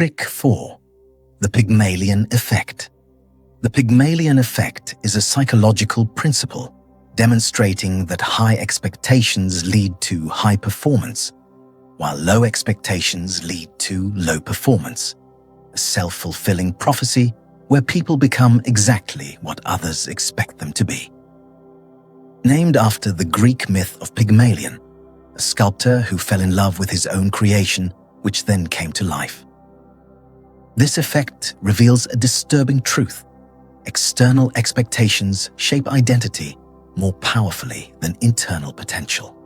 Trick 4. The Pygmalion Effect. The Pygmalion Effect is a psychological principle demonstrating that high expectations lead to high performance, while low expectations lead to low performance. A self-fulfilling prophecy where people become exactly what others expect them to be. Named after the Greek myth of Pygmalion, a sculptor who fell in love with his own creation, which then came to life. This effect reveals a disturbing truth. External expectations shape identity more powerfully than internal potential.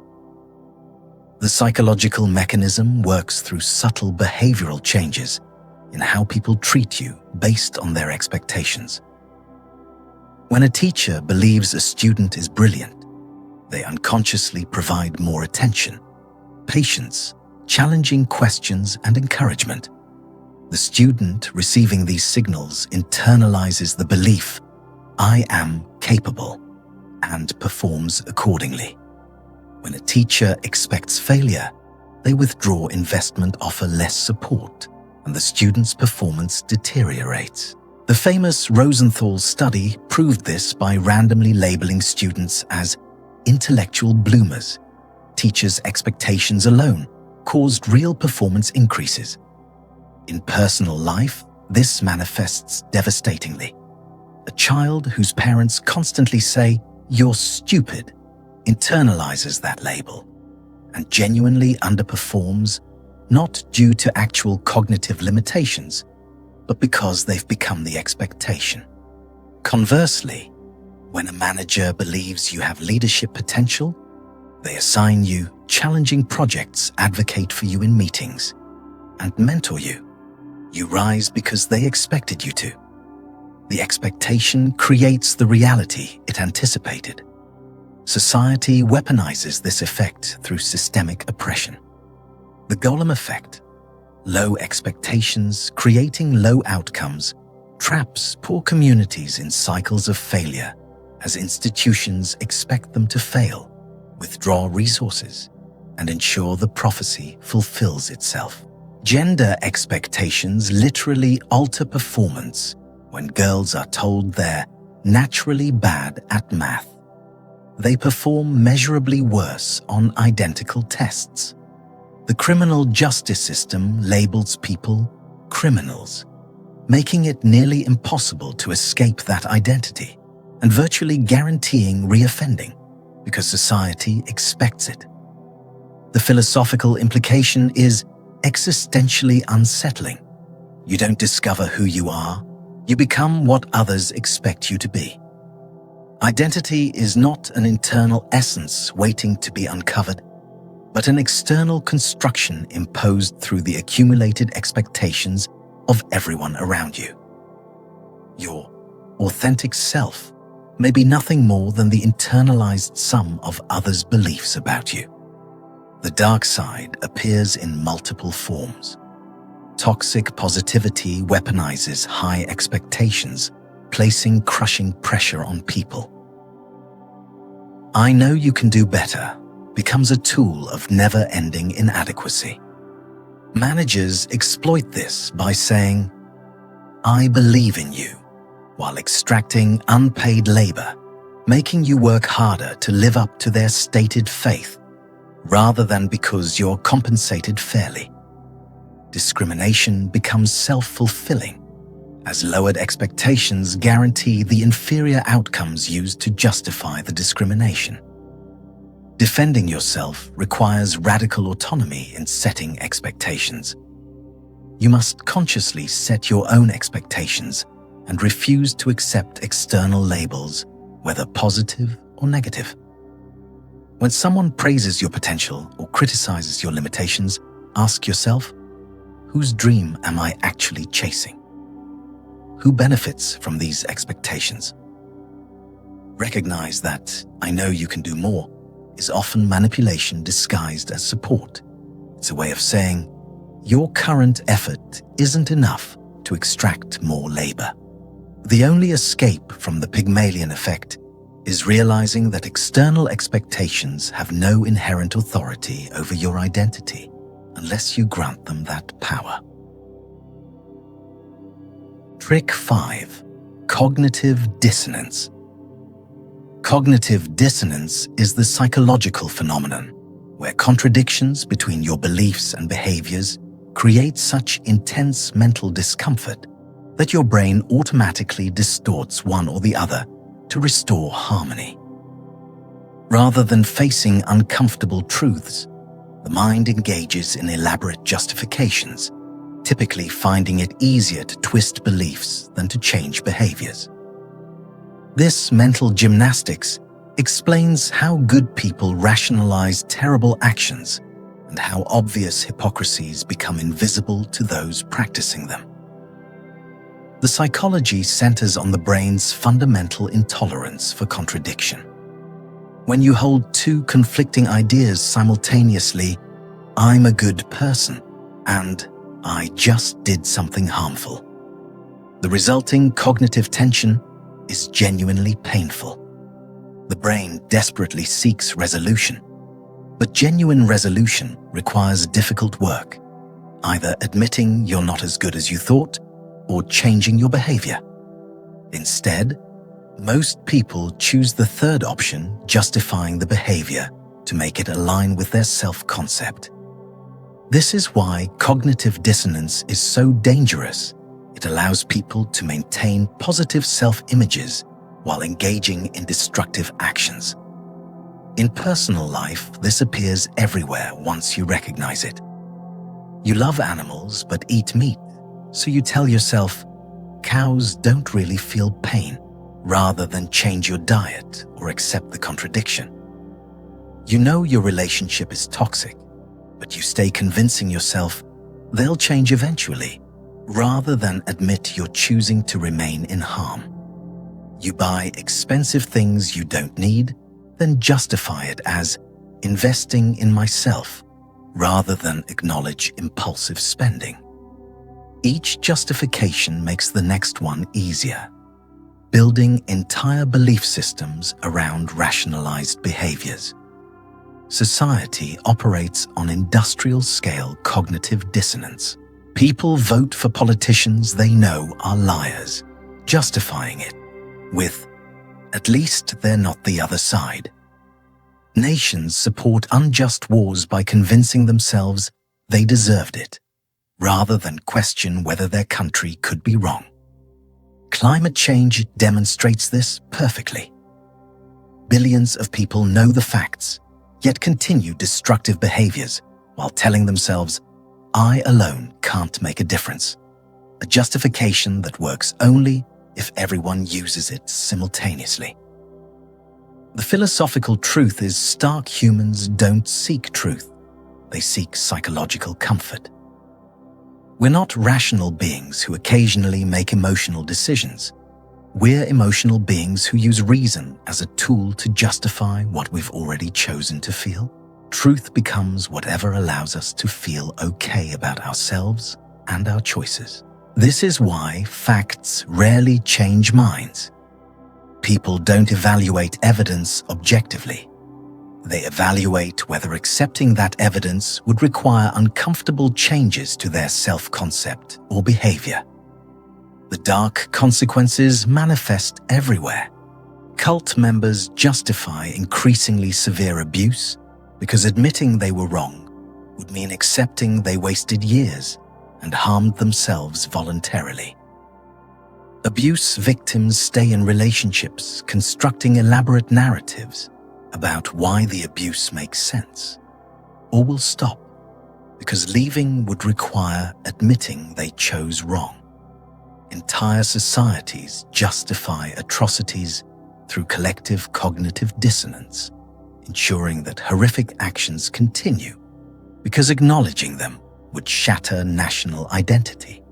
The psychological mechanism works through subtle behavioral changes in how people treat you based on their expectations. When a teacher believes a student is brilliant, they unconsciously provide more attention, patience, challenging questions, and encouragement. The student receiving these signals internalizes the belief, "I am capable," and performs accordingly. When a teacher expects failure, they withdraw investment, offer less support, and the student's performance deteriorates. The famous Rosenthal study proved this by randomly labeling students as intellectual bloomers. Teachers' expectations alone caused real performance increases. In personal life, this manifests devastatingly. A child whose parents constantly say, "You're stupid," internalizes that label and genuinely underperforms, not due to actual cognitive limitations, but because they've become the expectation. Conversely, when a manager believes you have leadership potential, they assign you challenging projects, advocate for you in meetings, and mentor you. You rise because they expected you to. The expectation creates the reality it anticipated. Society weaponizes this effect through systemic oppression. The Golem effect, low expectations creating low outcomes, traps poor communities in cycles of failure as institutions expect them to fail, withdraw resources, and ensure the prophecy fulfills itself. Gender expectations literally alter performance when girls are told they're naturally bad at math. They perform measurably worse on identical tests. The criminal justice system labels people criminals, making it nearly impossible to escape that identity and virtually guaranteeing reoffending because society expects it. The philosophical implication is existentially unsettling. You don't discover who you are, you become what others expect you to be. Identity is not an internal essence waiting to be uncovered, but an external construction imposed through the accumulated expectations of everyone around you. Your authentic self may be nothing more than the internalized sum of others' beliefs about you. The dark side appears in multiple forms. Toxic positivity weaponizes high expectations, placing crushing pressure on people. "I know you can do better" becomes a tool of never-ending inadequacy. Managers exploit this by saying, "I believe in you," while extracting unpaid labor, making you work harder to live up to their stated faith, rather than because you're compensated fairly. Discrimination becomes self-fulfilling, as lowered expectations guarantee the inferior outcomes used to justify the discrimination. Defending yourself requires radical autonomy in setting expectations. You must consciously set your own expectations and refuse to accept external labels, whether positive or negative. When someone praises your potential or criticizes your limitations, ask yourself, whose dream am I actually chasing? Who benefits from these expectations? Recognize that "I know you can do more" is often manipulation disguised as support. It's a way of saying, your current effort isn't enough to extract more labor. The only escape from the Pygmalion effect is realizing that external expectations have no inherent authority over your identity unless you grant them that power. Trick 5. Cognitive dissonance. Cognitive dissonance is the psychological phenomenon where contradictions between your beliefs and behaviors create such intense mental discomfort that your brain automatically distorts one or the other to restore harmony. Rather than facing uncomfortable truths, the mind engages in elaborate justifications, typically finding it easier to twist beliefs than to change behaviors. This mental gymnastics explains how good people rationalize terrible actions and how obvious hypocrisies become invisible to those practicing them. The psychology centers on the brain's fundamental intolerance for contradiction. When you hold two conflicting ideas simultaneously, "I'm a good person" and "I just did something harmful," the resulting cognitive tension is genuinely painful. The brain desperately seeks resolution, but genuine resolution requires difficult work, either admitting you're not as good as you thought or changing your behavior. Instead, most people choose the third option, justifying the behavior to make it align with their self-concept. This is why cognitive dissonance is so dangerous. It allows people to maintain positive self-images while engaging in destructive actions. In personal life, this appears everywhere once you recognize it. You love animals but eat meat, so you tell yourself, "Cows don't really feel pain," rather than change your diet or accept the contradiction. You know your relationship is toxic, but you stay convincing yourself they'll change eventually, rather than admit you're choosing to remain in harm. You buy expensive things you don't need, then justify it as investing in myself, rather than acknowledge impulsive spending. Each justification makes the next one easier, building entire belief systems around rationalized behaviors. Society operates on industrial-scale cognitive dissonance. People vote for politicians they know are liars, justifying it with, "At least they're not the other side." Nations support unjust wars by convincing themselves they deserved it, rather than question whether their country could be wrong. Climate change demonstrates this perfectly. Billions of people know the facts, yet continue destructive behaviors while telling themselves, "I alone can't make a difference," a justification that works only if everyone uses it simultaneously. The philosophical truth is stark humans don't seek truth, they seek psychological comfort. We're not rational beings who occasionally make emotional decisions. We're emotional beings who use reason as a tool to justify what we've already chosen to feel. Truth becomes whatever allows us to feel okay about ourselves and our choices. This is why facts rarely change minds. People don't evaluate evidence objectively. They evaluate whether accepting that evidence would require uncomfortable changes to their self-concept or behavior. The dark consequences manifest everywhere. Cult members justify increasingly severe abuse because admitting they were wrong would mean accepting they wasted years and harmed themselves voluntarily. Abuse victims stay in relationships, constructing elaborate narratives about why the abuse makes sense, or will stop because leaving would require admitting they chose wrong. Entire societies justify atrocities through collective cognitive dissonance, ensuring that horrific actions continue because acknowledging them would shatter national identity.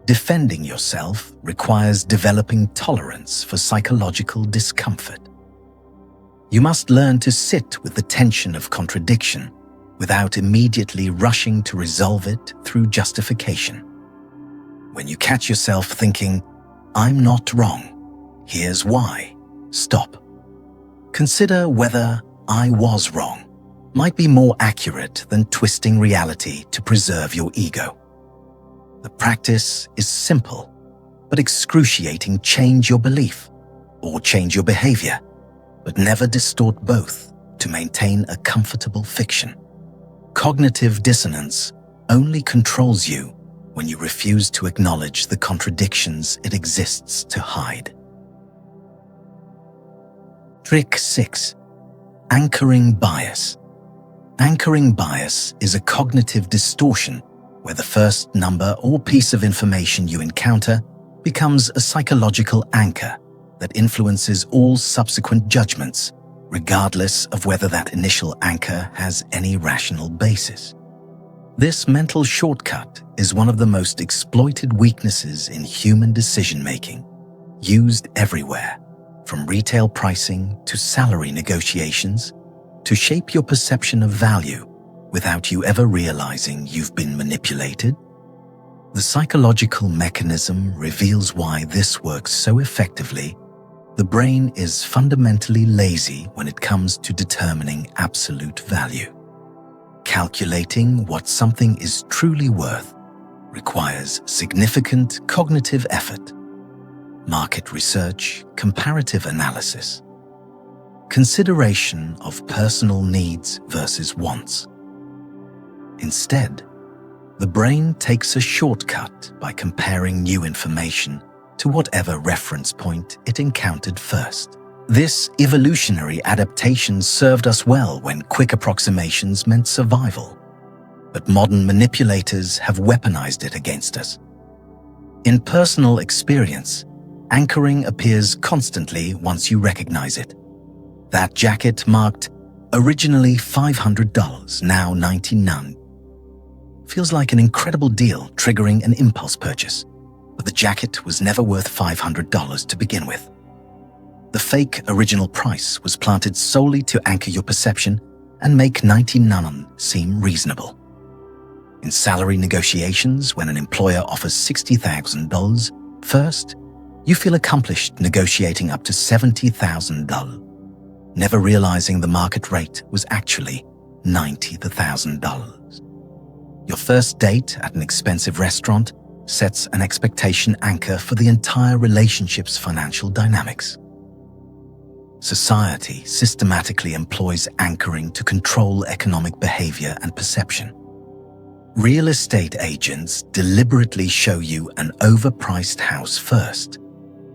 Defending yourself requires developing tolerance for psychological discomfort. You must learn to sit with the tension of contradiction without immediately rushing to resolve it through justification. When you catch yourself thinking, "I'm not wrong, here's why," stop. Consider whether "I was wrong" might be more accurate than twisting reality to preserve your ego. The practice is simple, but excruciating change your belief or change your behavior, but never distort both to maintain a comfortable fiction. Cognitive dissonance only controls you when you refuse to acknowledge the contradictions it exists to hide. Trick 6. Anchoring bias. Anchoring bias is a cognitive distortion where the first number or piece of information you encounter becomes a psychological anchor that influences all subsequent judgments, regardless of whether that initial anchor has any rational basis. This mental shortcut is one of the most exploited weaknesses in human decision-making, used everywhere, from retail pricing to salary negotiations, to shape your perception of value without you ever realizing you've been manipulated. The psychological mechanism reveals why this works so effectively. The brain is fundamentally lazy when it comes to determining absolute value. Calculating what something is truly worth requires significant cognitive effort, market research, comparative analysis, consideration of personal needs versus wants. Instead, the brain takes a shortcut by comparing new information to whatever reference point it encountered first. This evolutionary adaptation served us well when quick approximations meant survival, but modern manipulators have weaponized it against us. In personal experience, anchoring appears constantly once you recognize it. That jacket marked originally $500, now $99, feels like an incredible deal triggering an impulse purchase, but the jacket was never worth $500 to begin with. The fake original price was planted solely to anchor your perception and make $99 seem reasonable. In salary negotiations, when an employer offers $60,000, first, you feel accomplished negotiating up to $70,000, never realizing the market rate was actually $90,000. Your first date at an expensive restaurant sets an expectation anchor for the entire relationship's financial dynamics. Society systematically employs anchoring to control economic behavior and perception. Real estate agents deliberately show you an overpriced house first,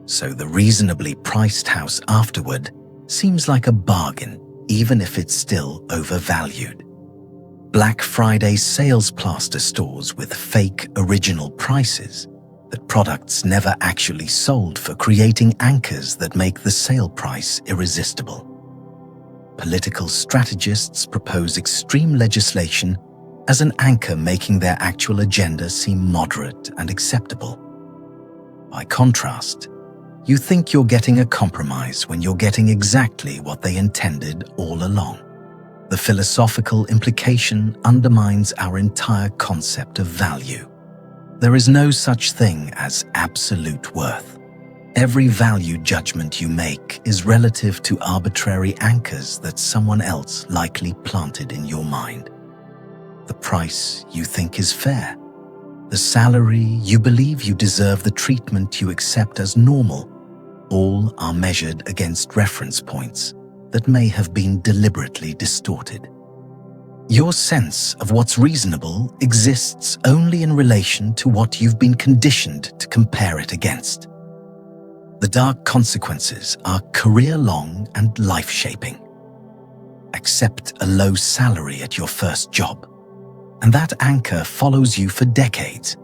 so the reasonably priced house afterward seems like a bargain, even if it's still overvalued. Black Friday sales plaster stores with fake original prices that products never actually sold for creating anchors that make the sale price irresistible. Political strategists propose extreme legislation as an anchor, making their actual agenda seem moderate and acceptable. By contrast, you think you're getting a compromise when you're getting exactly what they intended all along. The philosophical implication undermines our entire concept of value. There is no such thing as absolute worth. Every value judgment you make is relative to arbitrary anchors that someone else likely planted in your mind. The price you think is fair, the salary you believe you deserve, the treatment you accept as normal, all are measured against reference points that may have been deliberately distorted. Your sense of what's reasonable exists only in relation to what you've been conditioned to compare it against. The dark consequences are career-long and life-shaping. Accept a low salary at your first job, and that anchor follows you for decades.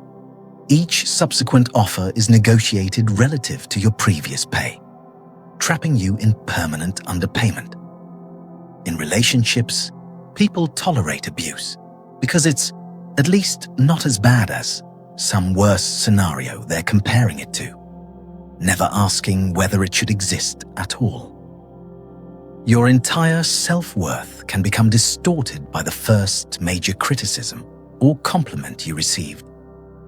Each subsequent offer is negotiated relative to your previous pay, trapping you in permanent underpayment. In relationships, people tolerate abuse because it's at least not as bad as some worse scenario they're comparing it to, never asking whether it should exist at all. Your entire self-worth can become distorted by the first major criticism or compliment you received,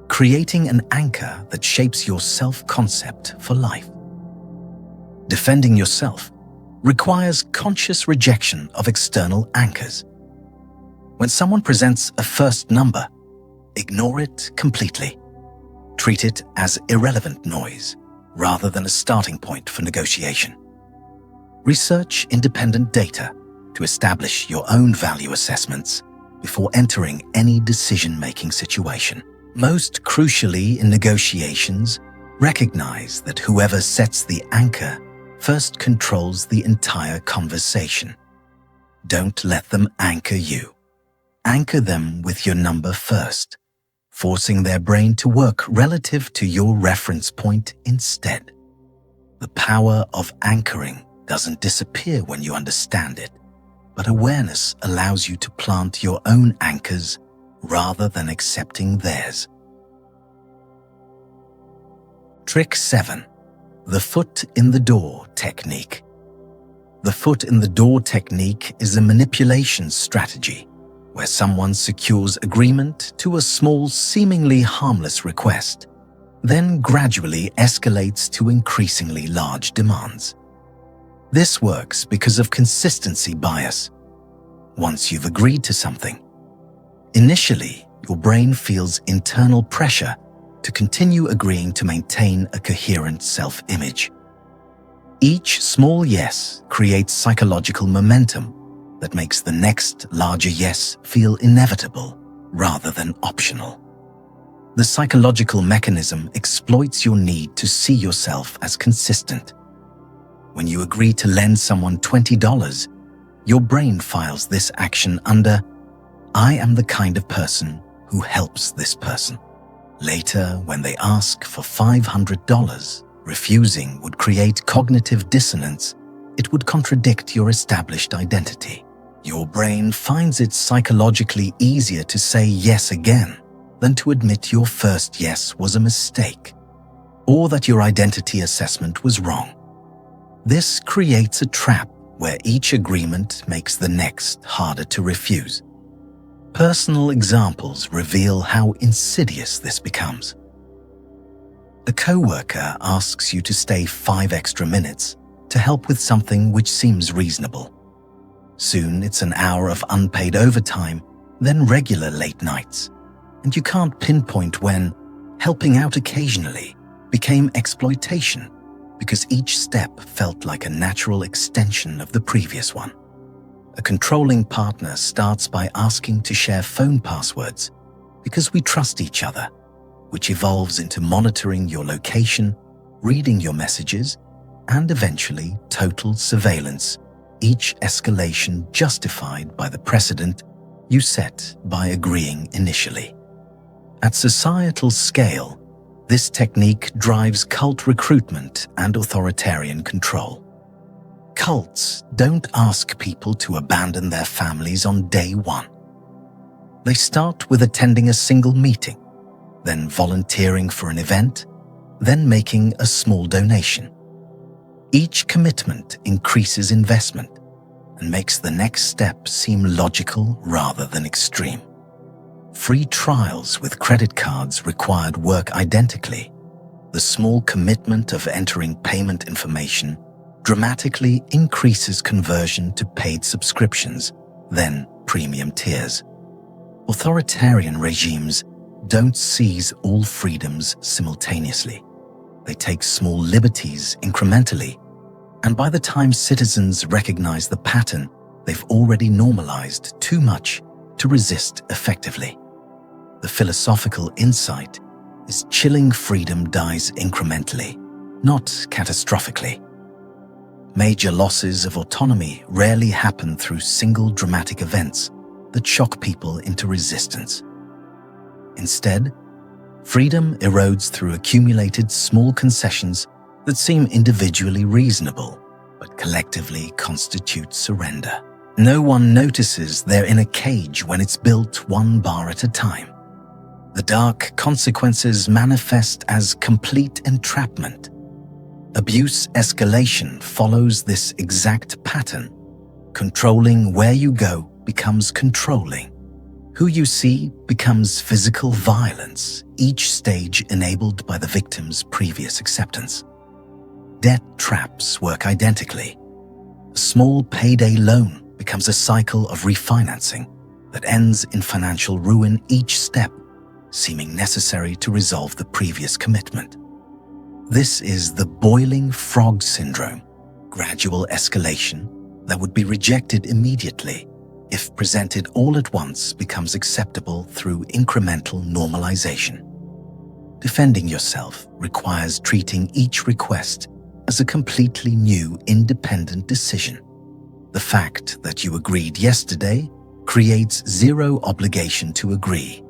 creating an anchor that shapes your self-concept for life. Defending yourself requires conscious rejection of external anchors. When someone presents a first number, ignore it completely. Treat it as irrelevant noise rather than a starting point for negotiation. Research independent data to establish your own value assessments before entering any decision-making situation. Most crucially in negotiations, recognize that whoever sets the anchor first controls the entire conversation. Don't let them anchor you. Anchor them with your number first, forcing their brain to work relative to your reference point instead. The power of anchoring doesn't disappear when you understand it, but awareness allows you to plant your own anchors rather than accepting theirs. Trick 7. The foot in the door technique. The foot in the door technique is a manipulation strategy where someone secures agreement to a small, seemingly harmless request, then gradually escalates to increasingly large demands. This works because of consistency bias. Once you've agreed to something, initially your brain feels internal pressure to continue agreeing to maintain a coherent self-image. Each small yes creates psychological momentum that makes the next larger yes feel inevitable rather than optional. The psychological mechanism exploits your need to see yourself as consistent. When you agree to lend someone $20, your brain files this action under, "I am the kind of person who helps this person." Later, when they ask for $500, refusing would create cognitive dissonance. It would contradict your established identity. Your brain finds it psychologically easier to say yes again than to admit your first yes was a mistake, or that your identity assessment was wrong. This creates a trap where each agreement makes the next harder to refuse. Personal examples reveal how insidious this becomes. A coworker asks you to stay 5 extra minutes to help with something which seems reasonable. Soon it's an hour of unpaid overtime, then regular late nights, and you can't pinpoint when helping out occasionally became exploitation because each step felt like a natural extension of the previous one. A controlling partner starts by asking to share phone passwords because we trust each other, which evolves into monitoring your location, reading your messages, and eventually total surveillance, each escalation justified by the precedent you set by agreeing initially. At societal scale, this technique drives cult recruitment and authoritarian control. Cults don't ask people to abandon their families on day one. They start with attending a single meeting, then volunteering for an event, then making a small donation. Each commitment increases investment and makes the next step seem logical rather than extreme. Free trials with credit cards required work identically. The small commitment of entering payment information dramatically increases conversion to paid subscriptions, then premium tiers. Authoritarian regimes don't seize all freedoms simultaneously. They take small liberties incrementally, and by the time citizens recognize the pattern, they've already normalized too much to resist effectively. The philosophical insight is chilling freedom dies incrementally, not catastrophically. Major losses of autonomy rarely happen through single dramatic events that shock people into resistance. Instead, freedom erodes through accumulated small concessions that seem individually reasonable, but collectively constitute surrender. No one notices they're in a cage when it's built one bar at a time. The dark consequences manifest as complete entrapment. Abuse escalation follows this exact pattern. Controlling where you go becomes controlling. Who you see becomes physical violence, each stage enabled by the victim's previous acceptance. Debt traps work identically. A small payday loan becomes a cycle of refinancing that ends in financial ruin each step, seeming necessary to resolve the previous commitment. This is the boiling frog syndrome, gradual escalation that would be rejected immediately if presented all at once becomes acceptable through incremental normalization. Defending yourself requires treating each request as a completely new, independent decision. The fact that you agreed yesterday creates zero obligation to agree.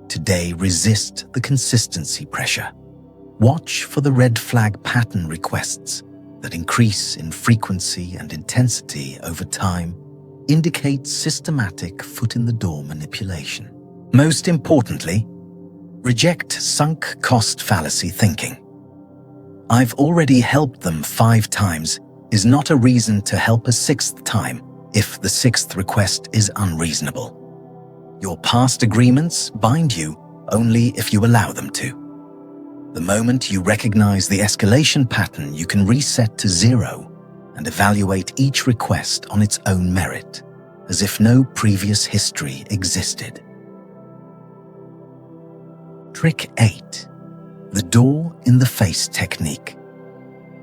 Today, resist the consistency pressure. Watch for the red flag pattern requests that increase in frequency and intensity over time, indicate systematic foot-in-the-door manipulation. Most importantly, reject sunk cost fallacy thinking. "I've already helped them 5 times" is not a reason to help a 6th time if the 6th request is unreasonable. Your past agreements bind you only if you allow them to. The moment you recognize the escalation pattern, you can reset to 0 and evaluate each request on its own merit, as if no previous history existed. Trick 8. The door in the face technique.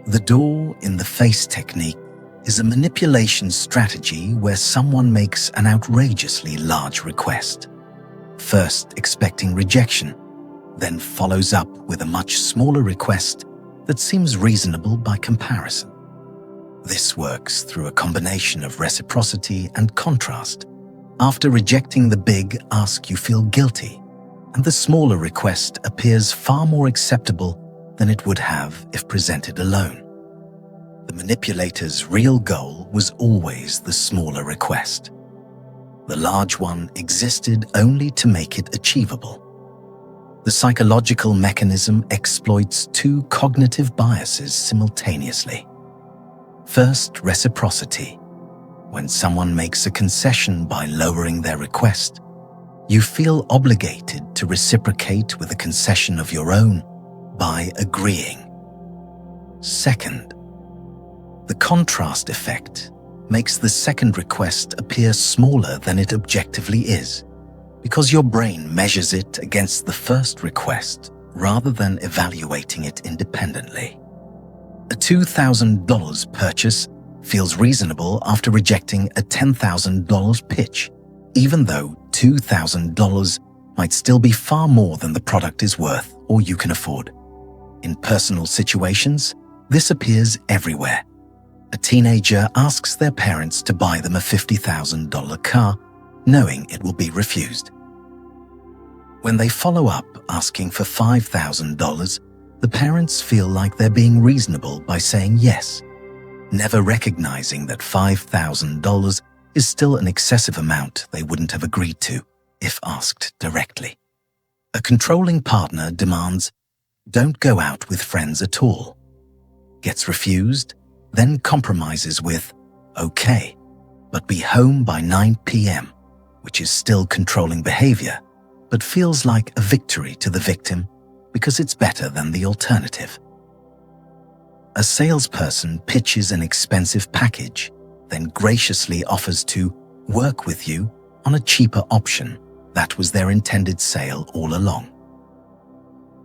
The door in the face technique is a manipulation strategy where someone makes an outrageously large request, first expecting rejection, then follows up with a much smaller request that seems reasonable by comparison. This works through a combination of reciprocity and contrast. After rejecting the big ask, you feel guilty, and the smaller request appears far more acceptable than it would have if presented alone. The manipulator's real goal was always the smaller request. The large one existed only to make it achievable. The psychological mechanism exploits 2 cognitive biases simultaneously. First, reciprocity. When someone makes a concession by lowering their request, you feel obligated to reciprocate with a concession of your own by agreeing. Second, the contrast effect makes the second request appear smaller than it objectively is, because your brain measures it against the first request rather than evaluating it independently. A $2,000 purchase feels reasonable after rejecting a $10,000 pitch, even though $2,000 might still be far more than the product is worth or you can afford. In personal situations, this appears everywhere. A teenager asks their parents to buy them a $50,000 car, knowing it will be refused. When they follow up asking for $5,000, the parents feel like they're being reasonable by saying yes, never recognizing that $5,000 is still an excessive amount they wouldn't have agreed to if asked directly. A controlling partner demands, "Don't go out with friends at all," gets refused, then compromises with, "Okay, but be home by 9 p.m., which is still controlling behavior, but feels like a victory to the victim because it's better than the alternative. A salesperson pitches an expensive package, then graciously offers to work with you on a cheaper option that was their intended sale all along.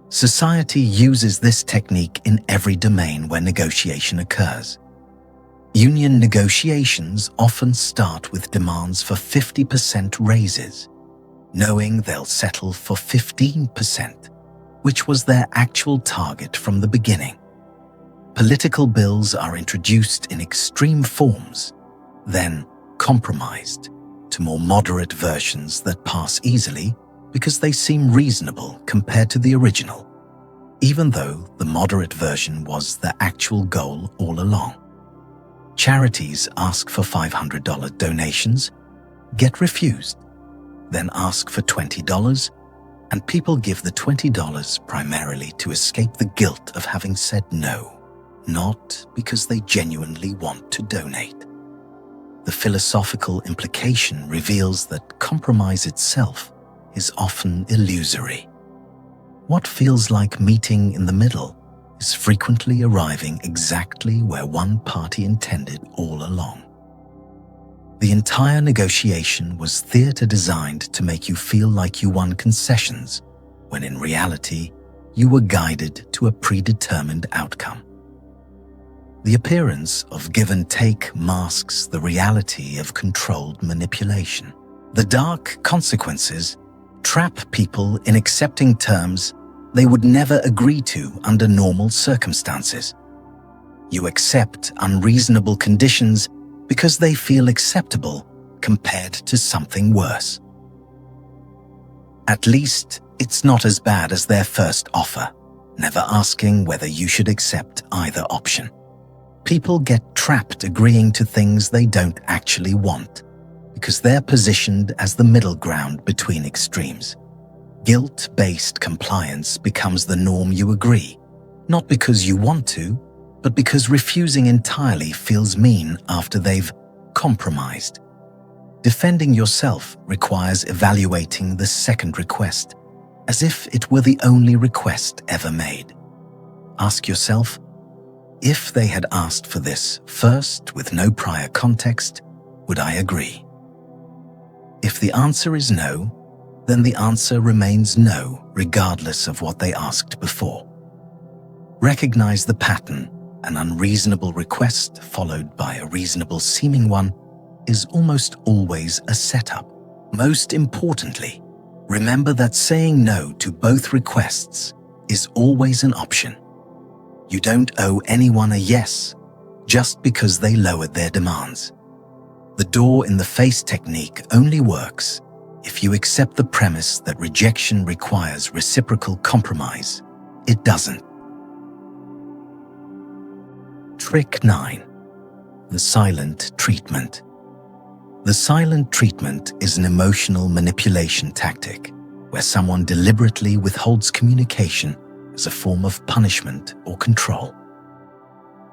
Society uses this technique in every domain where negotiation occurs. Union negotiations often start with demands for 50% raises, knowing they'll settle for 15%, which was their actual target from the beginning. Political bills are introduced in extreme forms, then compromised to more moderate versions that pass easily because they seem reasonable compared to the original, even though the moderate version was the actual goal all along. Charities ask for $500 donations, get refused, then ask for $20, and people give the $20 primarily to escape the guilt of having said no, not because they genuinely want to donate. The philosophical implication reveals that compromise itself is often illusory. What feels like meeting in the middle is frequently arriving exactly where one party intended all along. The entire negotiation was theater designed to make you feel like you won concessions, when in reality, you were guided to a predetermined outcome. The appearance of give and take masks the reality of controlled manipulation. The dark consequences trap people in accepting terms they would never agree to under normal circumstances. You accept unreasonable conditions because they feel acceptable compared to something worse. At least it's not as bad as their first offer, never asking whether you should accept either option. People get trapped agreeing to things they don't actually want because they're positioned as the middle ground between extremes. Guilt-based compliance becomes the norm. You agree, not because you want to, but because refusing entirely feels mean after they've compromised. Defending yourself requires evaluating the second request as if it were the only request ever made. Ask yourself, if they had asked for this first with no prior context, would I agree? If the answer is no, then the answer remains no, regardless of what they asked before. Recognize the pattern. An unreasonable request followed by a reasonable seeming one is almost always a setup. Most importantly, remember that saying no to both requests is always an option. You don't owe anyone a yes just because they lowered their demands. The door-in-the-face technique only works if you accept the premise that rejection requires reciprocal compromise. It doesn't. Trick 9. The silent treatment. The silent treatment is an emotional manipulation tactic where someone deliberately withholds communication as a form of punishment or control.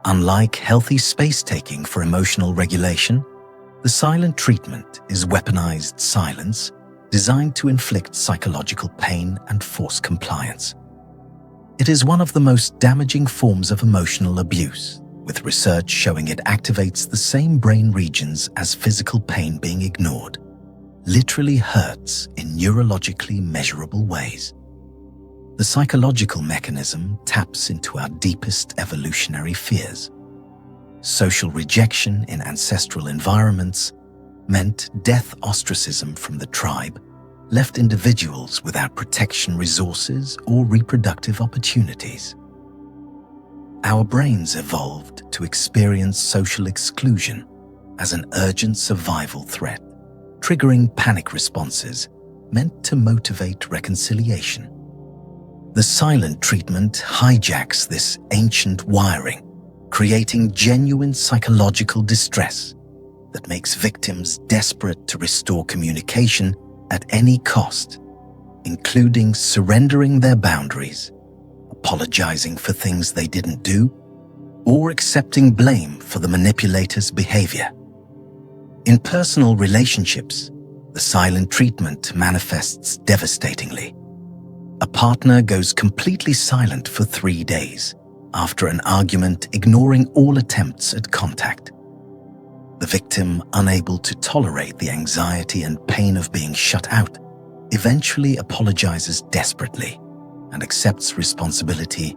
Unlike healthy space-taking for emotional regulation, the silent treatment is weaponized silence designed to inflict psychological pain and force compliance. It is one of the most damaging forms of emotional abuse, with research showing it activates the same brain regions as physical pain being ignored, literally hurts in neurologically measurable ways. The psychological mechanism taps into our deepest evolutionary fears. Social rejection in ancestral environments meant death. Ostracism from the tribe left individuals without protection, resources, or reproductive opportunities. Our brains evolved to experience social exclusion as an urgent survival threat, triggering panic responses meant to motivate reconciliation. The silent treatment hijacks this ancient wiring, creating genuine psychological distress that makes victims desperate to restore communication at any cost, including surrendering their boundaries, apologizing for things they didn't do, or accepting blame for the manipulator's behavior. In personal relationships, the silent treatment manifests devastatingly. A partner goes completely silent for 3 days after an argument, ignoring all attempts at contact. The victim, unable to tolerate the anxiety and pain of being shut out, eventually apologizes desperately and accepts responsibility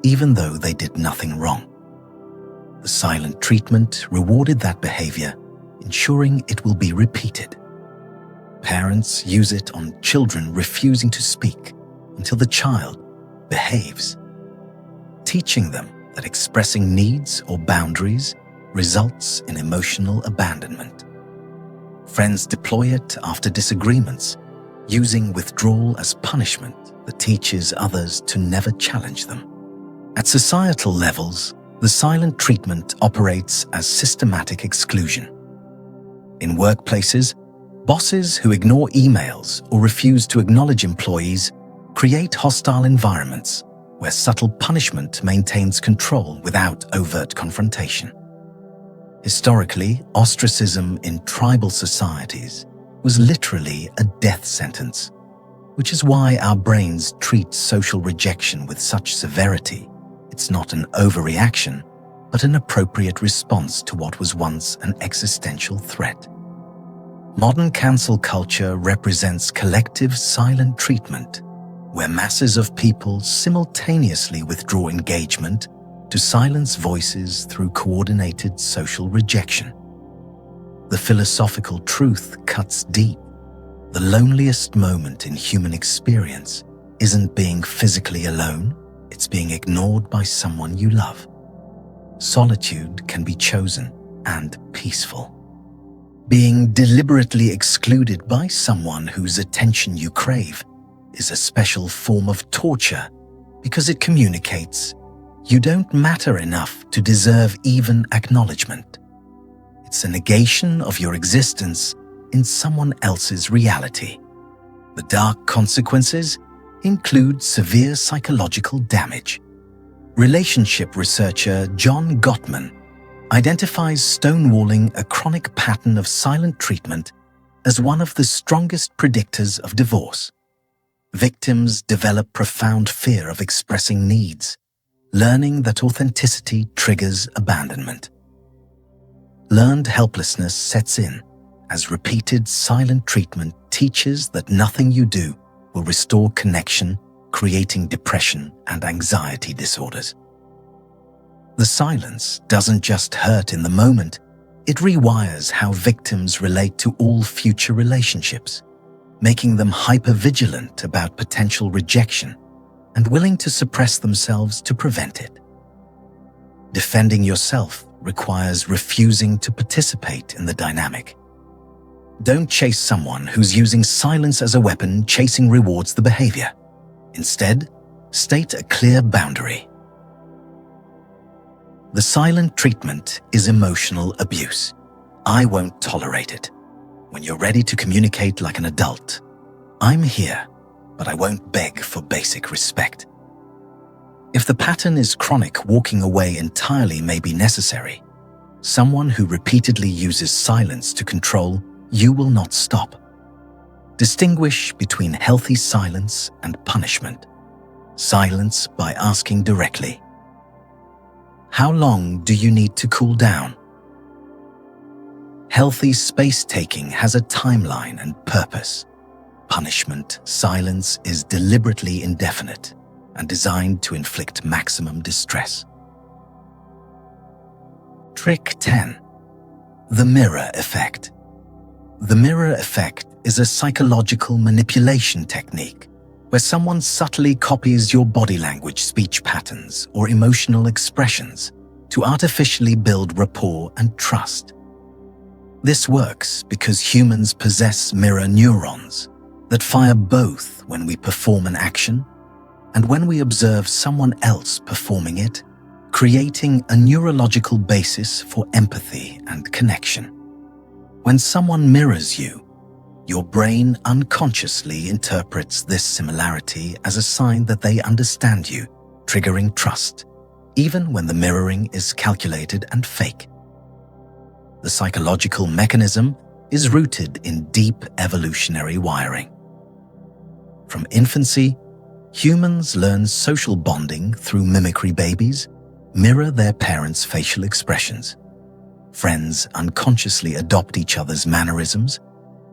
even though they did nothing wrong. The silent treatment rewarded that behavior, ensuring it will be repeated. Parents use it on children refusing to speak until the child behaves, teaching them that expressing needs or boundaries results in emotional abandonment. Friends deploy it after disagreements, using withdrawal as punishment that teaches others to never challenge them. At societal levels, the silent treatment operates as systematic exclusion. In workplaces, bosses who ignore emails or refuse to acknowledge employees create hostile environments where subtle punishment maintains control without overt confrontation. Historically, ostracism in tribal societies was literally a death sentence, which is why our brains treat social rejection with such severity. It's not an overreaction, but an appropriate response to what was once an existential threat. Modern cancel culture represents collective silent treatment, where masses of people simultaneously withdraw engagement to silence voices through coordinated social rejection. The philosophical truth cuts deep. The loneliest moment in human experience isn't being physically alone, it's being ignored by someone you love. Solitude can be chosen and peaceful. Being deliberately excluded by someone whose attention you crave is a special form of torture because it communicates you don't matter enough to deserve even acknowledgement. It's a negation of your existence in someone else's reality. The dark consequences include severe psychological damage. Relationship researcher John Gottman identifies stonewalling, a chronic pattern of silent treatment, as one of the strongest predictors of divorce. Victims develop profound fear of expressing needs, learning that authenticity triggers abandonment. Learned helplessness sets in as repeated silent treatment teaches that nothing you do will restore connection, creating depression and anxiety disorders. The silence doesn't just hurt in the moment, it rewires how victims relate to all future relationships, making them hypervigilant about potential rejection and willing to suppress themselves to prevent it. Defending yourself requires refusing to participate in the dynamic. Don't chase someone who's using silence as a weapon. Chasing rewards the behavior. Instead, state a clear boundary. The silent treatment is emotional abuse. I won't tolerate it. When you're ready to communicate like an adult, I'm here, but I won't beg for basic respect. If the pattern is chronic, walking away entirely may be necessary. Someone who repeatedly uses silence to control you will not stop. Distinguish between healthy silence and punishment. Silence by asking directly, how long do you need to cool down? Healthy space-taking has a timeline and purpose. Punishment, silence is deliberately indefinite and designed to inflict maximum distress. Trick 10. The mirror effect. The mirror effect is a psychological manipulation technique where someone subtly copies your body language, speech patterns, or emotional expressions to artificially build rapport and trust. This works because humans possess mirror neurons that fire both when we perform an action and when we observe someone else performing it, creating a neurological basis for empathy and connection. When someone mirrors you, your brain unconsciously interprets this similarity as a sign that they understand you, triggering trust, even when the mirroring is calculated and fake. The psychological mechanism is rooted in deep evolutionary wiring. From infancy, humans learn social bonding through mimicry. Babies mirror their parents' facial expressions. Friends unconsciously adopt each other's mannerisms,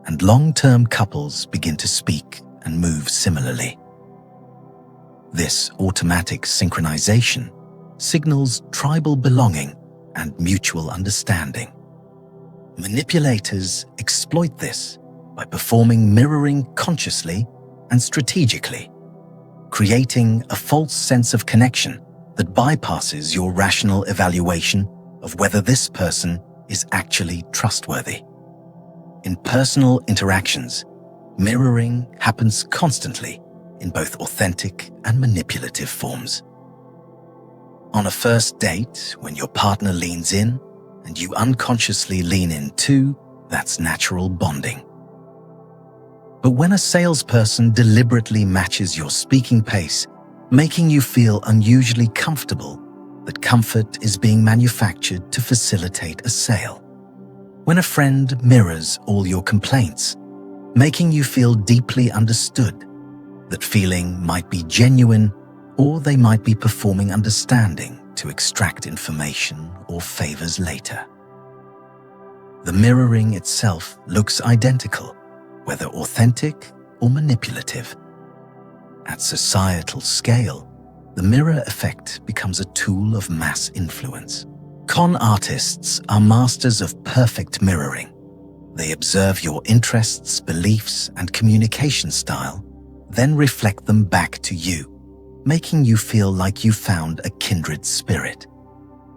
and long-term couples begin to speak and move similarly. This automatic synchronization signals tribal belonging and mutual understanding. Manipulators exploit this by performing mirroring consciously and strategically, creating a false sense of connection that bypasses your rational evaluation of whether this person is actually trustworthy. In personal interactions, mirroring happens constantly in both authentic and manipulative forms. On a first date, when your partner leans in and you unconsciously lean in too, that's natural bonding. But when a salesperson deliberately matches your speaking pace, making you feel unusually comfortable, that comfort is being manufactured to facilitate a sale. When a friend mirrors all your complaints, making you feel deeply understood, that feeling might be genuine or they might be performing understanding to extract information or favors later. The mirroring itself looks identical, whether authentic or manipulative. At societal scale, the mirror effect becomes a tool of mass influence. Con artists are masters of perfect mirroring. They observe your interests, beliefs, and communication style, then reflect them back to you, making you feel like you found a kindred spirit.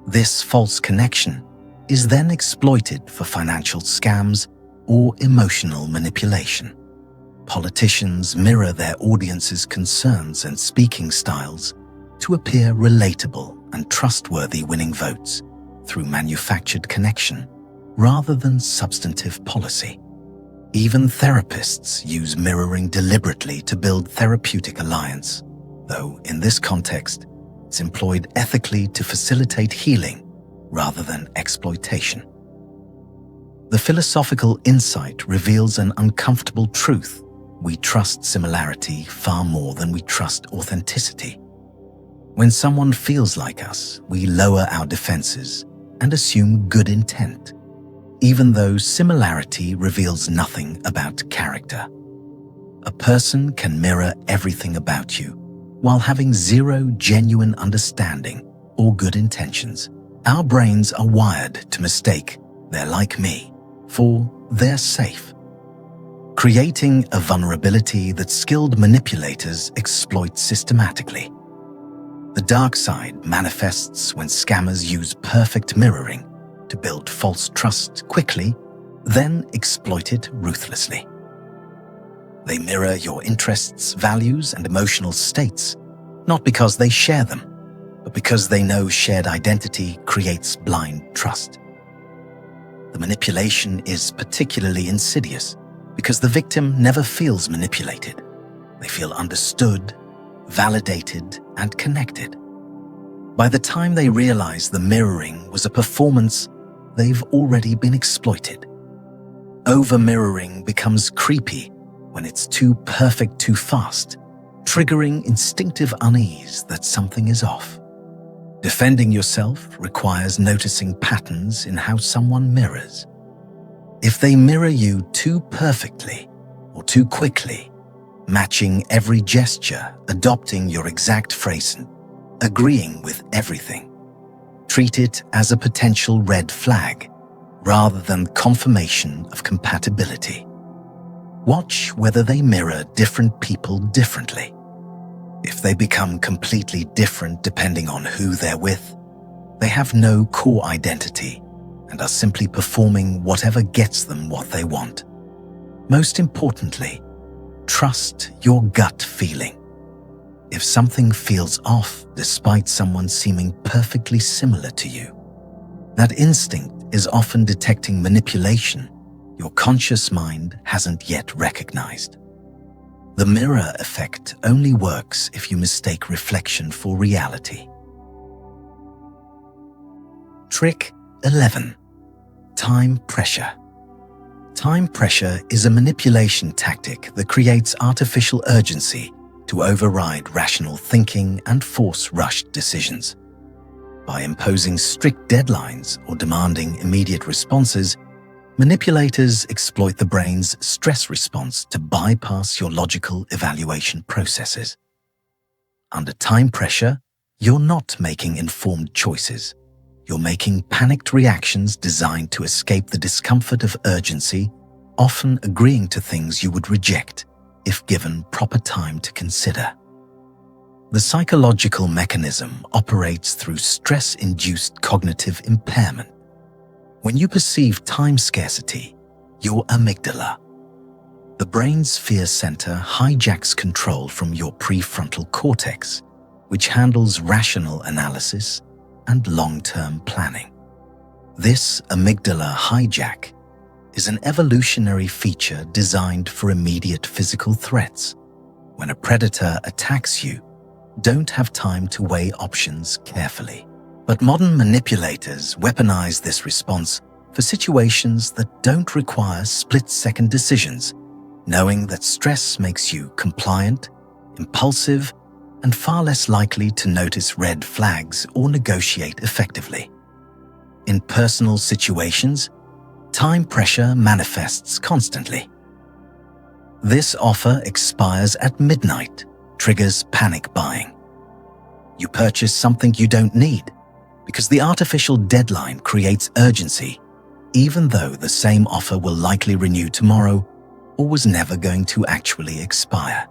This false connection is then exploited for financial scams or emotional manipulation. Politicians mirror their audience's concerns and speaking styles to appear relatable and trustworthy, winning votes through manufactured connection rather than substantive policy. Even therapists use mirroring deliberately to build therapeutic alliance, though in this context, it's employed ethically to facilitate healing rather than exploitation. The philosophical insight reveals an uncomfortable truth. We trust similarity far more than we trust authenticity. When someone feels like us, we lower our defenses and assume good intent, even though similarity reveals nothing about character. A person can mirror everything about you while having zero genuine understanding or good intentions. Our brains are wired to mistake "they're like me" for "they're safe," creating a vulnerability that skilled manipulators exploit systematically. The dark side manifests when scammers use perfect mirroring to build false trust quickly, then exploit it ruthlessly. They mirror your interests, values, and emotional states, not because they share them, but because they know shared identity creates blind trust. The manipulation is particularly insidious because the victim never feels manipulated. They feel understood, validated, and connected. By the time they realize the mirroring was a performance, they've already been exploited. Over-mirroring becomes creepy when it's too perfect too fast, triggering instinctive unease that something is off. Defending yourself requires noticing patterns in how someone mirrors. If they mirror you too perfectly or too quickly, matching every gesture, adopting your exact phrasing, agreeing with everything, treat it as a potential red flag rather than confirmation of compatibility. Watch whether they mirror different people differently. If they become completely different depending on who they're with, they have no core identity and are simply performing whatever gets them what they want. Most importantly, trust your gut feeling. If something feels off despite someone seeming perfectly similar to you, that instinct is often detecting manipulation your conscious mind hasn't yet recognized. The mirror effect only works if you mistake reflection for reality. Trick 11. Time pressure. Time pressure is a manipulation tactic that creates artificial urgency to override rational thinking and force rushed decisions. By imposing strict deadlines or demanding immediate responses, manipulators exploit the brain's stress response to bypass your logical evaluation processes. Under time pressure, you're not making informed choices. You're making panicked reactions designed to escape the discomfort of urgency, often agreeing to things you would reject if given proper time to consider. The psychological mechanism operates through stress-induced cognitive impairment. When you perceive time scarcity, your amygdala, the brain's fear center, hijacks control from your prefrontal cortex, which handles rational analysis and long-term planning. This amygdala hijack is an evolutionary feature designed for immediate physical threats. When a predator attacks you, don't have time to weigh options carefully. But modern manipulators weaponize this response for situations that don't require split-second decisions, knowing that stress makes you compliant, impulsive, and far less likely to notice red flags or negotiate effectively. In personal situations, time pressure manifests constantly. This offer expires at midnight, triggers panic buying. You purchase something you don't need because the artificial deadline creates urgency, even though the same offer will likely renew tomorrow or was never going to actually expire.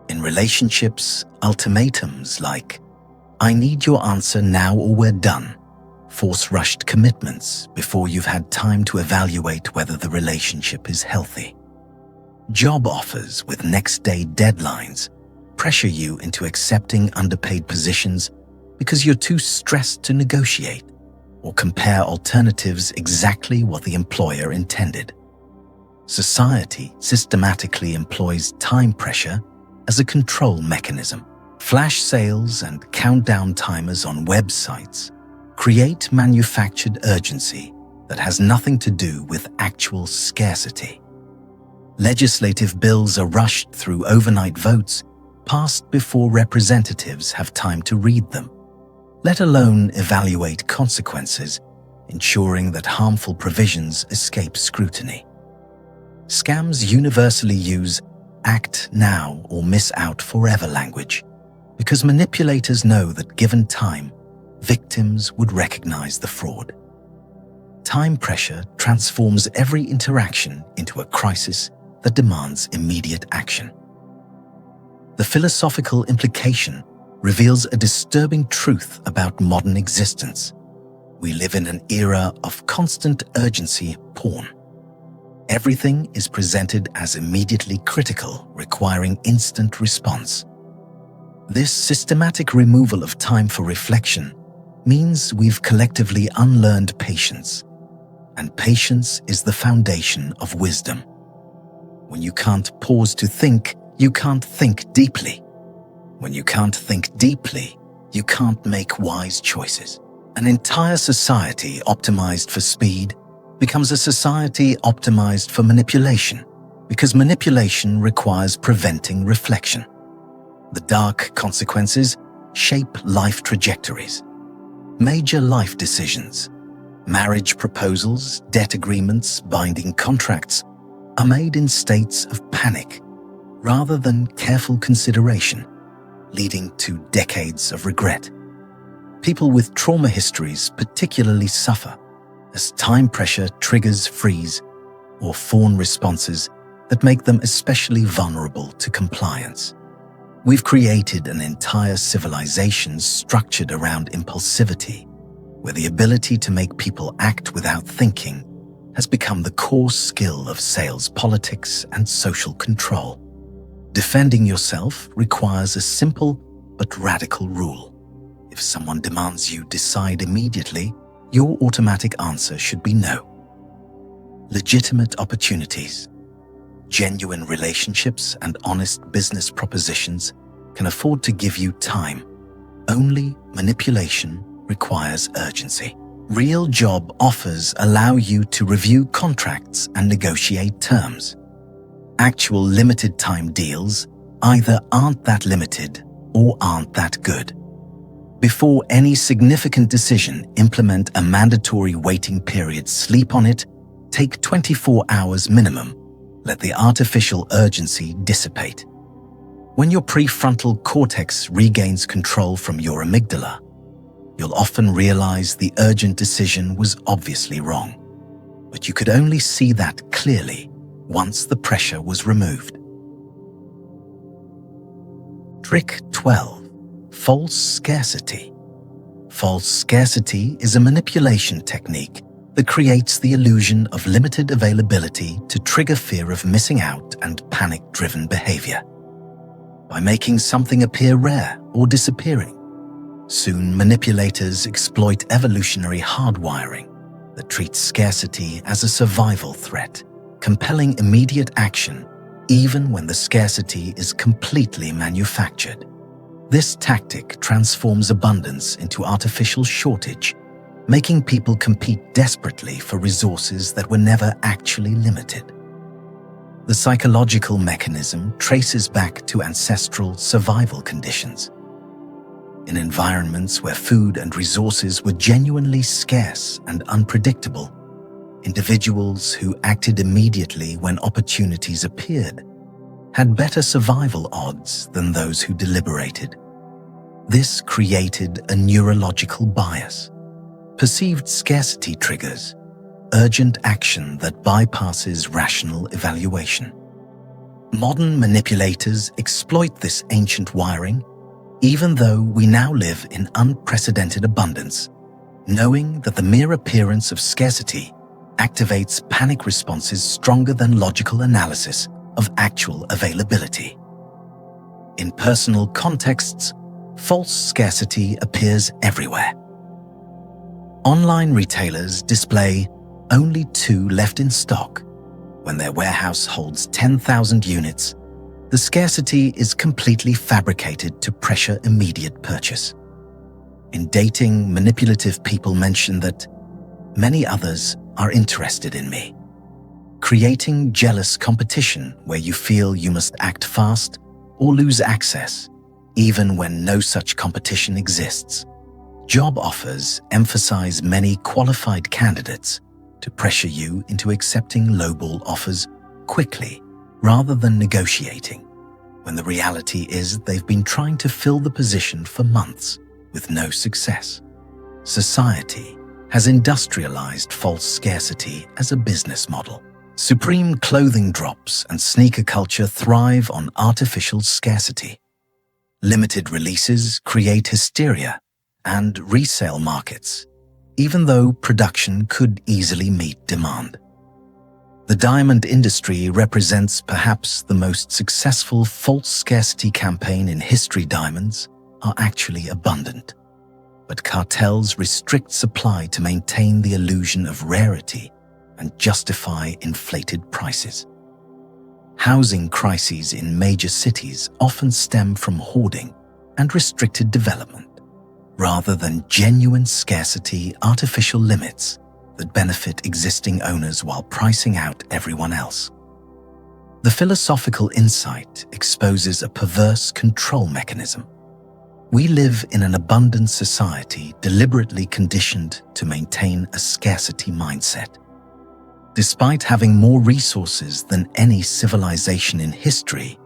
In relationships, ultimatums like, "I need your answer now or we're done," force rushed commitments before you've had time to evaluate whether the relationship is healthy. Job offers with next-day deadlines pressure you into accepting underpaid positions because you're too stressed to negotiate or compare alternatives exactly what the employer intended. Society systematically employs time pressure as a control mechanism. Flash sales and countdown timers on websites create manufactured urgency that has nothing to do with actual scarcity. Legislative bills are rushed through overnight votes, passed before representatives have time to read them, let alone evaluate consequences, ensuring that harmful provisions escape scrutiny. Scams universally use "act now or miss out forever" language because manipulators know that given time, victims would recognize the fraud. Time pressure transforms every interaction into a crisis that demands immediate action. The philosophical implication reveals a disturbing truth about modern existence. We live in an era of constant urgency porn. Everything is presented as immediately critical, requiring instant response. This systematic removal of time for reflection means we've collectively unlearned patience, and patience is the foundation of wisdom. When you can't pause to think, you can't think deeply. When you can't think deeply, you can't make wise choices. An entire society optimized for speed becomes a society optimized for manipulation, because manipulation requires preventing reflection. The dark consequences shape life trajectories. Major life decisions, marriage proposals, debt agreements, binding contracts are made in states of panic rather than careful consideration, leading to decades of regret. People with trauma histories particularly suffer as time pressure triggers freeze or fawn responses that make them especially vulnerable to compliance. We've created an entire civilization structured around impulsivity, where the ability to make people act without thinking has become the core skill of sales politics and social control. Defending yourself requires a simple but radical rule. If someone demands you decide immediately, your automatic answer should be no. Legitimate opportunities, genuine relationships, and honest business propositions can afford to give you time. Only manipulation requires urgency. Real job offers allow you to review contracts and negotiate terms. Actual limited time deals either aren't that limited or aren't that good. Before any significant decision, implement a mandatory waiting period, sleep on it, take 24 hours minimum, let the artificial urgency dissipate. When your prefrontal cortex regains control from your amygdala, you'll often realize the urgent decision was obviously wrong, but you could only see that clearly once the pressure was removed. Trick 12. False scarcity. False scarcity is a manipulation technique that creates the illusion of limited availability to trigger fear of missing out and panic-driven behavior. By making something appear rare or disappearing, soon manipulators exploit evolutionary hardwiring that treats scarcity as a survival threat, compelling immediate action even when the scarcity is completely manufactured. This tactic transforms abundance into artificial shortage, making people compete desperately for resources that were never actually limited. The psychological mechanism traces back to ancestral survival conditions. In environments where food and resources were genuinely scarce and unpredictable, individuals who acted immediately when opportunities appeared had better survival odds than those who deliberated. This created a neurological bias. Perceived scarcity triggers urgent action that bypasses rational evaluation. Modern manipulators exploit this ancient wiring, even though we now live in unprecedented abundance, knowing that the mere appearance of scarcity activates panic responses stronger than logical analysis of actual availability. In personal contexts, false scarcity appears everywhere. Online retailers display only 2 left in stock when their warehouse holds 10,000 units. The scarcity is completely fabricated to pressure immediate purchase. In dating, manipulative people mention that many others are interested in me, creating jealous competition where you feel you must act fast or lose access, even when no such competition exists. Job offers emphasize many qualified candidates to pressure you into accepting lowball offers quickly rather than negotiating, when the reality is they've been trying to fill the position for months with no success. Society has industrialized false scarcity as a business model. Supreme clothing drops and sneaker culture thrive on artificial scarcity. Limited releases create hysteria and resale markets, even though production could easily meet demand. The diamond industry represents perhaps the most successful false scarcity campaign in history. Diamonds are actually abundant, but cartels restrict supply to maintain the illusion of rarity and justify inflated prices. Housing crises in major cities often stem from hoarding and restricted development, rather than genuine scarcity. Artificial limits that benefit existing owners while pricing out everyone else. The philosophical insight exposes a perverse control mechanism. We live in an abundant society deliberately conditioned to maintain a scarcity mindset. Despite having more resources than any civilization in history,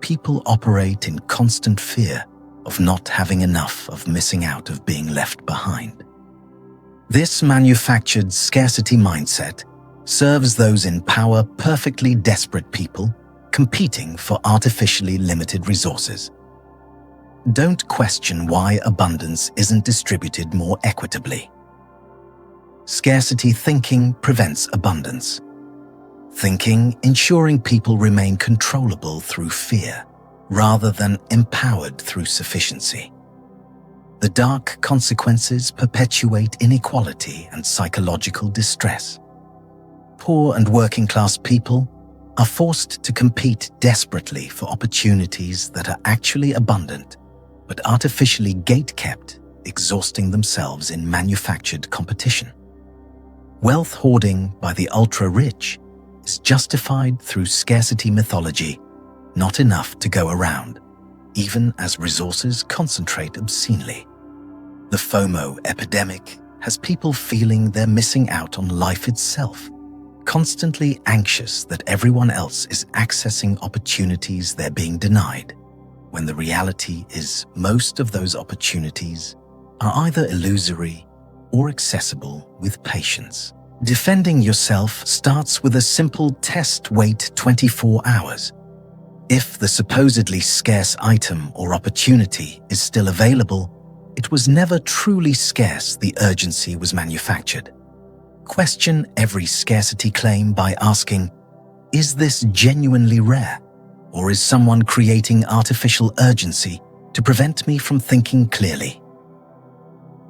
people operate in constant fear of not having enough, of missing out, of being left behind. This manufactured scarcity mindset serves those in power, perfectly desperate people competing for artificially limited resources. Don't question why abundance isn't distributed more equitably. Scarcity thinking prevents abundance. Thinking ensuring people remain controllable through fear, rather than empowered through sufficiency. The dark consequences perpetuate inequality and psychological distress. Poor and working-class people are forced to compete desperately for opportunities that are actually abundant, but artificially gate-kept, exhausting themselves in manufactured competition. Wealth hoarding by the ultra-rich is justified through scarcity mythology, not enough to go around, even as resources concentrate obscenely. The FOMO epidemic has people feeling they're missing out on life itself, constantly anxious that everyone else is accessing opportunities they're being denied, when the reality is most of those opportunities are either illusory or accessible with patience. Defending yourself starts with a simple test: wait 24 hours. If the supposedly scarce item or opportunity is still available, it was never truly scarce. The urgency was manufactured. Question every scarcity claim by asking, is this genuinely rare? Or is someone creating artificial urgency to prevent me from thinking clearly?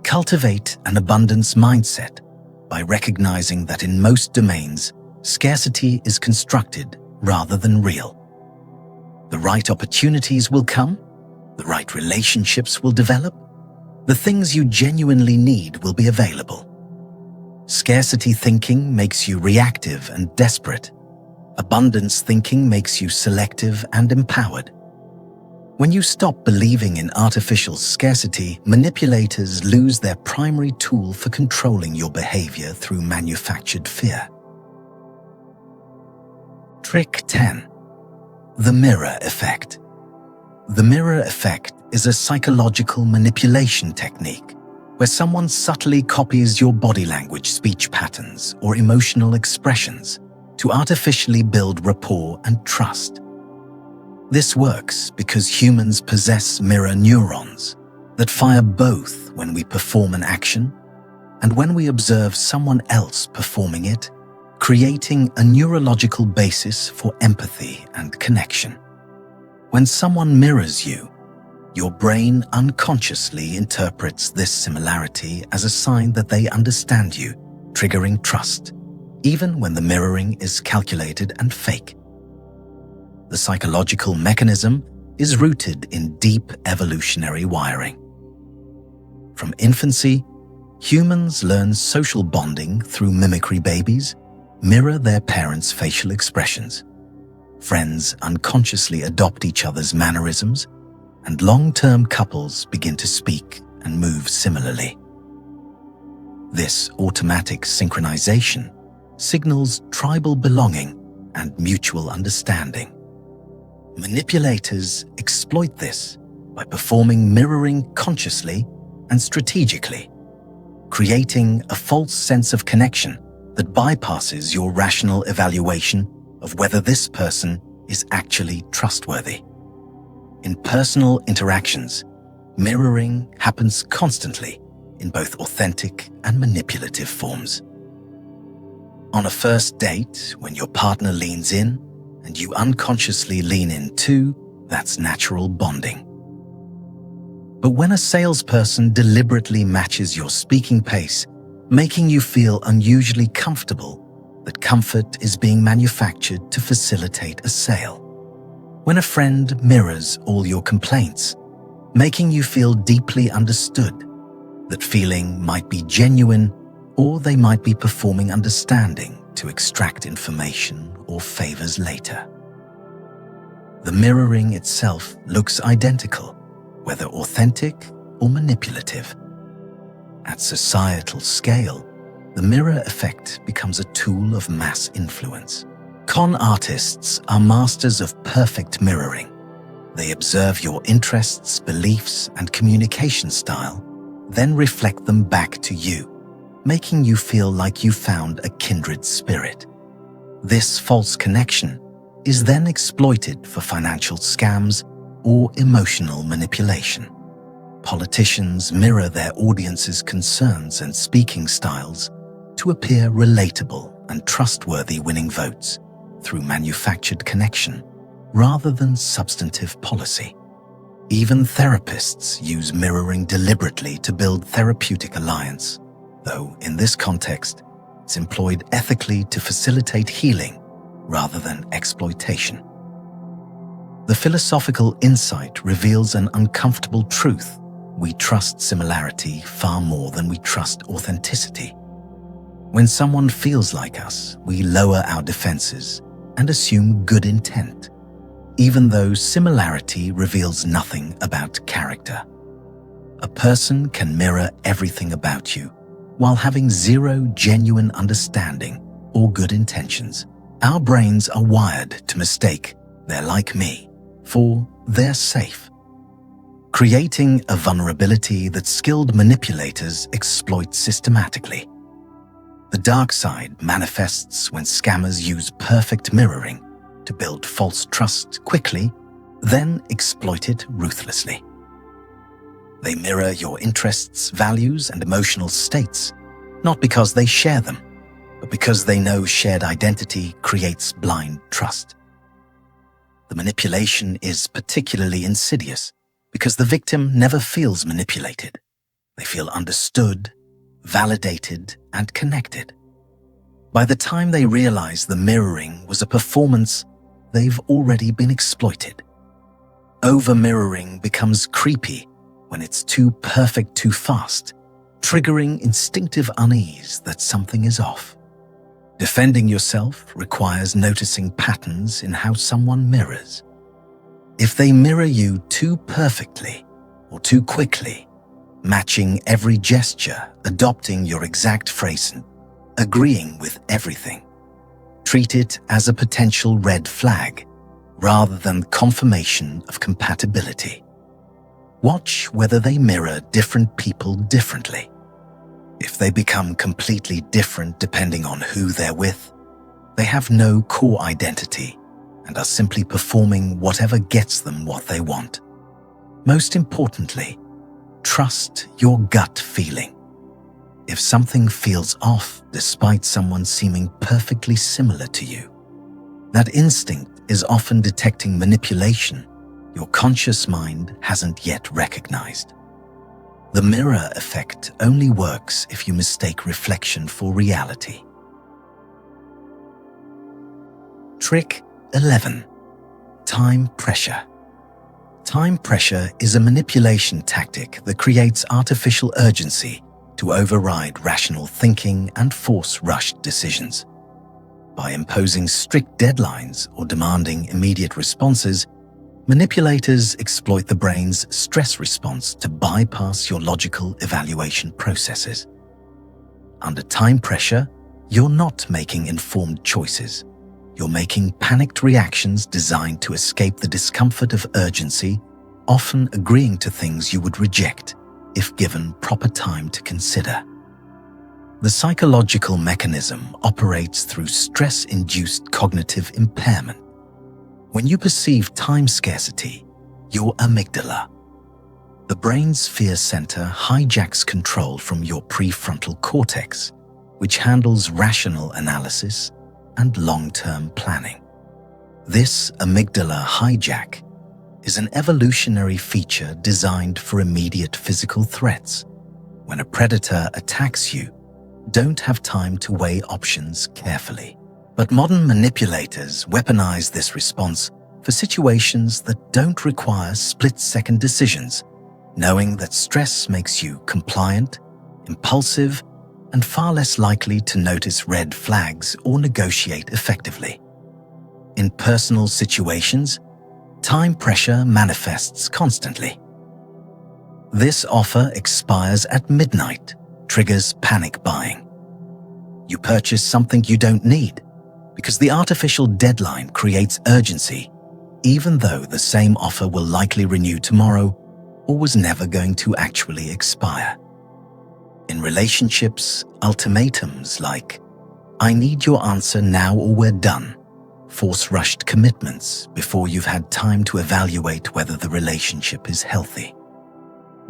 Cultivate an abundance mindset by recognizing that in most domains, scarcity is constructed rather than real. The right opportunities will come, the right relationships will develop, the things you genuinely need will be available. Scarcity thinking makes you reactive and desperate. Abundance thinking makes you selective and empowered. When you stop believing in artificial scarcity, manipulators lose their primary tool for controlling your behavior through manufactured fear. Trick 10. The mirror effect. The mirror effect is a psychological manipulation technique where someone subtly copies your body language, speech patterns, or emotional expressions to artificially build rapport and trust. This works because humans possess mirror neurons that fire both when we perform an action and when we observe someone else performing it, creating a neurological basis for empathy and connection. When someone mirrors you, your brain unconsciously interprets this similarity as a sign that they understand you, triggering trust, even when the mirroring is calculated and fake. The psychological mechanism is rooted in deep evolutionary wiring. From infancy, humans learn social bonding through mimicry. Babies mirror their parents' facial expressions. Friends unconsciously adopt each other's mannerisms, and long-term couples begin to speak and move similarly. This automatic synchronization signals tribal belonging and mutual understanding. Manipulators exploit this by performing mirroring consciously and strategically, creating a false sense of connection that bypasses your rational evaluation of whether this person is actually trustworthy. In personal interactions, mirroring happens constantly in both authentic and manipulative forms. On a first date, when your partner leans in and you unconsciously lean in too, that's natural bonding. But when a salesperson deliberately matches your speaking pace, making you feel unusually comfortable, that comfort is being manufactured to facilitate a sale. When a friend mirrors all your complaints, making you feel deeply understood, that feeling might be genuine or they might be performing understanding to extract information or favors later. The mirroring itself looks identical, whether authentic or manipulative. At societal scale, the mirror effect becomes a tool of mass influence. Con artists are masters of perfect mirroring. They observe your interests, beliefs, and communication style, then reflect them back to you, making you feel like you found a kindred spirit. This false connection is then exploited for financial scams or emotional manipulation. Politicians mirror their audience's concerns and speaking styles to appear relatable and trustworthy, winning votes through manufactured connection rather than substantive policy. Even therapists use mirroring deliberately to build therapeutic alliance, though in this context, it's employed ethically to facilitate healing rather than exploitation. The philosophical insight reveals an uncomfortable truth. We trust similarity far more than we trust authenticity. When someone feels like us, we lower our defenses and assume good intent, even though similarity reveals nothing about character. A person can mirror everything about you while having zero genuine understanding or good intentions. Our brains are wired to mistake "they're like me" for "they're safe," creating a vulnerability that skilled manipulators exploit systematically. The dark side manifests when scammers use perfect mirroring to build false trust quickly, then exploit it ruthlessly. They mirror your interests, values, and emotional states, not because they share them, but because they know shared identity creates blind trust. The manipulation is particularly insidious because the victim never feels manipulated. They feel understood, validated, and connected. By the time they realize the mirroring was a performance, they've already been exploited. Over-mirroring becomes creepy when it's too perfect too fast, triggering instinctive unease that something is off. Defending yourself requires noticing patterns in how someone mirrors. If they mirror you too perfectly or too quickly, matching every gesture, adopting your exact phrasing, agreeing with everything, treat it as a potential red flag. rather than confirmation of compatibility. Watch whether they mirror different people differently. If they become completely different depending on who they're with, they have no core identity and are simply performing whatever gets them what they want. Most importantly, trust your gut feeling. If something feels off despite someone seeming perfectly similar to you, that instinct is often detecting manipulation your conscious mind hasn't yet recognized. The mirror effect only works if you mistake reflection for reality. Trick 11. Time pressure. Time pressure is a manipulation tactic that creates artificial urgency to override rational thinking and force rushed decisions. By imposing strict deadlines or demanding immediate responses, manipulators exploit the brain's stress response to bypass your logical evaluation processes. Under time pressure, you're not making informed choices. You're making panicked reactions designed to escape the discomfort of urgency, often agreeing to things you would reject if given proper time to consider. The psychological mechanism operates through stress-induced cognitive impairment. When you perceive time scarcity, your amygdala, the brain's fear center, hijacks control from your prefrontal cortex, which handles rational analysis and long-term planning. This amygdala hijack is an evolutionary feature designed for immediate physical threats. When a predator attacks you, don't have time to weigh options carefully. But modern manipulators weaponize this response for situations that don't require split-second decisions, knowing that stress makes you compliant, impulsive, and far less likely to notice red flags or negotiate effectively. In personal situations, time pressure manifests constantly. This offer expires at midnight, triggers panic buying. You purchase something you don't need because the artificial deadline creates urgency, even though the same offer will likely renew tomorrow or was never going to actually expire. In relationships, ultimatums like, "I need your answer now or we're done," force rushed commitments before you've had time to evaluate whether the relationship is healthy.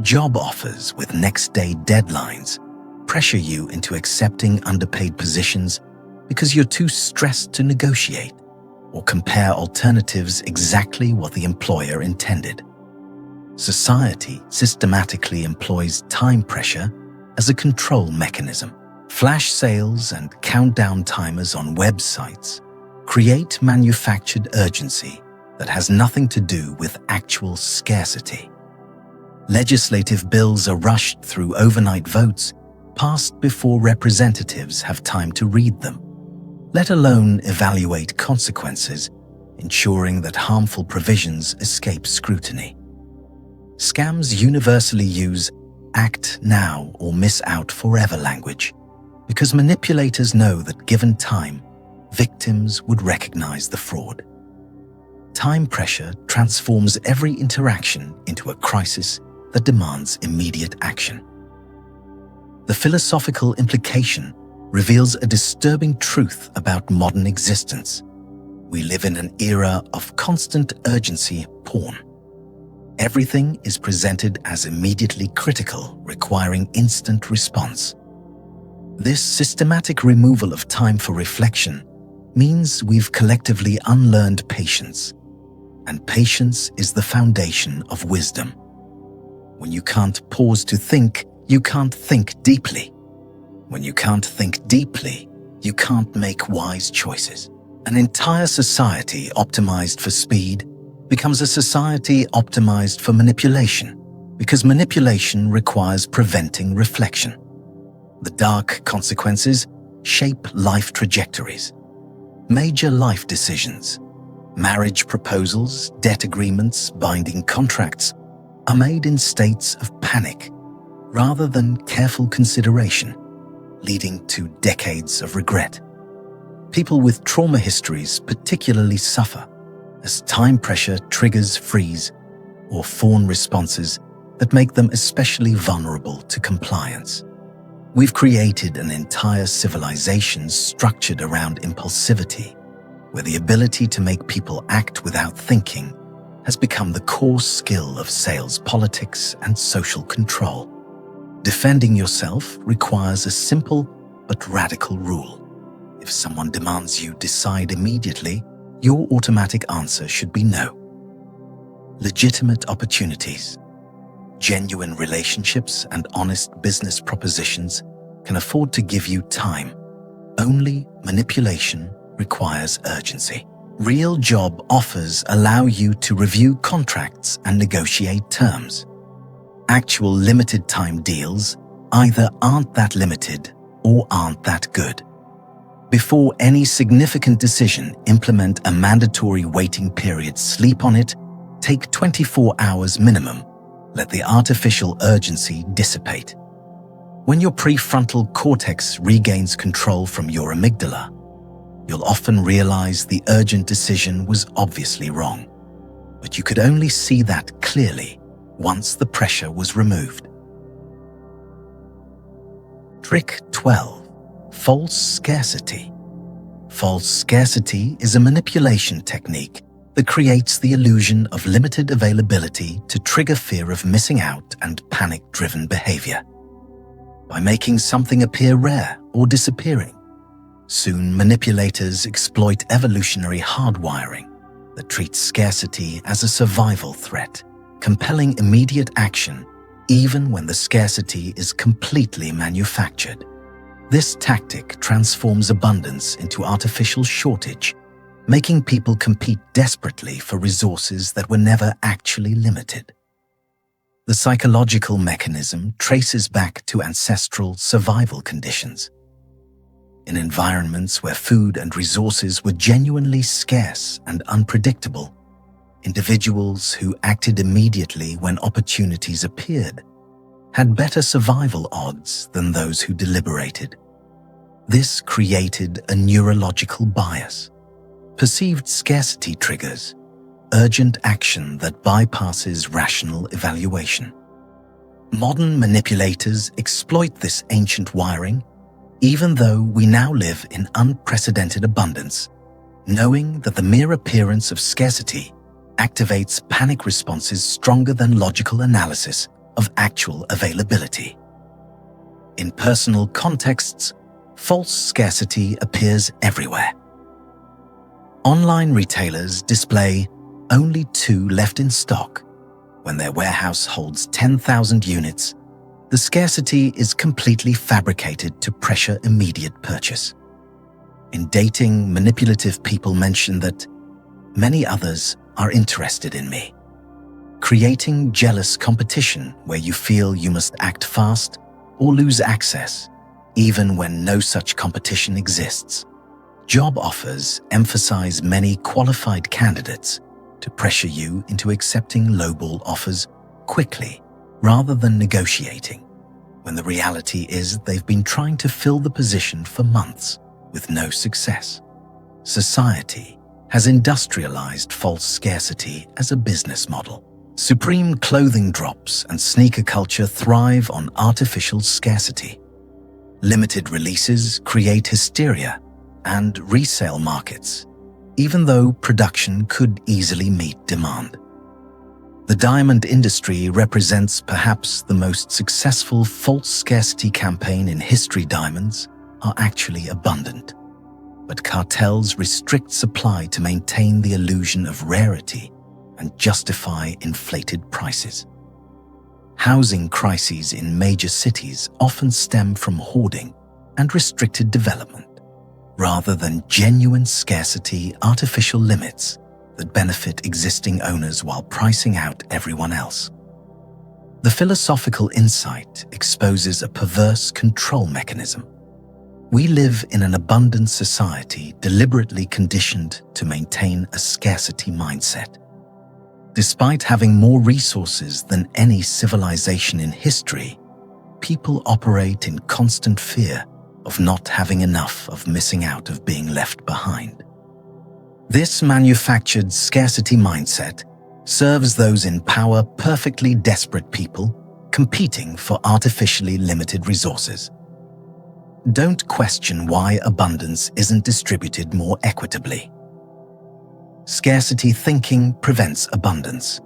Job offers with next-day deadlines pressure you into accepting underpaid positions because you're too stressed to negotiate or compare alternatives exactly what the employer intended. Society systematically employs time pressure as a control mechanism. Flash sales and countdown timers on websites create manufactured urgency that has nothing to do with actual scarcity. Legislative bills are rushed through overnight votes, passed before representatives have time to read them, let alone evaluate consequences, ensuring that harmful provisions escape scrutiny. Scams universally use "act now or miss out forever" language because manipulators know that given time, victims would recognize the fraud. Time pressure transforms every interaction into a crisis that demands immediate action. The philosophical implication reveals a disturbing truth about modern existence. We live in an era of constant urgency porn. Everything is presented as immediately critical, requiring instant response. This systematic removal of time for reflection means we've collectively unlearned patience, and patience is the foundation of wisdom. When you can't pause to think, you can't think deeply. When you can't think deeply, you can't make wise choices. An entire society optimized for speed becomes a society optimized for manipulation, because manipulation requires preventing reflection. The dark consequences shape life trajectories. Major life decisions, marriage proposals, debt agreements, binding contracts are made in states of panic rather than careful consideration, leading to decades of regret. People with trauma histories particularly suffer, as time pressure triggers freeze or fawn responses that make them especially vulnerable to compliance. We've created an entire civilization structured around impulsivity, where the ability to make people act without thinking has become the core skill of sales politics and social control. Defending yourself requires a simple but radical rule. If someone demands you decide immediately, your automatic answer should be no. Legitimate opportunities, genuine relationships, and honest business propositions can afford to give you time. Only manipulation requires urgency. Real job offers allow you to review contracts and negotiate terms. Actual limited time deals either aren't that limited or aren't that good. Before any significant decision, implement a mandatory waiting period, sleep on it, take 24 hours minimum, let the artificial urgency dissipate. When your prefrontal cortex regains control from your amygdala, you'll often realize the urgent decision was obviously wrong, but you could only see that clearly once the pressure was removed. Trick 12. False scarcity. False scarcity is a manipulation technique that creates the illusion of limited availability to trigger fear of missing out and panic-driven behavior. By making something appear rare or disappearing, soon manipulators exploit evolutionary hardwiring that treats scarcity as a survival threat, compelling immediate action even when the scarcity is completely manufactured. This tactic transforms abundance into artificial shortage, making people compete desperately for resources that were never actually limited. The psychological mechanism traces back to ancestral survival conditions. In environments where food and resources were genuinely scarce and unpredictable, individuals who acted immediately when opportunities appeared had better survival odds than those who deliberated. This created a neurological bias. Perceived scarcity triggers urgent action that bypasses rational evaluation. Modern manipulators exploit this ancient wiring, even though we now live in unprecedented abundance, knowing that the mere appearance of scarcity activates panic responses stronger than logical analysis of actual availability. In personal contexts, false scarcity appears everywhere. Online retailers display only 2 left in stock when their warehouse holds 10,000 units. The scarcity is completely fabricated to pressure immediate purchase. In dating, manipulative people mention that many others are interested in me, creating jealous competition where you feel you must act fast or lose access, even when no such competition exists. Job offers emphasize many qualified candidates to pressure you into accepting lowball offers quickly rather than negotiating, when the reality is they've been trying to fill the position for months with no success. Society has industrialized false scarcity as a business model. Supreme clothing drops and sneaker culture thrive on artificial scarcity. Limited releases create hysteria and resale markets, even though production could easily meet demand. The diamond industry represents perhaps the most successful false scarcity campaign in history. Diamonds are actually abundant, but cartels restrict supply to maintain the illusion of rarity and justify inflated prices. Housing crises in major cities often stem from hoarding and restricted development, rather than genuine scarcity artificial limits that benefit existing owners while pricing out everyone else. The philosophical insight exposes a perverse control mechanism. We live in an abundant society deliberately conditioned to maintain a scarcity mindset. Despite having more resources than any civilization in history, people operate in constant fear of not having enough, of missing out, of being left behind. This manufactured scarcity mindset serves those in power perfectly desperate people competing for artificially limited resources. Don't question why abundance isn't distributed more equitably. Scarcity thinking prevents abundance.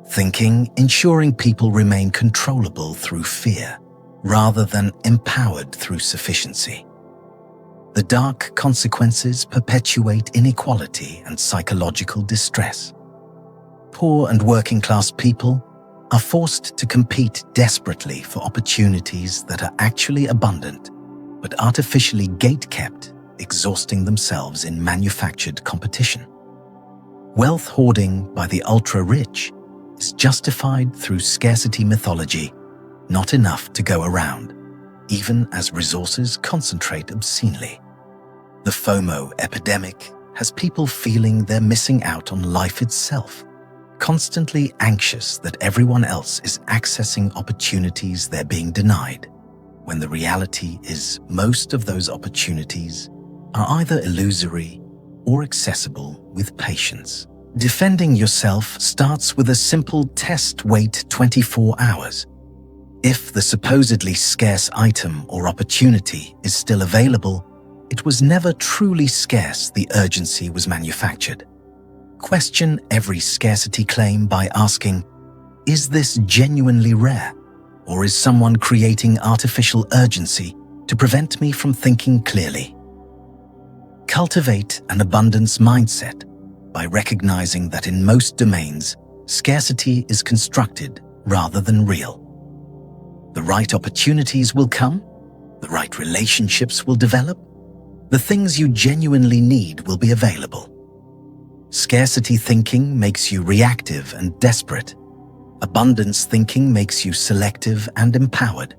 Thinking ensuring people remain controllable through fear, rather than empowered through sufficiency. The dark consequences perpetuate inequality and psychological distress. Poor and working-class people are forced to compete desperately for opportunities that are actually abundant, but artificially gate-kept, exhausting themselves in manufactured competition. Wealth hoarding by the ultra-rich is justified through scarcity mythology, not enough to go around, even as resources concentrate obscenely. The FOMO epidemic has people feeling they're missing out on life itself, constantly anxious that everyone else is accessing opportunities they're being denied, when the reality is most of those opportunities are either illusory or accessible with patience. Defending yourself starts with a simple test: wait 24 hours. If the supposedly scarce item or opportunity is still available, it was never truly scarce. The urgency was manufactured. Question every scarcity claim by asking, is this genuinely rare? Or is someone creating artificial urgency to prevent me from thinking clearly? Cultivate an abundance mindset by recognizing that in most domains, scarcity is constructed rather than real. The right opportunities will come, the right relationships will develop, the things you genuinely need will be available. Scarcity thinking makes you reactive and desperate. Abundance thinking makes you selective and empowered.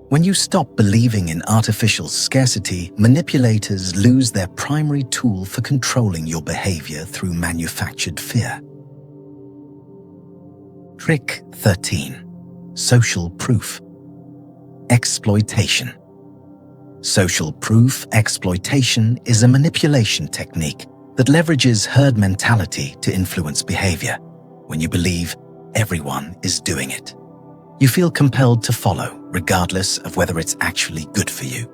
When you stop believing in artificial scarcity, manipulators lose their primary tool for controlling your behavior through manufactured fear. Trick 13. Social proof. Exploitation. Social proof exploitation is a manipulation technique that leverages herd mentality to influence behavior. When you believe everyone is doing it, you feel compelled to follow, regardless of whether it's actually good for you.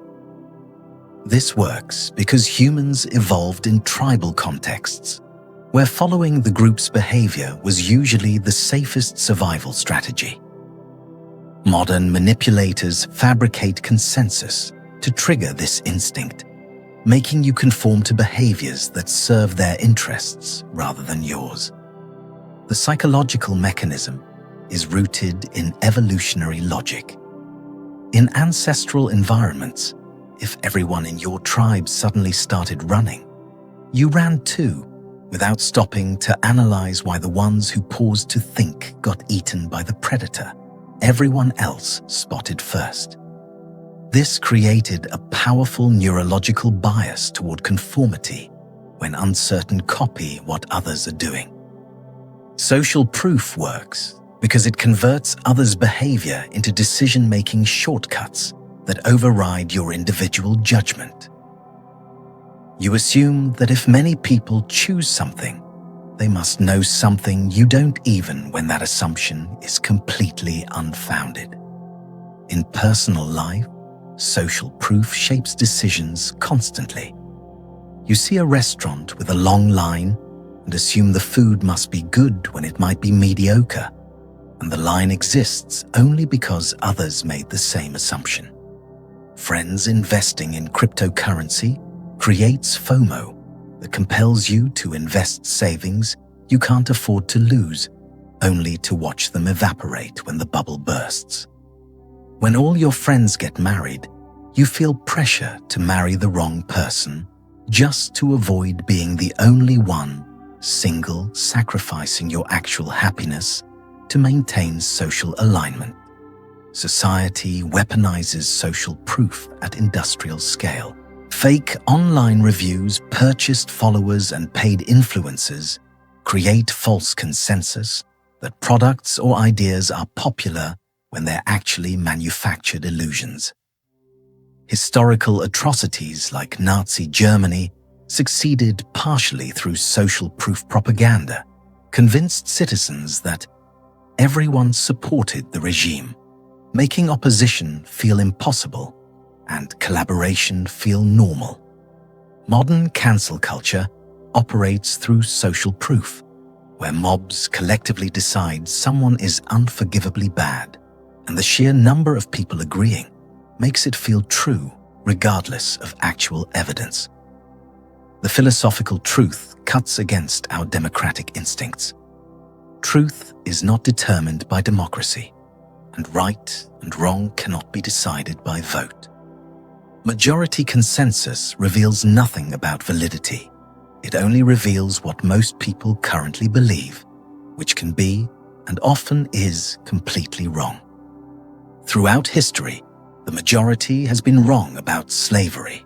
This works because humans evolved in tribal contexts, where following the group's behavior was usually the safest survival strategy. Modern manipulators fabricate consensus to trigger this instinct, making you conform to behaviors that serve their interests rather than yours. The psychological mechanism is rooted in evolutionary logic. In ancestral environments, if everyone in your tribe suddenly started running, you ran too, without stopping to analyze why the ones who paused to think got eaten by the predator everyone else spotted first. This created a powerful neurological bias toward conformity when uncertain copy what others are doing. Social proof works because it converts others' behavior into decision-making shortcuts that override your individual judgment. You assume that if many people choose something, they must know something you don't, even when that assumption is completely unfounded. In personal life, social proof shapes decisions constantly. You see a restaurant with a long line and assume the food must be good when it might be mediocre, and the line exists only because others made the same assumption. Friends investing in cryptocurrency creates FOMO that compels you to invest savings you can't afford to lose, only to watch them evaporate when the bubble bursts. When all your friends get married, you feel pressure to marry the wrong person just to avoid being the only one single, sacrificing your actual happiness to maintain social alignment. Society weaponizes social proof at industrial scale. Fake online reviews, purchased followers, and paid influencers create false consensus that products or ideas are popular when they're actually manufactured illusions. Historical atrocities like Nazi Germany succeeded partially through social proof propaganda, convinced citizens that everyone supported the regime, making opposition feel impossible and collaboration feel normal. Modern cancel culture operates through social proof, where mobs collectively decide someone is unforgivably bad, and the sheer number of people agreeing makes it feel true regardless of actual evidence. The philosophical truth cuts against our democratic instincts. Truth is not determined by democracy, and right and wrong cannot be decided by vote. Majority consensus reveals nothing about validity. It only reveals what most people currently believe, which can be, and often is, completely wrong. Throughout history, the majority has been wrong about slavery,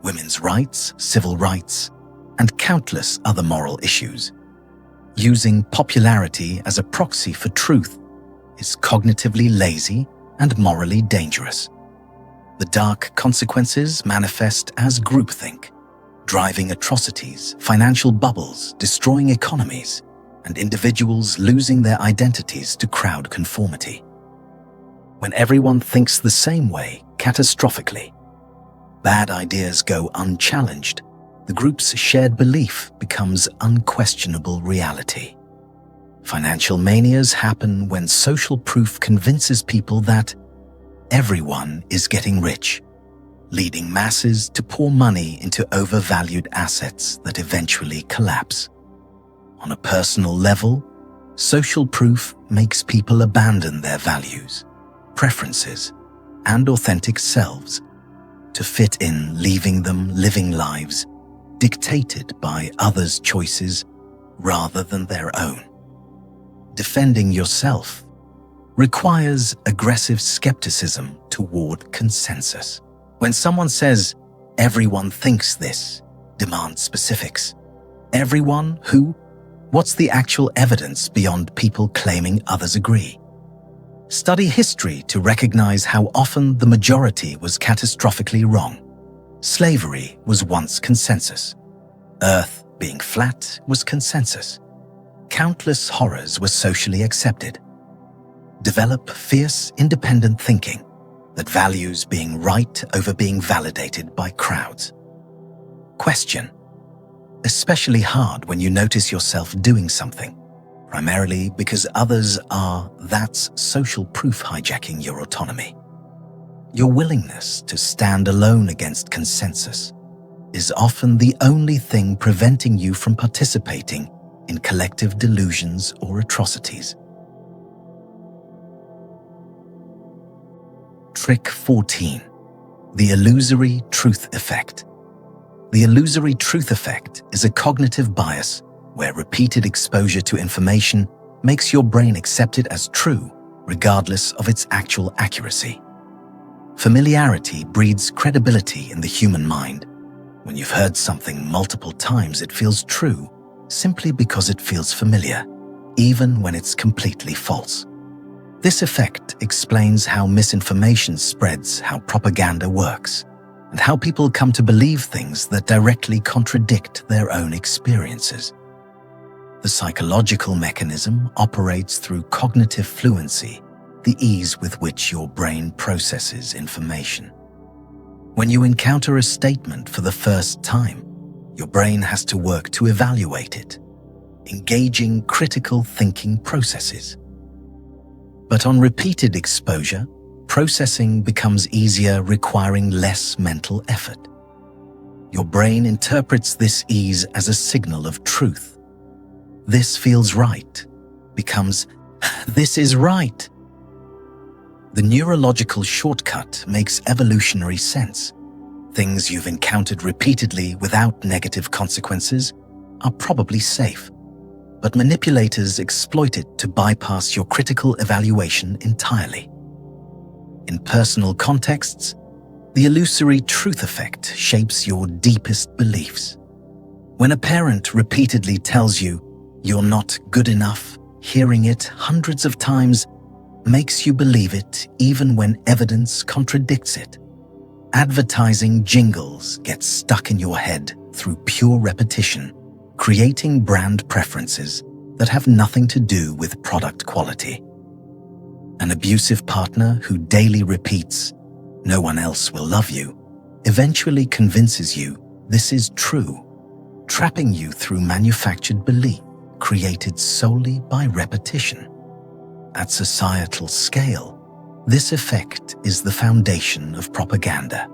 women's rights, civil rights, and countless other moral issues. Using popularity as a proxy for truth is cognitively lazy and morally dangerous. The dark consequences manifest as groupthink, driving atrocities, financial bubbles, destroying economies, and individuals losing their identities to crowd conformity. When everyone thinks the same way, catastrophically, bad ideas go unchallenged, the group's shared belief becomes unquestionable reality. Financial manias happen when social proof convinces people that everyone is getting rich, leading masses to pour money into overvalued assets that eventually collapse. On a personal level, social proof makes people abandon their values, preferences, and authentic selves to fit in, leaving them living lives dictated by others' choices rather than their own. Defending yourself requires aggressive skepticism toward consensus. When someone says, "Everyone thinks this," demand specifics. Everyone who? What's the actual evidence beyond people claiming others agree? Study history to recognize how often the majority was catastrophically wrong. Slavery was once consensus. Earth being flat was consensus. Countless horrors were socially accepted. Develop fierce, independent thinking that values being right over being validated by crowds. Question. Especially hard when you notice yourself doing something, primarily because others are, that's social proof hijacking your autonomy. Your willingness to stand alone against consensus is often the only thing preventing you from participating in collective delusions or atrocities. Trick 14. The illusory truth effect. The illusory truth effect is a cognitive bias where repeated exposure to information makes your brain accept it as true, regardless of its actual accuracy. Familiarity breeds credibility in the human mind. When you've heard something multiple times, it feels true simply because it feels familiar, even when it's completely false. This effect explains how misinformation spreads, how propaganda works, and how people come to believe things that directly contradict their own experiences. The psychological mechanism operates through cognitive fluency, the ease with which your brain processes information. When you encounter a statement for the first time, your brain has to work to evaluate it, engaging critical thinking processes. But on repeated exposure, processing becomes easier, requiring less mental effort. Your brain interprets this ease as a signal of truth. This feels right becomes, this is right. The neurological shortcut makes evolutionary sense. Things you've encountered repeatedly without negative consequences are probably safe, but manipulators exploit it to bypass your critical evaluation entirely. In personal contexts, the illusory truth effect shapes your deepest beliefs. When a parent repeatedly tells you you're not good enough, hearing it hundreds of times makes you believe it even when evidence contradicts it. Advertising jingles get stuck in your head through pure repetition, creating brand preferences that have nothing to do with product quality. An abusive partner who daily repeats, "No one else will love you," eventually convinces you this is true, trapping you through manufactured belief created solely by repetition. At societal scale, this effect is the foundation of propaganda.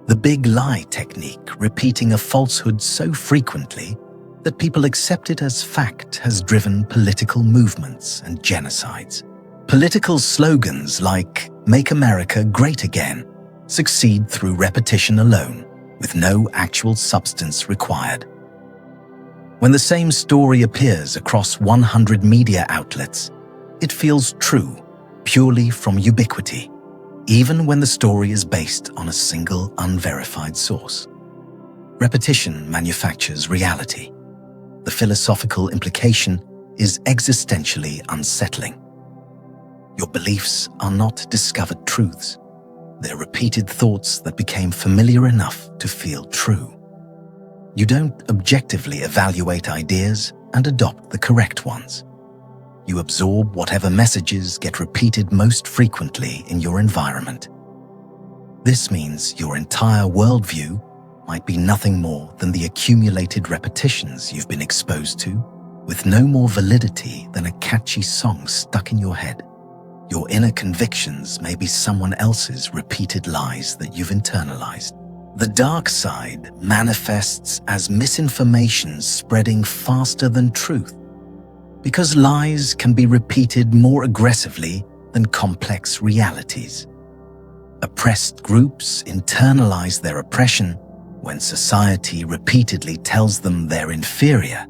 The big lie technique, repeating a falsehood so frequently that people accept it as fact, has driven political movements and genocides. Political slogans like "Make America Great Again" succeed through repetition alone, with no actual substance required. When the same story appears across 100 media outlets, it feels true purely from ubiquity, even when the story is based on a single unverified source. Repetition manufactures reality. The philosophical implication is existentially unsettling. Your beliefs are not discovered truths. They're repeated thoughts that became familiar enough to feel true. You don't objectively evaluate ideas and adopt the correct ones. You absorb whatever messages get repeated most frequently in your environment. This means your entire worldview might be nothing more than the accumulated repetitions you've been exposed to, with no more validity than a catchy song stuck in your head. Your inner convictions may be someone else's repeated lies that you've internalized. The dark side manifests as misinformation spreading faster than truth, because lies can be repeated more aggressively than complex realities. Oppressed groups internalize their oppression when society repeatedly tells them they're inferior.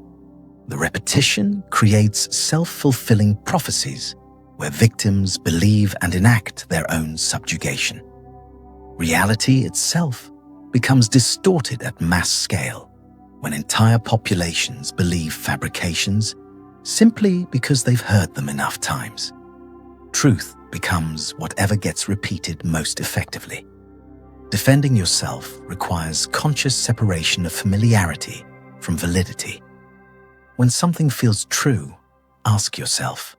The repetition creates self-fulfilling prophecies where victims believe and enact their own subjugation. Reality itself becomes distorted at mass scale when entire populations believe fabrications simply because they've heard them enough times. Truth becomes whatever gets repeated most effectively. Defending yourself requires conscious separation of familiarity from validity. When something feels true, ask yourself,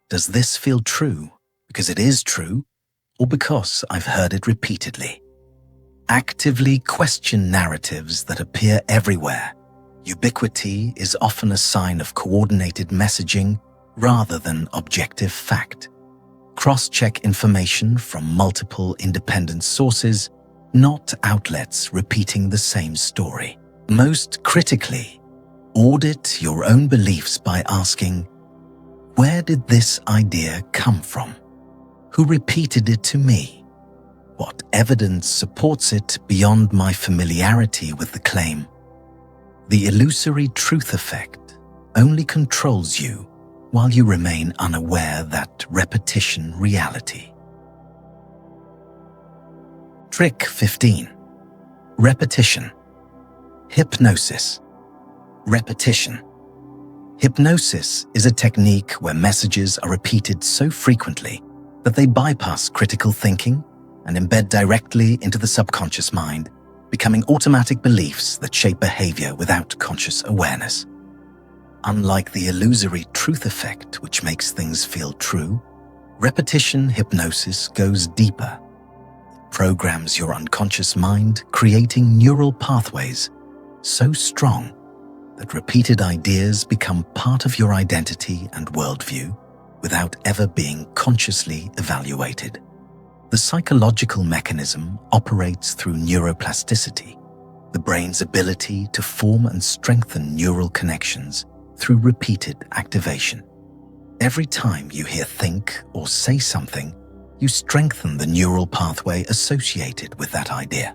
does this feel true because it is true, or because I've heard it repeatedly? Actively question narratives that appear everywhere. Ubiquity is often a sign of coordinated messaging rather than objective fact. Cross-check information from multiple independent sources, not outlets repeating the same story. Most critically, audit your own beliefs by asking, where did this idea come from? Who repeated it to me? What evidence supports it beyond my familiarity with the claim? The illusory truth effect only controls you while you remain unaware that repetition reality. Trick 15. Repetition. Hypnosis. Repetition. Hypnosis is a technique where messages are repeated so frequently that they bypass critical thinking and embed directly into the subconscious mind, becoming automatic beliefs that shape behavior without conscious awareness. Unlike the illusory truth effect, which makes things feel true, repetition hypnosis goes deeper. It programs your unconscious mind, creating neural pathways so strong that repeated ideas become part of your identity and worldview without ever being consciously evaluated. The psychological mechanism operates through neuroplasticity, the brain's ability to form and strengthen neural connections through repeated activation. Every time you hear think or say something, you strengthen the neural pathway associated with that idea.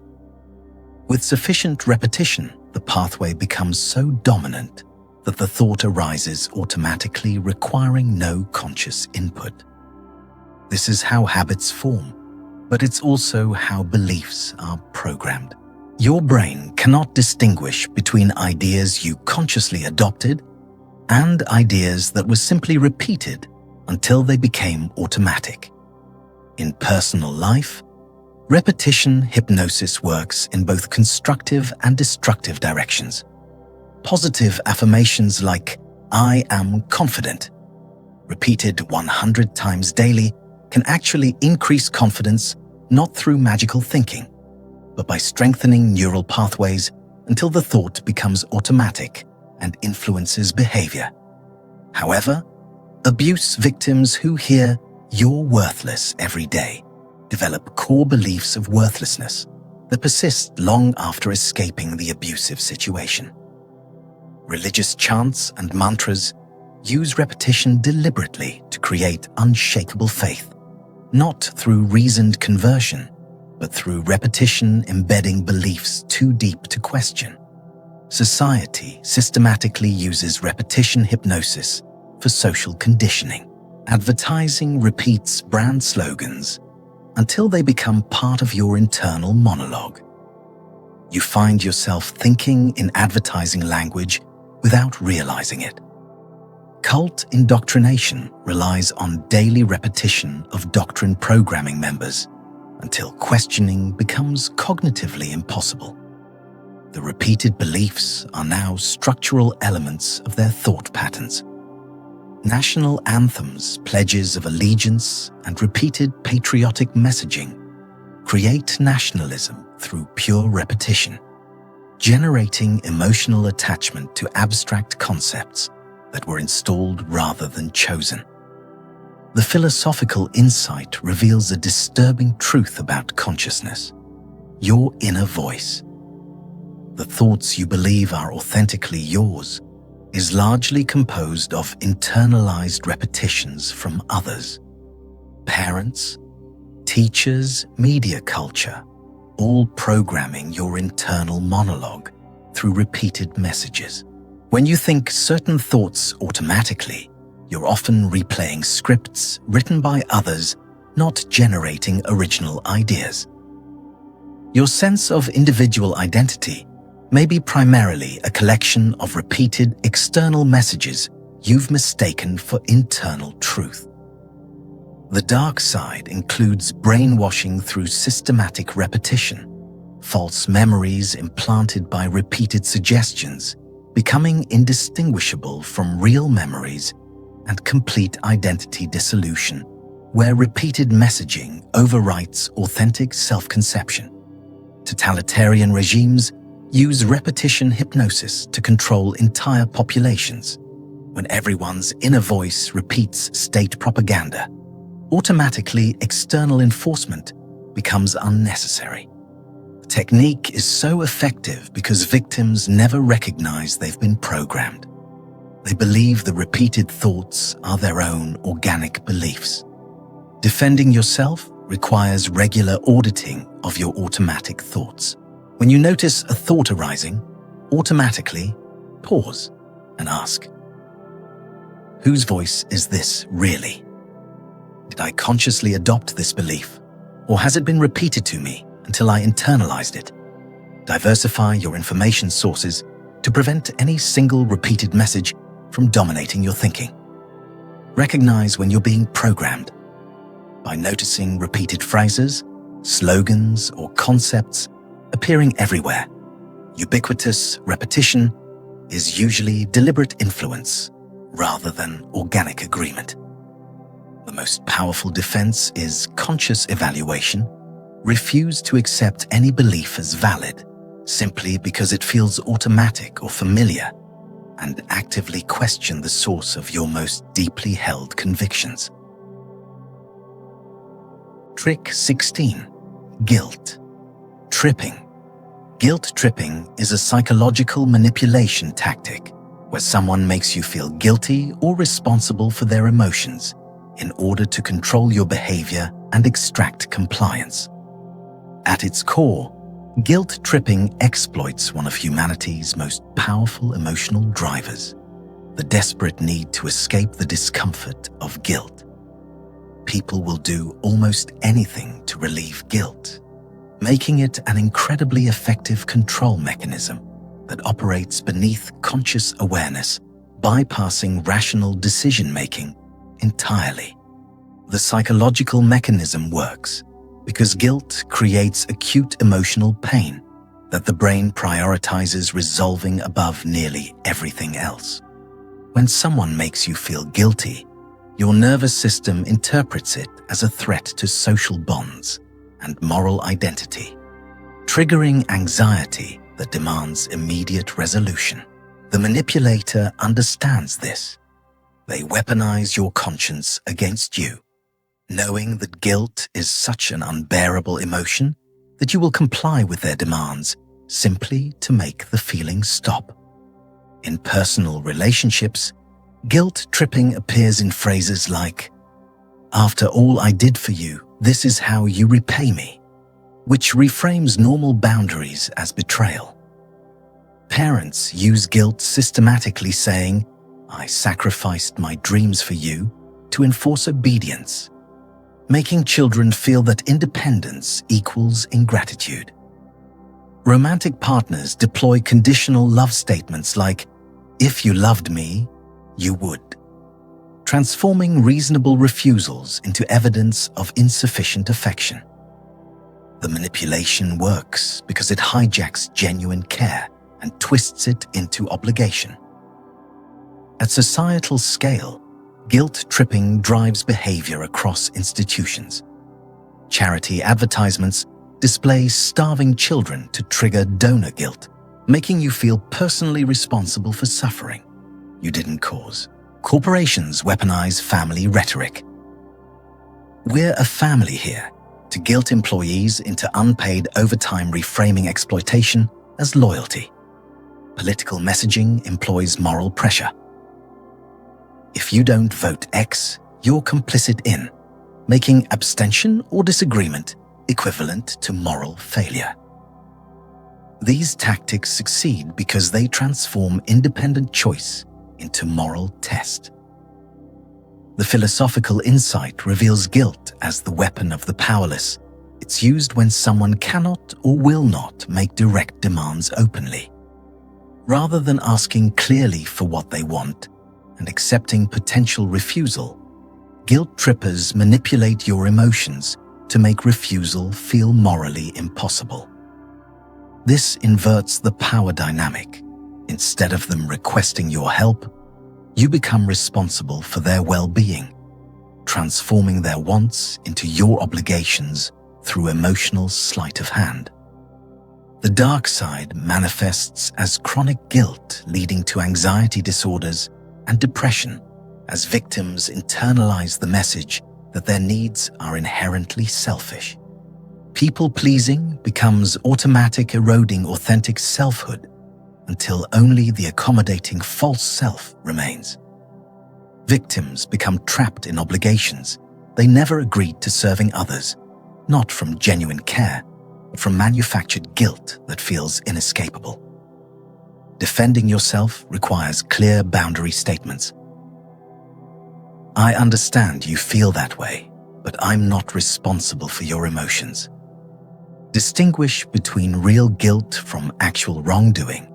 With sufficient repetition, the pathway becomes so dominant that the thought arises automatically, requiring no conscious input. This is how habits form, but it's also how beliefs are programmed. Your brain cannot distinguish between ideas you consciously adopted and ideas that were simply repeated until they became automatic. In personal life, Repetition hypnosis works in both constructive and destructive directions. Positive affirmations like, "I am confident," repeated 100 times daily, can actually increase confidence not through magical thinking, but by strengthening neural pathways until the thought becomes automatic and influences behavior. However, abuse victims who hear "you're worthless" every day develop core beliefs of worthlessness that persist long after escaping the abusive situation. Religious chants and mantras use repetition deliberately to create unshakable faith, not through reasoned conversion, but through repetition embedding beliefs too deep to question. Society systematically uses repetition hypnosis for social conditioning. Advertising repeats brand slogans until they become part of your internal monologue. You find yourself thinking in advertising language without realizing it. Cult indoctrination relies on daily repetition of doctrine programming members until questioning becomes cognitively impossible. The repeated beliefs are now structural elements of their thought patterns. National anthems, pledges of allegiance, and repeated patriotic messaging create nationalism through pure repetition, generating emotional attachment to abstract concepts that were installed rather than chosen. The philosophical insight reveals a disturbing truth about consciousness: your inner voice. The thoughts you believe are authentically yours is largely composed of internalized repetitions from others. Parents, teachers, media culture, all programming your internal monologue through repeated messages. When you think certain thoughts automatically, you're often replaying scripts written by others, not generating original ideas. Your sense of individual identity may be primarily a collection of repeated external messages you've mistaken for internal truth. The dark side includes brainwashing through systematic repetition, false memories implanted by repeated suggestions, becoming indistinguishable from real memories, and complete identity dissolution, where repeated messaging overwrites authentic self-conception. Totalitarian regimes use repetition hypnosis to control entire populations. When everyone's inner voice repeats state propaganda, automatically external enforcement becomes unnecessary. The technique is so effective because victims never recognize they've been programmed. They believe the repeated thoughts are their own organic beliefs. Defending yourself requires regular auditing of your automatic thoughts. When you notice a thought arising, automatically pause and ask, whose voice is this really? Did I consciously adopt this belief, or has it been repeated to me until I internalized it? Diversify your information sources to prevent any single repeated message from dominating your thinking. Recognize when you're being programmed. By noticing repeated phrases, slogans, or concepts appearing everywhere, ubiquitous repetition is usually deliberate influence rather than organic agreement. The most powerful defense is conscious evaluation. Refuse to accept any belief as valid simply because it feels automatic or familiar, and actively question the source of your most deeply held convictions. Trick 16. Guilt tripping. Guilt tripping is a psychological manipulation tactic where someone makes you feel guilty or responsible for their emotions in order to control your behavior and extract compliance. At its core, guilt tripping exploits one of humanity's most powerful emotional drivers, the desperate need to escape the discomfort of guilt. People will do almost anything to relieve guilt, making it an incredibly effective control mechanism that operates beneath conscious awareness, bypassing rational decision-making entirely. The psychological mechanism works because guilt creates acute emotional pain that the brain prioritizes resolving above nearly everything else. When someone makes you feel guilty, your nervous system interprets it as a threat to social bonds and moral identity, triggering anxiety that demands immediate resolution. The manipulator understands this. They weaponize your conscience against you, knowing that guilt is such an unbearable emotion that you will comply with their demands simply to make the feeling stop. In personal relationships, guilt tripping appears in phrases like, "After all I did for you, this is how you repay me," which reframes normal boundaries as betrayal. Parents use guilt systematically, saying, "I sacrificed my dreams for you," to enforce obedience, making children feel that independence equals ingratitude. Romantic partners deploy conditional love statements like, "If you loved me, you would," transforming reasonable refusals into evidence of insufficient affection. The manipulation works because it hijacks genuine care and twists it into obligation. At societal scale, guilt tripping drives behavior across institutions. Charity advertisements display starving children to trigger donor guilt, making you feel personally responsible for suffering you didn't cause. Corporations weaponize family rhetoric. "We're a family here," to guilt employees into unpaid overtime, reframing exploitation as loyalty. Political messaging employs moral pressure. "If you don't vote X, you're complicit in," making abstention or disagreement equivalent to moral failure. These tactics succeed because they transform independent choice into moral test. The philosophical insight reveals guilt as the weapon of the powerless. It's used when someone cannot or will not make direct demands openly. Rather than asking clearly for what they want and accepting potential refusal, guilt trippers manipulate your emotions to make refusal feel morally impossible. This inverts the power dynamic. Instead of them requesting your help, you become responsible for their well-being, transforming their wants into your obligations through emotional sleight of hand. The dark side manifests as chronic guilt, leading to anxiety disorders and depression as victims internalize the message that their needs are inherently selfish. People-pleasing becomes automatic, eroding authentic selfhood until only the accommodating false self remains. Victims become trapped in obligations they never agreed to, serving others, not from genuine care, but from manufactured guilt that feels inescapable. Defending yourself requires clear boundary statements. "I understand you feel that way, but I'm not responsible for your emotions." Distinguish between real guilt from actual wrongdoing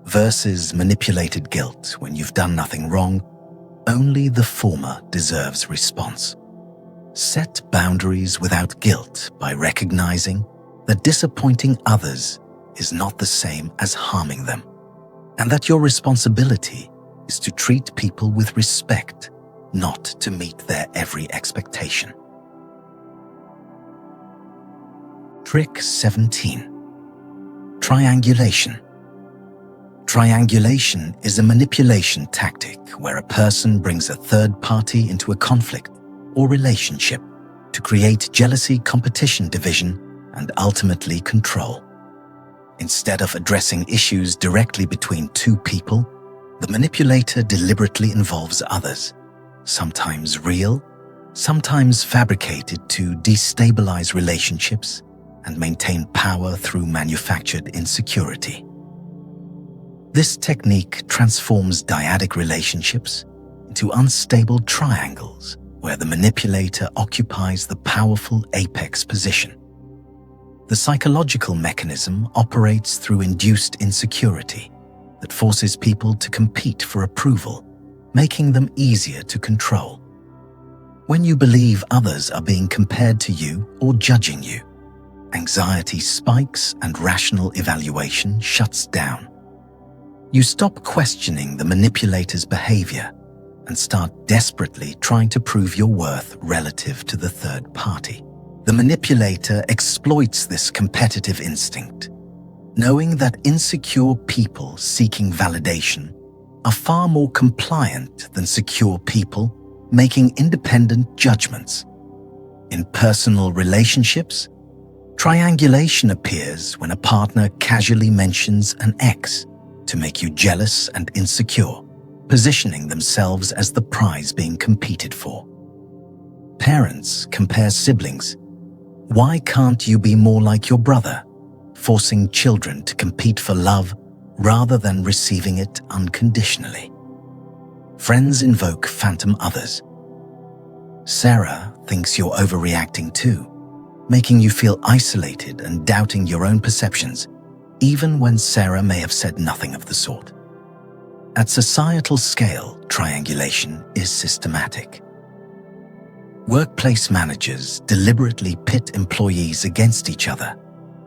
versus manipulated guilt. When you've done nothing wrong, only the former deserves response. Set boundaries without guilt by recognizing that disappointing others is not the same as harming them, and that your responsibility is to treat people with respect, not to meet their every expectation. Trick 17. Triangulation. Triangulation is a manipulation tactic where a person brings a third party into a conflict or relationship to create jealousy, competition, division, and ultimately control. Instead of addressing issues directly between two people, the manipulator deliberately involves others, sometimes real, sometimes fabricated, to destabilize relationships and maintain power through manufactured insecurity. This technique transforms dyadic relationships into unstable triangles where the manipulator occupies the powerful apex position. The psychological mechanism operates through induced insecurity that forces people to compete for approval, making them easier to control. When you believe others are being compared to you or judging you, anxiety spikes and rational evaluation shuts down. You stop questioning the manipulator's behavior and start desperately trying to prove your worth relative to the third party. The manipulator exploits this competitive instinct, knowing that insecure people seeking validation are far more compliant than secure people making independent judgments. In personal relationships, triangulation appears when a partner casually mentions an ex to make you jealous and insecure, positioning themselves as the prize being competed for. Parents compare siblings. Why can't you be more like your brother? Forcing children to compete for love rather than receiving it unconditionally. Friends invoke phantom others. Sarah thinks you're overreacting too, making you feel isolated and doubting your own perceptions, even when Sarah may have said nothing of the sort. At societal scale, triangulation is systematic. Workplace managers deliberately pit employees against each other,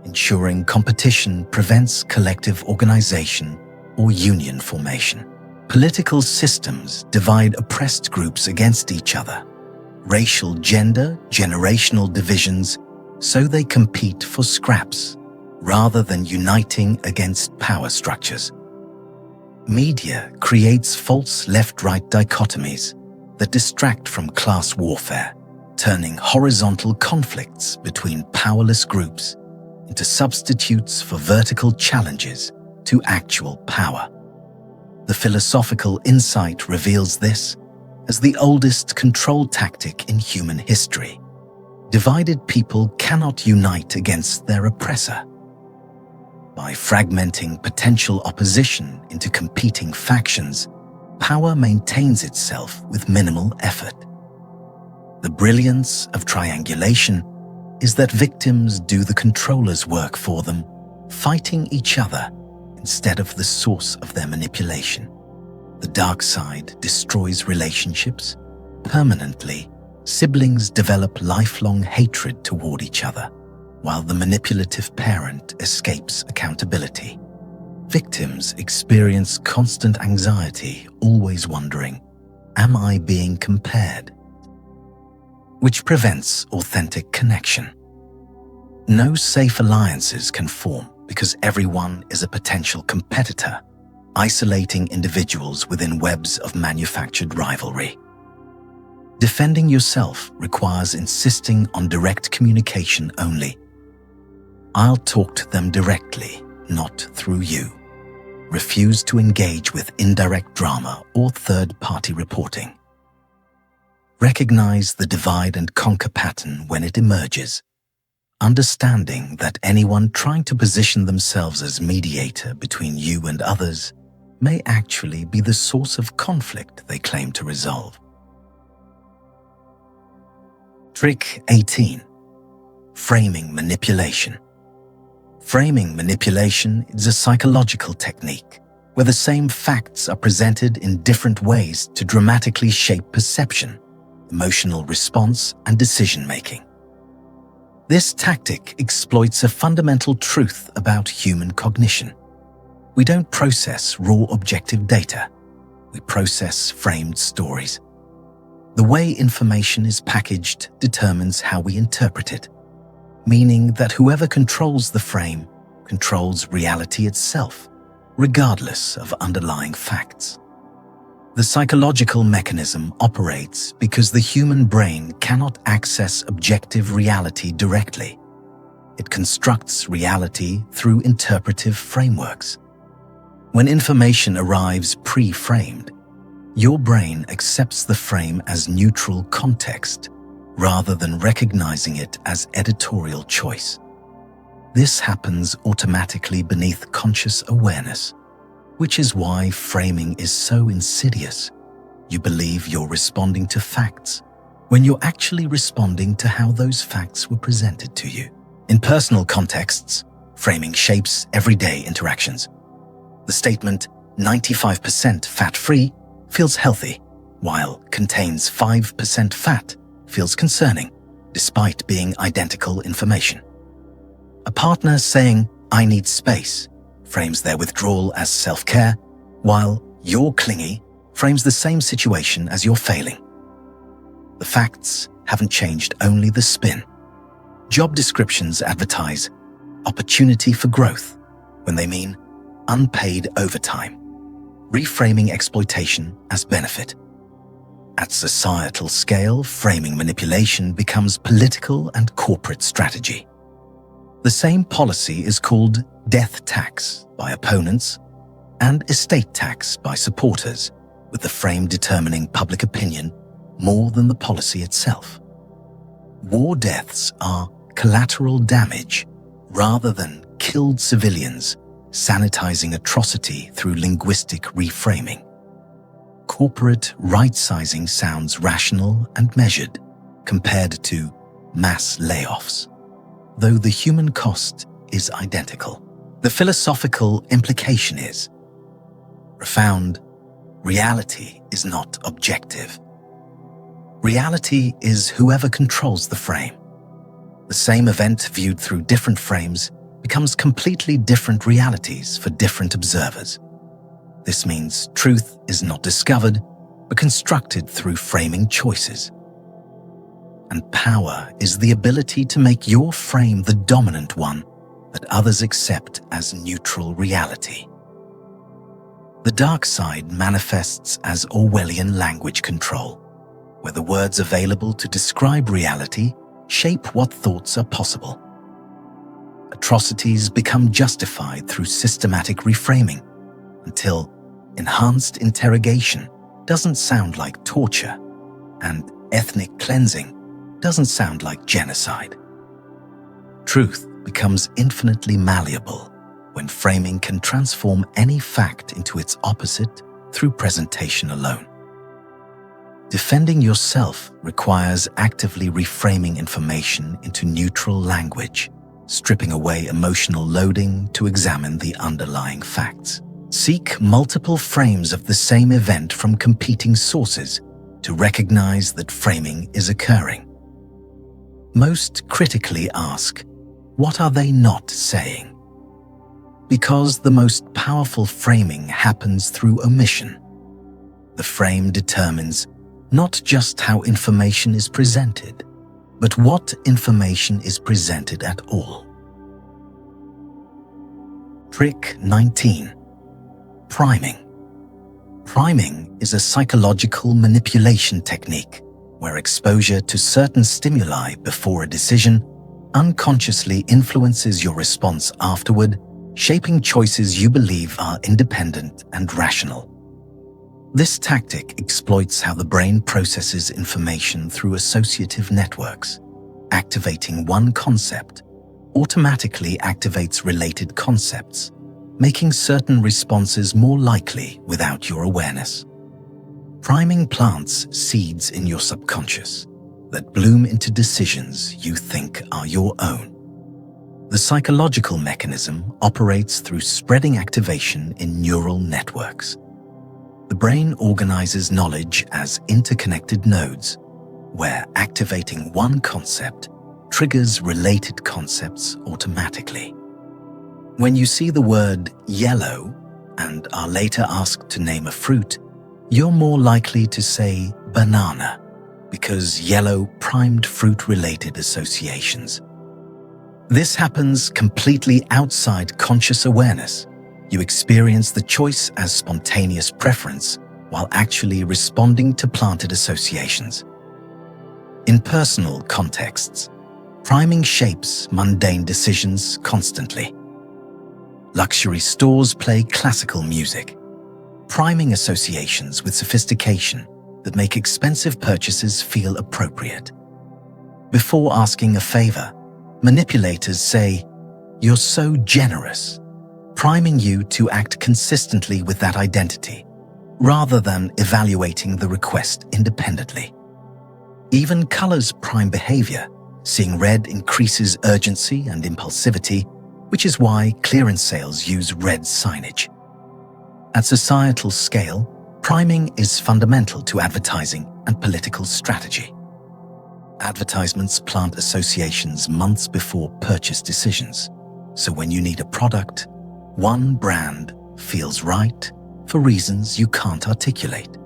ensuring competition prevents collective organization or union formation. Political systems divide oppressed groups against each other. Racial, gender, generational divisions, so they compete for scraps, rather than uniting against power structures. Media creates false left-right dichotomies that distract from class warfare, turning horizontal conflicts between powerless groups into substitutes for vertical challenges to actual power. The philosophical insight reveals this as the oldest control tactic in human history. Divided people cannot unite against their oppressor. By fragmenting potential opposition into competing factions, power maintains itself with minimal effort. The brilliance of triangulation is that victims do the controller's work for them, fighting each other instead of the source of their manipulation. The dark side destroys relationships permanently. Siblings develop lifelong hatred toward each other, while the manipulative parent escapes accountability. Victims experience constant anxiety, always wondering, am I being compared? Which prevents authentic connection. No safe alliances can form because everyone is a potential competitor, isolating individuals within webs of manufactured rivalry. Defending yourself requires insisting on direct communication only. I'll talk to them directly, not through you. Refuse to engage with indirect drama or third-party reporting. Recognize the divide and conquer pattern when it emerges, understanding that anyone trying to position themselves as mediator between you and others may actually be the source of conflict they claim to resolve. Trick 18. Framing manipulation. Framing manipulation is a psychological technique where the same facts are presented in different ways to dramatically shape perception, emotional response, and decision-making. This tactic exploits a fundamental truth about human cognition. We don't process raw objective data. We process framed stories. The way information is packaged determines how we interpret it, meaning that whoever controls the frame controls reality itself, regardless of underlying facts. The psychological mechanism operates because the human brain cannot access objective reality directly. It constructs reality through interpretive frameworks. When information arrives pre-framed, your brain accepts the frame as neutral context rather than recognizing it as editorial choice. This happens automatically beneath conscious awareness, which is why framing is so insidious. You believe you're responding to facts when you're actually responding to how those facts were presented to you. In personal contexts, framing shapes everyday interactions. The statement, 95% fat-free, feels healthy, while contains 5% fat, feels concerning, despite being identical information. A partner saying, "I need space," frames their withdrawal as self-care, while "you're clingy" frames the same situation as "you're failing." The facts haven't changed, only the spin. Job descriptions advertise opportunity for growth when they mean unpaid overtime, reframing exploitation as benefit. At societal scale, framing manipulation becomes political and corporate strategy. The same policy is called death tax by opponents and estate tax by supporters, with the frame determining public opinion more than the policy itself. War deaths are collateral damage rather than killed civilians, sanitizing atrocity through linguistic reframing. Corporate right-sizing sounds rational and measured compared to mass layoffs, though the human cost is identical. The philosophical implication is profound. Reality is not objective. Reality is whoever controls the frame. The same event viewed through different frames becomes completely different realities for different observers. This means truth is not discovered, but constructed through framing choices. And power is the ability to make your frame the dominant one that others accept as neutral reality. The dark side manifests as Orwellian language control, where the words available to describe reality shape what thoughts are possible. Atrocities become justified through systematic reframing until enhanced interrogation doesn't sound like torture and ethnic cleansing doesn't sound like genocide. Truth becomes infinitely malleable when framing can transform any fact into its opposite through presentation alone. Defending yourself requires actively reframing information into neutral language, stripping away emotional loading to examine the underlying facts. Seek multiple frames of the same event from competing sources to recognize that framing is occurring. Most critically ask, what are they not saying? Because the most powerful framing happens through omission. The frame determines not just how information is presented, but what information is presented at all. Trick 19. Priming. Priming is a psychological manipulation technique where exposure to certain stimuli before a decision unconsciously influences your response afterward, shaping choices you believe are independent and rational. This tactic exploits how the brain processes information through associative networks. Activating one concept automatically activates related concepts, making certain responses more likely without your awareness. Priming plants seeds in your subconscious that bloom into decisions you think are your own. The psychological mechanism operates through spreading activation in neural networks. The brain organizes knowledge as interconnected nodes, where activating one concept triggers related concepts automatically. When you see the word yellow and are later asked to name a fruit, you're more likely to say banana, because yellow primed fruit-related associations. This happens completely outside conscious awareness. You experience the choice as spontaneous preference while actually responding to planted associations. In personal contexts, priming shapes mundane decisions constantly. Luxury stores play classical music, priming associations with sophistication that make expensive purchases feel appropriate. Before asking a favor, manipulators say, "You're so generous," priming you to act consistently with that identity, rather than evaluating the request independently. Even colors prime behavior. Seeing red increases urgency and impulsivity, which is why clearance sales use red signage. At societal scale, priming is fundamental to advertising and political strategy. Advertisements plant associations months before purchase decisions. So when you need a product, one brand feels right for reasons you can't articulate.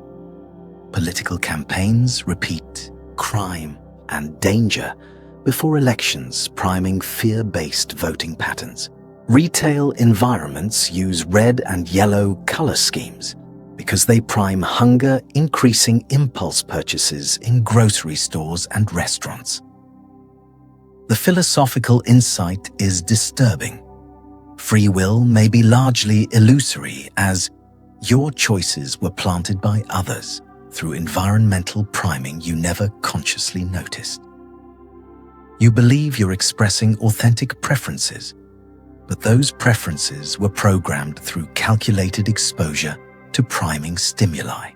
Political campaigns repeat crime and danger before elections, priming fear-based voting patterns. Retail environments use red and yellow color schemes because they prime hunger, increasing impulse purchases in grocery stores and restaurants. The philosophical insight is disturbing. Free will may be largely illusory, as your choices were planted by others through environmental priming you never consciously noticed. You believe you're expressing authentic preferences, but those preferences were programmed through calculated exposure to priming stimuli.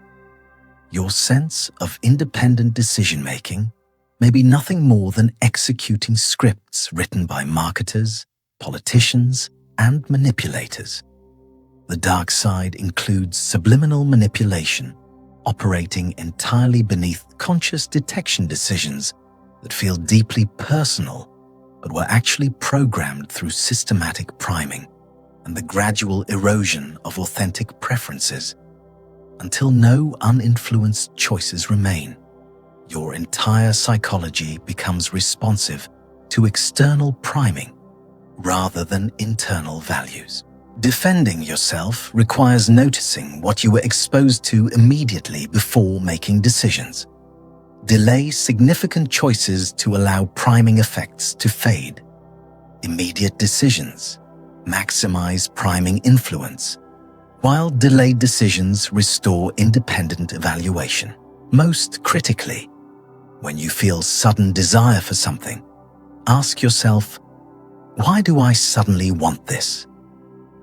Your sense of independent decision-making may be nothing more than executing scripts written by marketers, politicians, and manipulators. The dark side includes subliminal manipulation, operating entirely beneath conscious detection decisions that feel deeply personal but were actually programmed through systematic priming and the gradual erosion of authentic preferences. Until no uninfluenced choices remain, your entire psychology becomes responsive to external priming rather than internal values. Defending yourself requires noticing what you were exposed to immediately before making decisions. Delay significant choices to allow priming effects to fade. Immediate decisions maximize priming influence, while delayed decisions restore independent evaluation. Most critically, when you feel sudden desire for something, ask yourself, why do I suddenly want this?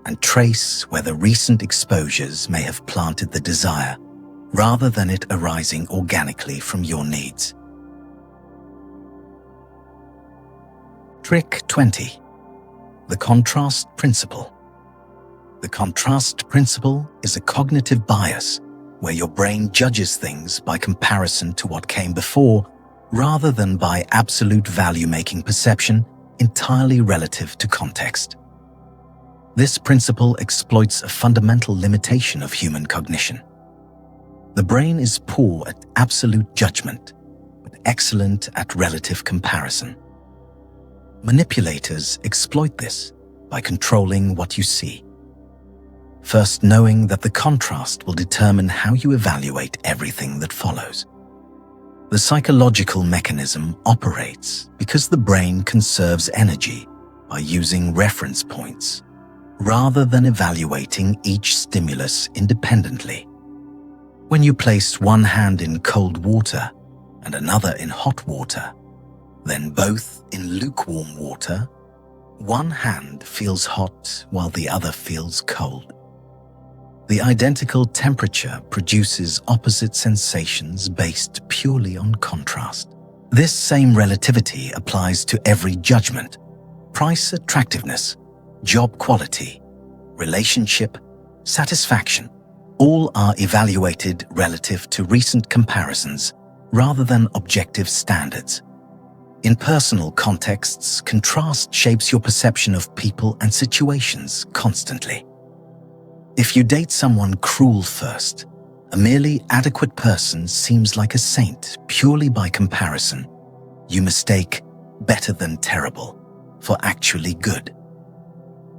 And trace whether recent exposures may have planted the desire rather than it arising organically from your needs. Trick 20. The contrast principle. The contrast principle is a cognitive bias where your brain judges things by comparison to what came before rather than by absolute value-making perception entirely relative to context. This principle exploits a fundamental limitation of human cognition. The brain is poor at absolute judgment, but excellent at relative comparison. Manipulators exploit this by controlling what you see. First, knowing that the contrast will determine how you evaluate everything that follows. The psychological mechanism operates because the brain conserves energy by using reference points, rather than evaluating each stimulus independently. When you place one hand in cold water and another in hot water, then both in lukewarm water, one hand feels hot while the other feels cold. The identical temperature produces opposite sensations based purely on contrast. This same relativity applies to every judgment: price attractiveness, job quality, relationship, satisfaction. All are evaluated relative to recent comparisons rather than objective standards. In personal contexts, contrast shapes your perception of people and situations constantly. If you date someone cruel first, a merely adequate person seems like a saint purely by comparison. You mistake better than terrible for actually good.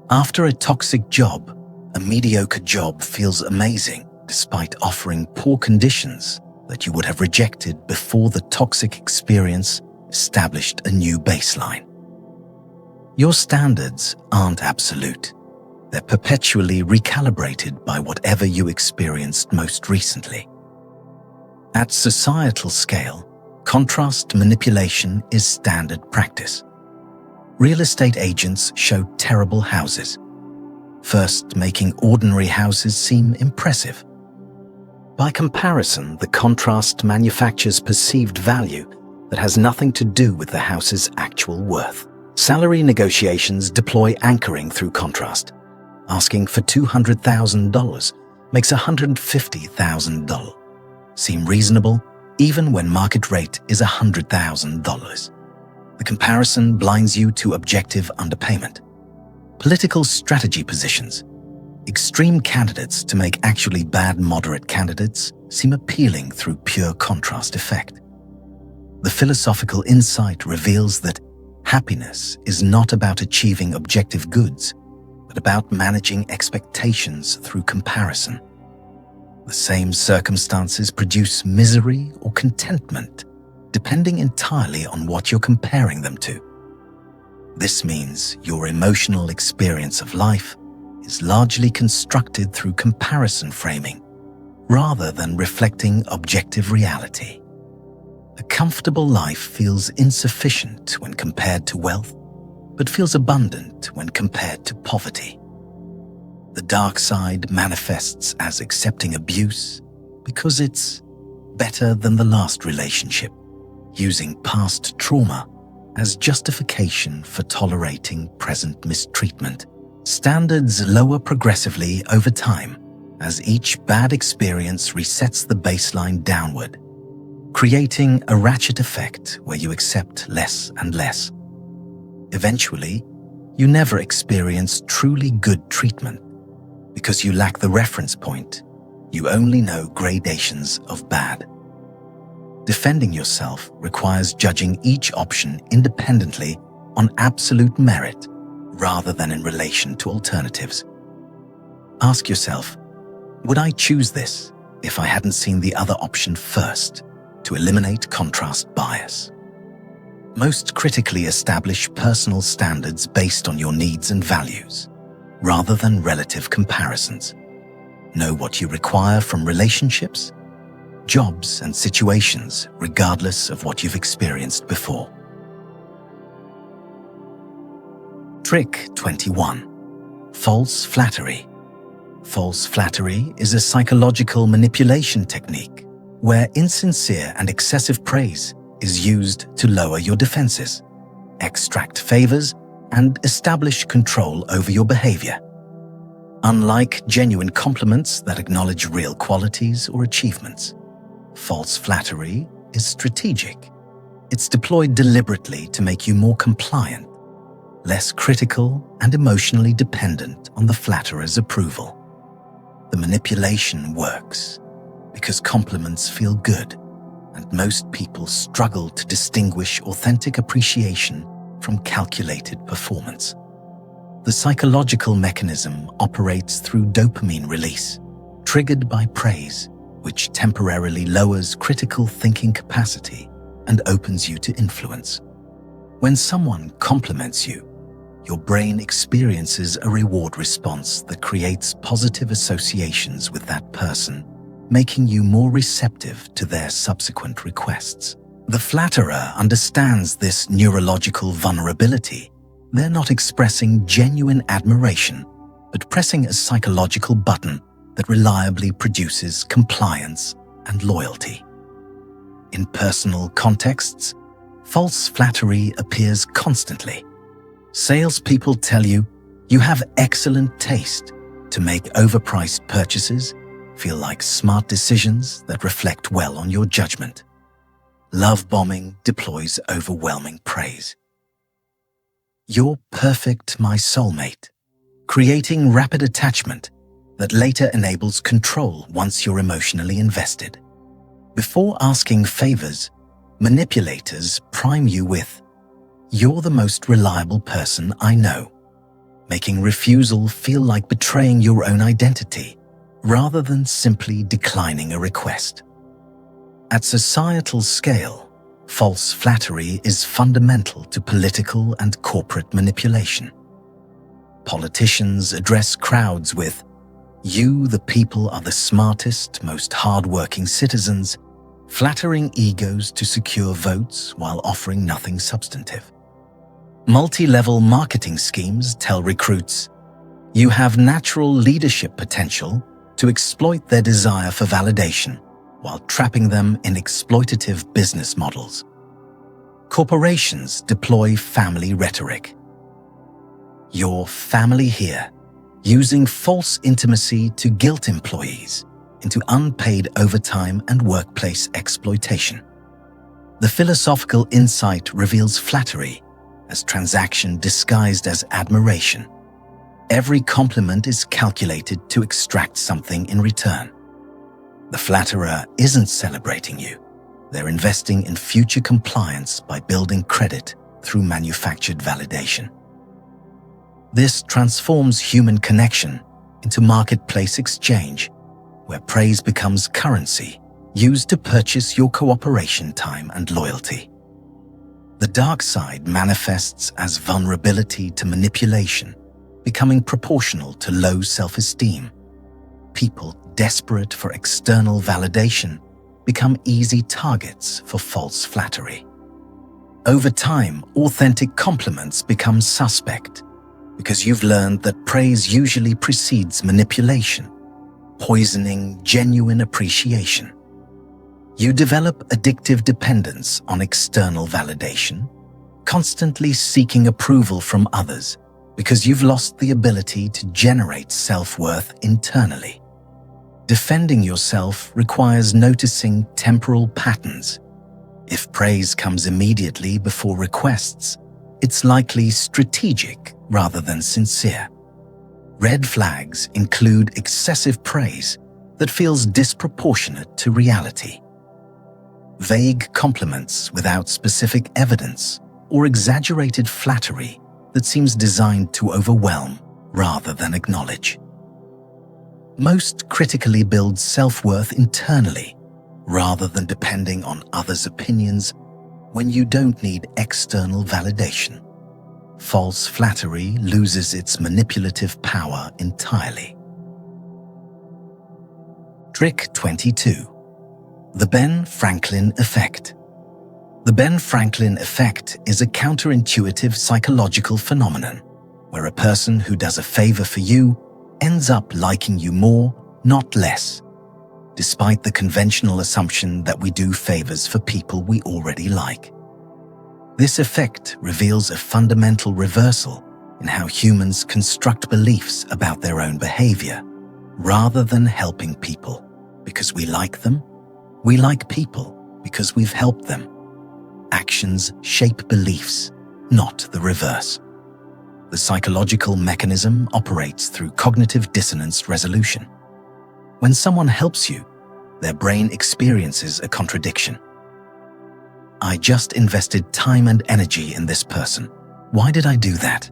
After a toxic job, a mediocre job feels amazing despite offering poor conditions that you would have rejected before the toxic experience established a new baseline. Your standards aren't absolute. They're perpetually recalibrated by whatever you experienced most recently. At societal scale, contrast manipulation is standard practice. Real estate agents show terrible houses, first making ordinary houses seem impressive. By comparison, the contrast manufactures perceived value that has nothing to do with the house's actual worth. Salary negotiations deploy anchoring through contrast. Asking for $200,000 makes $150,000 seem reasonable even when market rate is $100,000. The comparison blinds you to objective underpayment. Political strategy positions. Extreme candidates to make actually bad moderate candidates seem appealing through pure contrast effect. The philosophical insight reveals that happiness is not about achieving objective goods, but about managing expectations through comparison. The same circumstances produce misery or contentment, depending entirely on what you're comparing them to. This means your emotional experience of life is largely constructed through comparison framing, rather than reflecting objective reality. A comfortable life feels insufficient when compared to wealth, but feels abundant when compared to poverty. The dark side manifests as accepting abuse because it's better than the last relationship, using past trauma as justification for tolerating present mistreatment. Standards lower progressively over time as each bad experience resets the baseline downward, creating a ratchet effect where you accept less and less. Eventually, you never experience truly good treatment because you lack the reference point. You only know gradations of bad. Defending yourself requires judging each option independently on absolute merit rather than in relation to alternatives. Ask yourself, would I choose this if I hadn't seen the other option first, to eliminate contrast bias? Most critically establish personal standards based on your needs and values, rather than relative comparisons. Know what you require from relationships, jobs, and situations, regardless of what you've experienced before. Trick 21. False flattery. False flattery is a psychological manipulation technique where insincere and excessive praise is used to lower your defenses, extract favors, and establish control over your behavior. Unlike genuine compliments that acknowledge real qualities or achievements, false flattery is strategic. It's deployed deliberately to make you more compliant, less critical, and emotionally dependent on the flatterer's approval. The manipulation works because compliments feel good, and most people struggle to distinguish authentic appreciation from calculated performance. The psychological mechanism operates through dopamine release, triggered by praise, which temporarily lowers critical thinking capacity and opens you to influence. When someone compliments you, your brain experiences a reward response that creates positive associations with that person, making you more receptive to their subsequent requests. The flatterer understands this neurological vulnerability. They're not expressing genuine admiration, but pressing a psychological button that reliably produces compliance and loyalty. In personal contexts, false flattery appears constantly. Salespeople tell you you have excellent taste to make overpriced purchases feel like smart decisions that reflect well on your judgment. Love bombing deploys overwhelming praise. You're perfect, my soulmate, creating rapid attachment that later enables control once you're emotionally invested. Before asking favors, manipulators prime you with, "You're the most reliable person I know," making refusal feel like betraying your own identity rather than simply declining a request. At societal scale, false flattery is fundamental to political and corporate manipulation. Politicians address crowds with, "You, the people, are the smartest, most hardworking citizens," flattering egos to secure votes while offering nothing substantive. Multi-level marketing schemes tell recruits, "You have natural leadership potential," to exploit their desire for validation while trapping them in exploitative business models. Corporations deploy family rhetoric. "Your family here," using false intimacy to guilt employees, into unpaid overtime and workplace exploitation. The philosophical insight reveals flattery as transaction disguised as admiration. Every compliment is calculated to extract something in return. The flatterer isn't celebrating you. They're investing in future compliance by building credit through manufactured validation. This transforms human connection into marketplace exchange, where praise becomes currency used to purchase your cooperation time and loyalty. The dark side manifests as vulnerability to manipulation, becoming proportional to low self-esteem. People desperate for external validation become easy targets for false flattery. Over time, authentic compliments become suspect because you've learned that praise usually precedes manipulation, poisoning genuine appreciation. You develop addictive dependence on external validation, constantly seeking approval from others because you've lost the ability to generate self-worth internally. Defending yourself requires noticing temporal patterns. If praise comes immediately before requests, it's likely strategic rather than sincere. Red flags include excessive praise that feels disproportionate to reality, vague compliments without specific evidence, or exaggerated flattery that seems designed to overwhelm rather than acknowledge. Most critically build self-worth internally, rather than depending on others' opinions when you don't need external validation. False flattery loses its manipulative power entirely. Trick 22. The Ben Franklin Effect. The Ben Franklin Effect is a counterintuitive psychological phenomenon where a person who does a favor for you ends up liking you more, not less, despite the conventional assumption that we do favors for people we already like. This effect reveals a fundamental reversal in how humans construct beliefs about their own behavior. Rather than helping people because we like them, we like people because we've helped them. Actions shape beliefs, not the reverse. The psychological mechanism operates through cognitive dissonance resolution. When someone helps you, their brain experiences a contradiction. I just invested time and energy in this person. Why did I do that?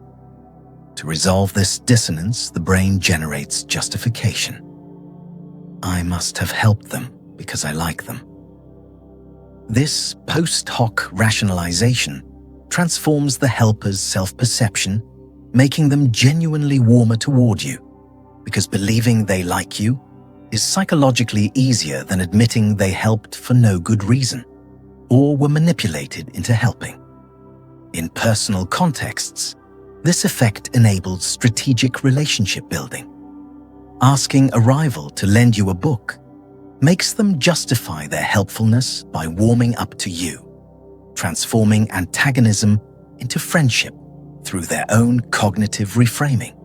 To resolve this dissonance, the brain generates justification. I must have helped them because I like them. This post hoc rationalization transforms the helper's self-perception, making them genuinely warmer toward you, because believing they like you is psychologically easier than admitting they helped for no good reason or were manipulated into helping. In personal contexts, this effect enables strategic relationship building. Asking a rival to lend you a book makes them justify their helpfulness by warming up to you, transforming antagonism into friendship through their own cognitive reframing.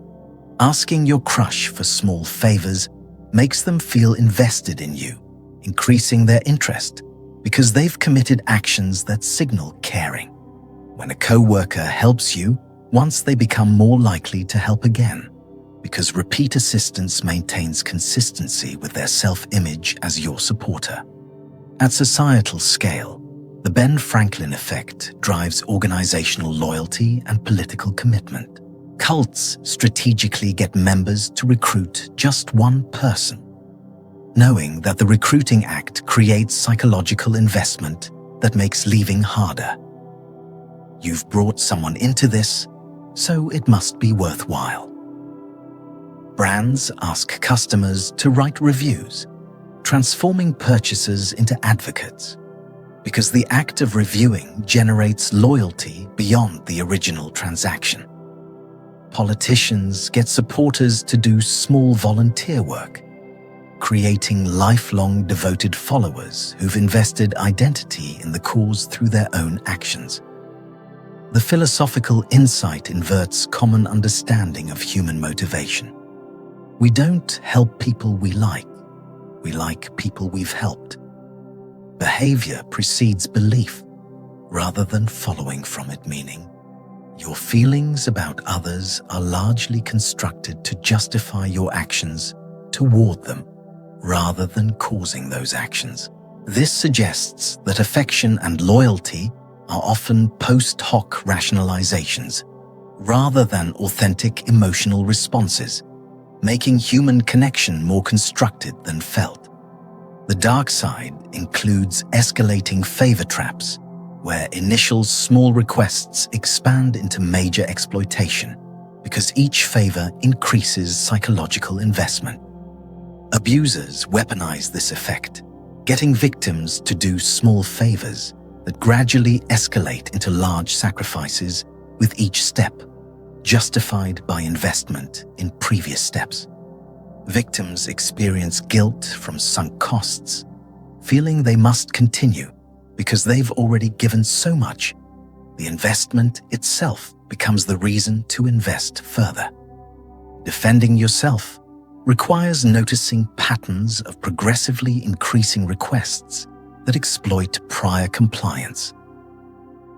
Asking your crush for small favors makes them feel invested in you, increasing their interest because they've committed actions that signal caring. When a coworker helps you, once they become more likely to help again, because repeat assistance maintains consistency with their self-image as your supporter. At societal scale, the Ben Franklin effect drives organizational loyalty and political commitment. Cults strategically get members to recruit just one person, knowing that the recruiting act creates psychological investment that makes leaving harder. You've brought someone into this, so it must be worthwhile. Brands ask customers to write reviews, transforming purchasers into advocates, because the act of reviewing generates loyalty beyond the original transaction. Politicians get supporters to do small volunteer work, creating lifelong devoted followers who've invested identity in the cause through their own actions. The philosophical insight inverts common understanding of human motivation. We don't help people we like. we like people we've helped. Behavior precedes belief rather than following from it, meaning your feelings about others are largely constructed to justify your actions toward them rather than causing those actions. This suggests that affection and loyalty are often post hoc rationalizations rather than authentic emotional responses, making human connection more constructed than felt. The dark side includes escalating favor traps, where initial small requests expand into major exploitation because each favor increases psychological investment. Abusers weaponize this effect, getting victims to do small favors that gradually escalate into large sacrifices with each step, justified by investment in previous steps. Victims experience guilt from sunk costs, feeling they must continue because they've already given so much. The investment itself becomes the reason to invest further. Defending yourself requires noticing patterns of progressively increasing requests that exploit prior compliance.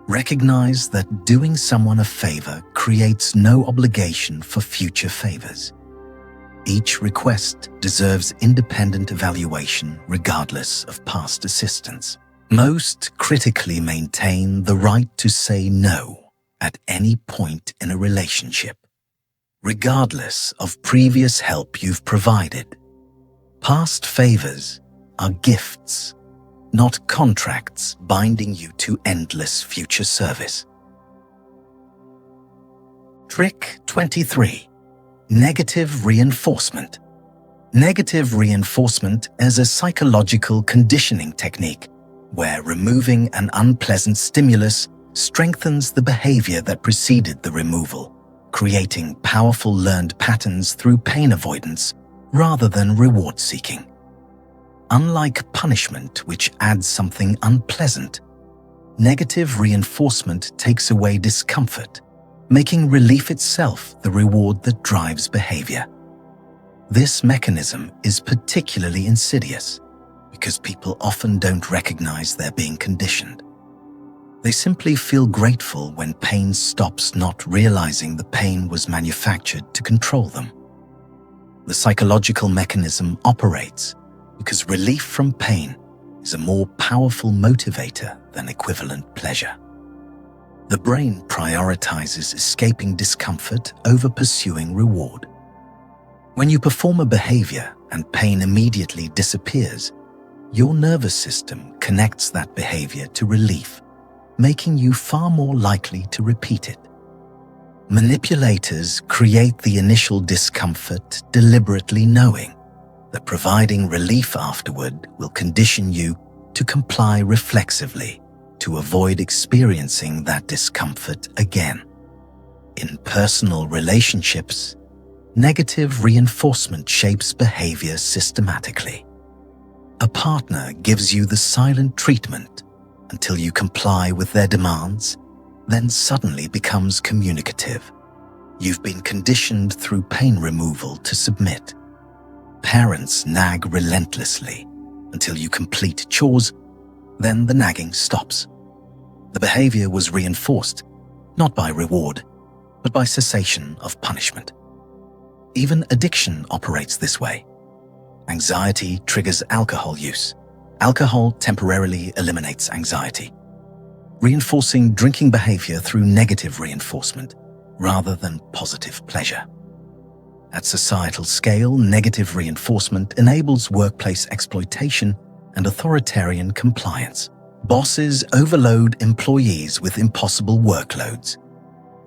Recognize that doing someone a favor creates no obligation for future favors. Each request deserves independent evaluation regardless of past assistance. Most critically maintain the right to say no at any point in a relationship, regardless of previous help you've provided. Past favors are gifts, not contracts binding you to endless future service. Trick 23. Negative reinforcement. Negative reinforcement is a psychological conditioning technique where removing an unpleasant stimulus strengthens the behavior that preceded the removal, creating powerful learned patterns through pain avoidance rather than reward seeking. Unlike punishment, which adds something unpleasant, negative reinforcement takes away discomfort, making relief itself the reward that drives behavior. This mechanism is particularly insidious because people often don't recognize they're being conditioned. They simply feel grateful when pain stops, not realizing the pain was manufactured to control them. The psychological mechanism operates because relief from pain is a more powerful motivator than equivalent pleasure. The brain prioritizes escaping discomfort over pursuing reward. When you perform a behavior and pain immediately disappears, your nervous system connects that behavior to relief, making you far more likely to repeat it. Manipulators create the initial discomfort deliberately knowing that providing relief afterward will condition you to comply reflexively to avoid experiencing that discomfort again. In personal relationships, negative reinforcement shapes behavior systematically. A partner gives you the silent treatment until you comply with their demands, then suddenly becomes communicative. You've been conditioned through pain removal to submit. Parents nag relentlessly until you complete chores, then the nagging stops. The behavior was reinforced, not by reward, but by cessation of punishment. Even addiction operates this way. Anxiety triggers alcohol use. Alcohol temporarily eliminates anxiety, reinforcing drinking behavior through negative reinforcement rather than positive pleasure. At societal scale, negative reinforcement enables workplace exploitation and authoritarian compliance. Bosses overload employees with impossible workloads.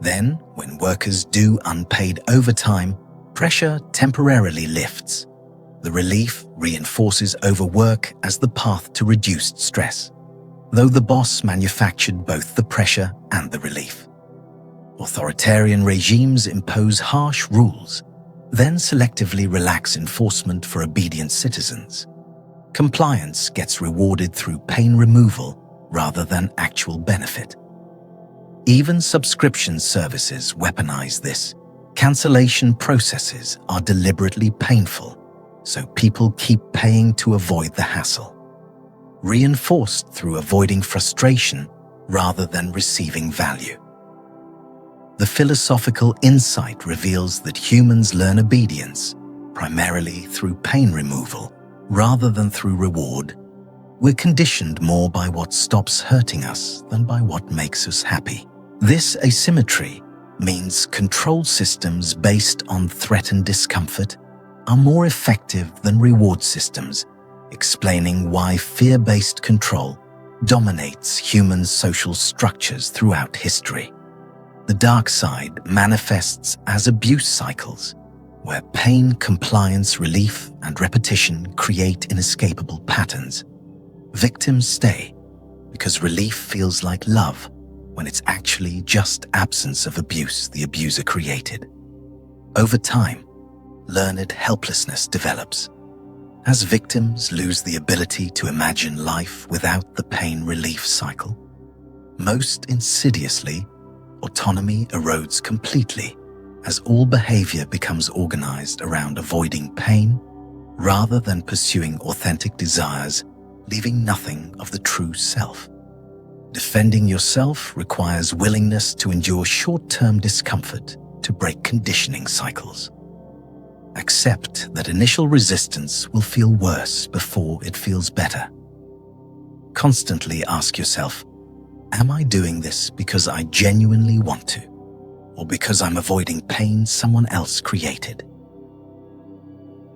Then, when workers do unpaid overtime, pressure temporarily lifts. The relief reinforces overwork as the path to reduced stress, though the boss manufactured both the pressure and the relief. Authoritarian regimes impose harsh rules, then selectively relax enforcement for obedient citizens. Compliance gets rewarded through pain removal rather than actual benefit. Even subscription services weaponize this. Cancellation processes are deliberately painful, so people keep paying to avoid the hassle, reinforced through avoiding frustration rather than receiving value. The philosophical insight reveals that humans learn obedience primarily through pain removal rather than through reward. We're conditioned more by what stops hurting us than by what makes us happy. This asymmetry means control systems based on threat and discomfort are more effective than reward systems, explaining why fear-based control dominates human social structures throughout history. The dark side manifests as abuse cycles, where pain, compliance, relief, and repetition create inescapable patterns. Victims stay because relief feels like love when it's actually just absence of abuse the abuser created. Over time, learned helplessness develops. As victims lose the ability to imagine life without the pain relief cycle, most insidiously, autonomy erodes completely as all behavior becomes organized around avoiding pain rather than pursuing authentic desires, leaving nothing of the true self. Defending yourself requires willingness to endure short-term discomfort to break conditioning cycles. Accept that initial resistance will feel worse before it feels better. Constantly ask yourself, am I doing this because I genuinely want to, or because I'm avoiding pain someone else created?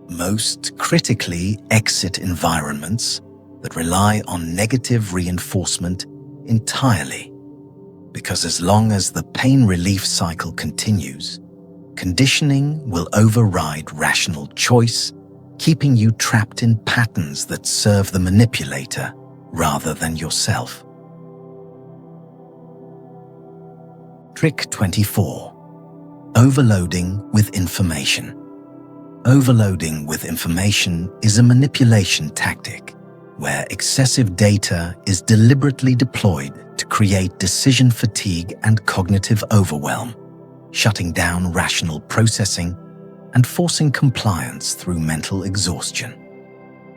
Most critically exit environments that rely on negative reinforcement entirely, because as long as the pain relief cycle continues, conditioning will override rational choice, keeping you trapped in patterns that serve the manipulator rather than yourself. Trick 24. Overloading with information. Overloading with information is a manipulation tactic where excessive data is deliberately deployed to create decision fatigue and cognitive overwhelm, shutting down rational processing and forcing compliance through mental exhaustion.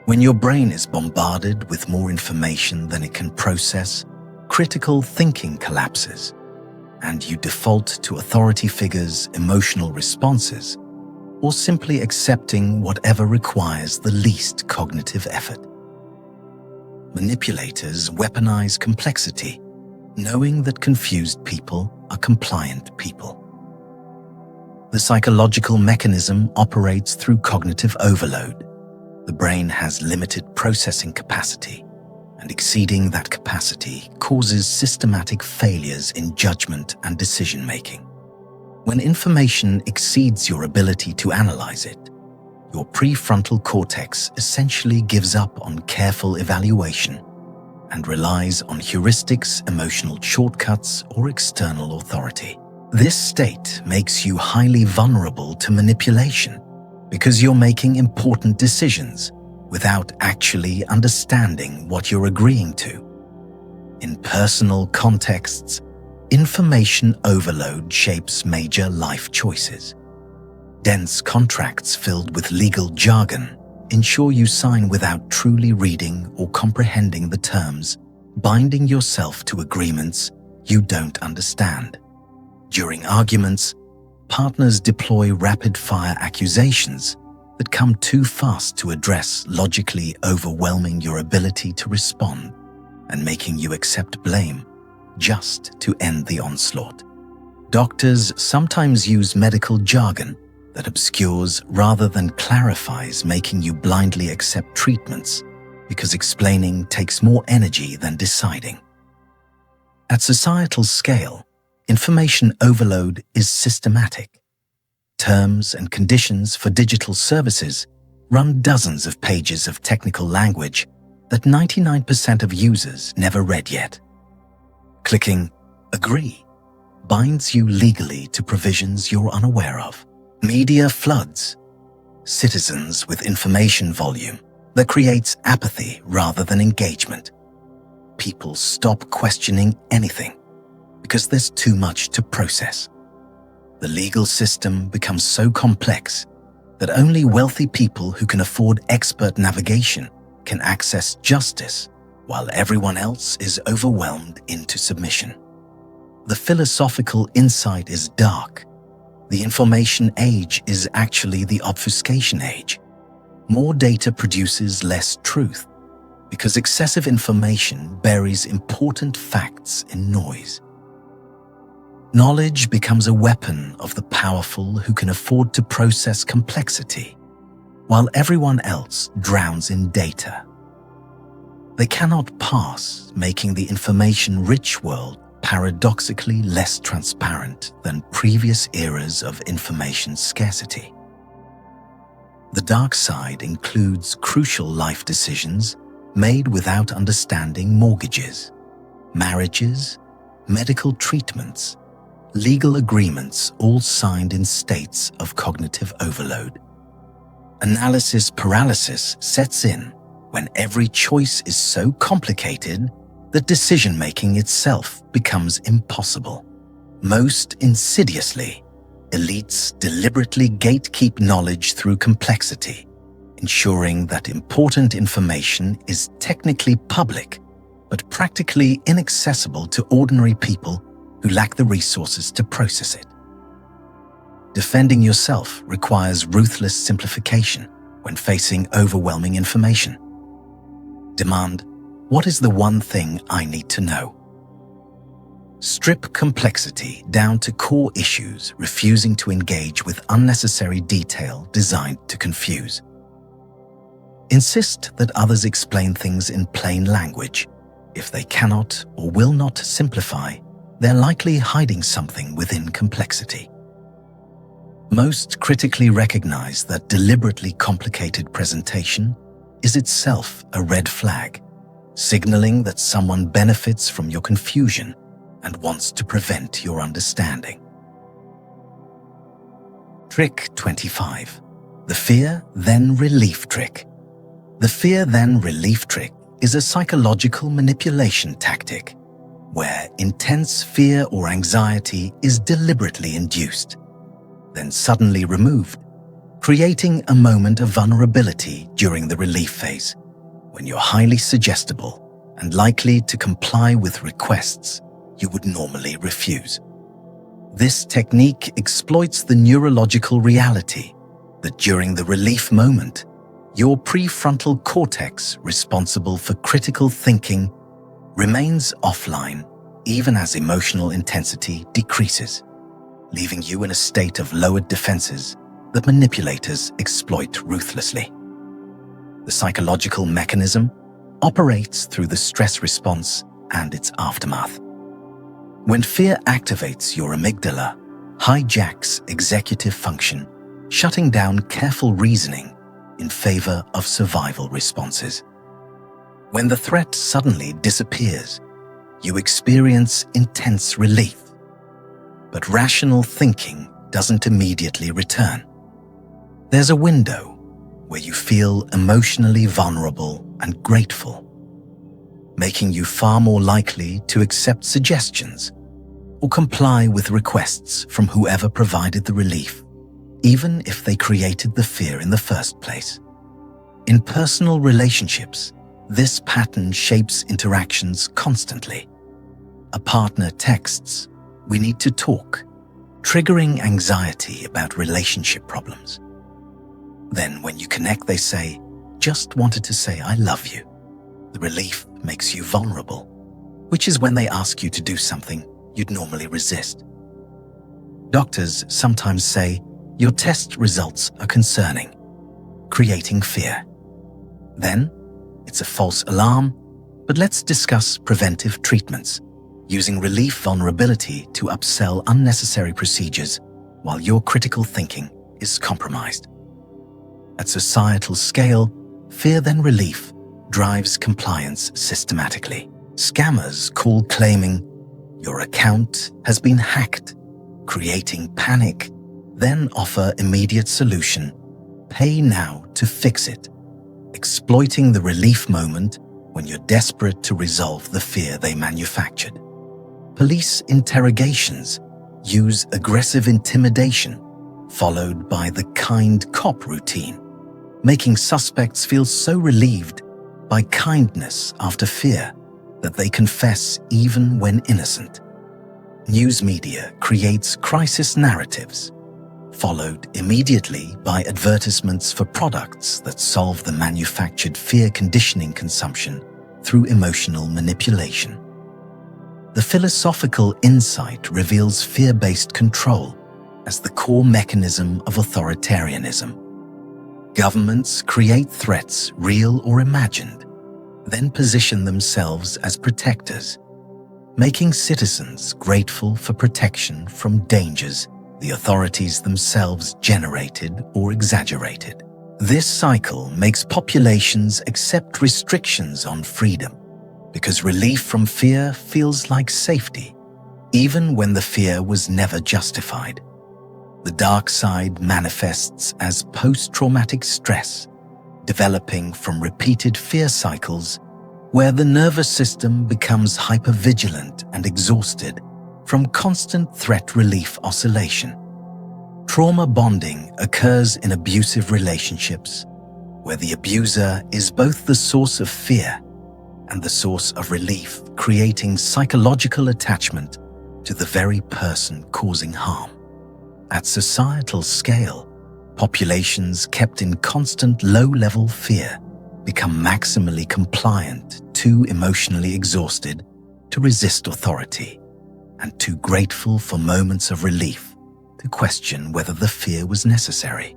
When your brain is bombarded with more information than it can process, critical thinking collapses, and you default to authority figures' emotional responses, or simply accepting whatever requires the least cognitive effort. Manipulators weaponize complexity, knowing that confused people are compliant people. The psychological mechanism operates through cognitive overload. The brain has limited processing capacity, and exceeding that capacity causes systematic failures in judgment and decision-making. When information exceeds your ability to analyze it, your prefrontal cortex essentially gives up on careful evaluation and relies on heuristics, emotional shortcuts, or external authority. This state makes you highly vulnerable to manipulation because you're making important decisions without actually understanding what you're agreeing to. In personal contexts, information overload shapes major life choices. Dense contracts filled with legal jargon ensure you sign without truly reading or comprehending the terms, binding yourself to agreements you don't understand. During arguments, partners deploy rapid-fire accusations that come too fast to address, logically overwhelming your ability to respond and making you accept blame just to end the onslaught. Doctors sometimes use medical jargon that obscures rather than clarifies, making you blindly accept treatments because explaining takes more energy than deciding. At societal scale, information overload is systematic. Terms and conditions for digital services run dozens of pages of technical language that 99% of users never read yet. Clicking "Agree" binds you legally to provisions you're unaware of. Media floods citizens with information volume that creates apathy rather than engagement. People stop questioning anything because there's too much to process. The legal system becomes so complex that only wealthy people who can afford expert navigation can access justice, while everyone else is overwhelmed into submission. The philosophical insight is dark. The information age is actually the obfuscation age. More data produces less truth, because excessive information buries important facts in noise. Knowledge becomes a weapon of the powerful who can afford to process complexity, while everyone else drowns in data. They cannot pass, making the information-rich world paradoxically less transparent than previous eras of information scarcity. The dark side includes crucial life decisions made without understanding mortgages, marriages, medical treatments, legal agreements, all signed in states of cognitive overload. Analysis paralysis sets in when every choice is so complicated that decision-making itself becomes impossible. Most insidiously, elites deliberately gatekeep knowledge through complexity, ensuring that important information is technically public, but practically inaccessible to ordinary people who lack the resources to process it. Defending yourself requires ruthless simplification when facing overwhelming information. Demand, what is the one thing I need to know? Strip complexity down to core issues, refusing to engage with unnecessary detail designed to confuse. Insist that others explain things in plain language. If they cannot or will not simplify, they're likely hiding something within complexity. Most critically recognize that deliberately complicated presentation is itself a red flag, signaling that someone benefits from your confusion and wants to prevent your understanding. Trick 25. The fear, then relief trick. The fear, then relief trick is a psychological manipulation tactic where intense fear or anxiety is deliberately induced, then suddenly removed, creating a moment of vulnerability during the relief phase, when you're highly suggestible and likely to comply with requests you would normally refuse. This technique exploits the neurological reality that during the relief moment, your prefrontal cortex, responsible for critical thinking, remains offline even as emotional intensity decreases, leaving you in a state of lowered defenses that manipulators exploit ruthlessly. The psychological mechanism operates through the stress response and its aftermath. When fear activates your amygdala, hijacks executive function, shutting down careful reasoning in favor of survival responses. When the threat suddenly disappears, you experience intense relief. But rational thinking doesn't immediately return. There's a window where you feel emotionally vulnerable and grateful, making you far more likely to accept suggestions or comply with requests from whoever provided the relief, even if they created the fear in the first place. In personal relationships, this pattern shapes interactions constantly. A partner texts, "We need to talk," triggering anxiety about relationship problems. Then when you connect, they say, "Just wanted to say I love you." The relief makes you vulnerable, which is when they ask you to do something you'd normally resist. Doctors sometimes say, "Your test results are concerning," creating fear. Then, it's a false alarm, but let's discuss preventive treatments, using relief vulnerability to upsell unnecessary procedures while your critical thinking is compromised. At societal scale, fear then relief drives compliance systematically. Scammers call claiming, "Your account has been hacked," creating panic, then offer immediate solution, "Pay now to fix it," exploiting the relief moment when you're desperate to resolve the fear they manufactured. Police interrogations use aggressive intimidation followed by the kind cop routine, making suspects feel so relieved by kindness after fear that they confess even when innocent. News media creates crisis narratives, followed immediately by advertisements for products that solve the manufactured fear conditioning consumption through emotional manipulation. The philosophical insight reveals fear-based control as the core mechanism of authoritarianism. Governments create threats, real or imagined, then position themselves as protectors, making citizens grateful for protection from dangers the authorities themselves generated or exaggerated. This cycle makes populations accept restrictions on freedom because relief from fear feels like safety, even when the fear was never justified. The dark side manifests as post-traumatic stress, developing from repeated fear cycles where the nervous system becomes hypervigilant and exhausted from constant threat relief oscillation. Trauma bonding occurs in abusive relationships, where the abuser is both the source of fear and the source of relief, creating psychological attachment to the very person causing harm. At societal scale, populations kept in constant low-level fear become maximally compliant, too emotionally exhausted to resist authority, and too grateful for moments of relief to question whether the fear was necessary.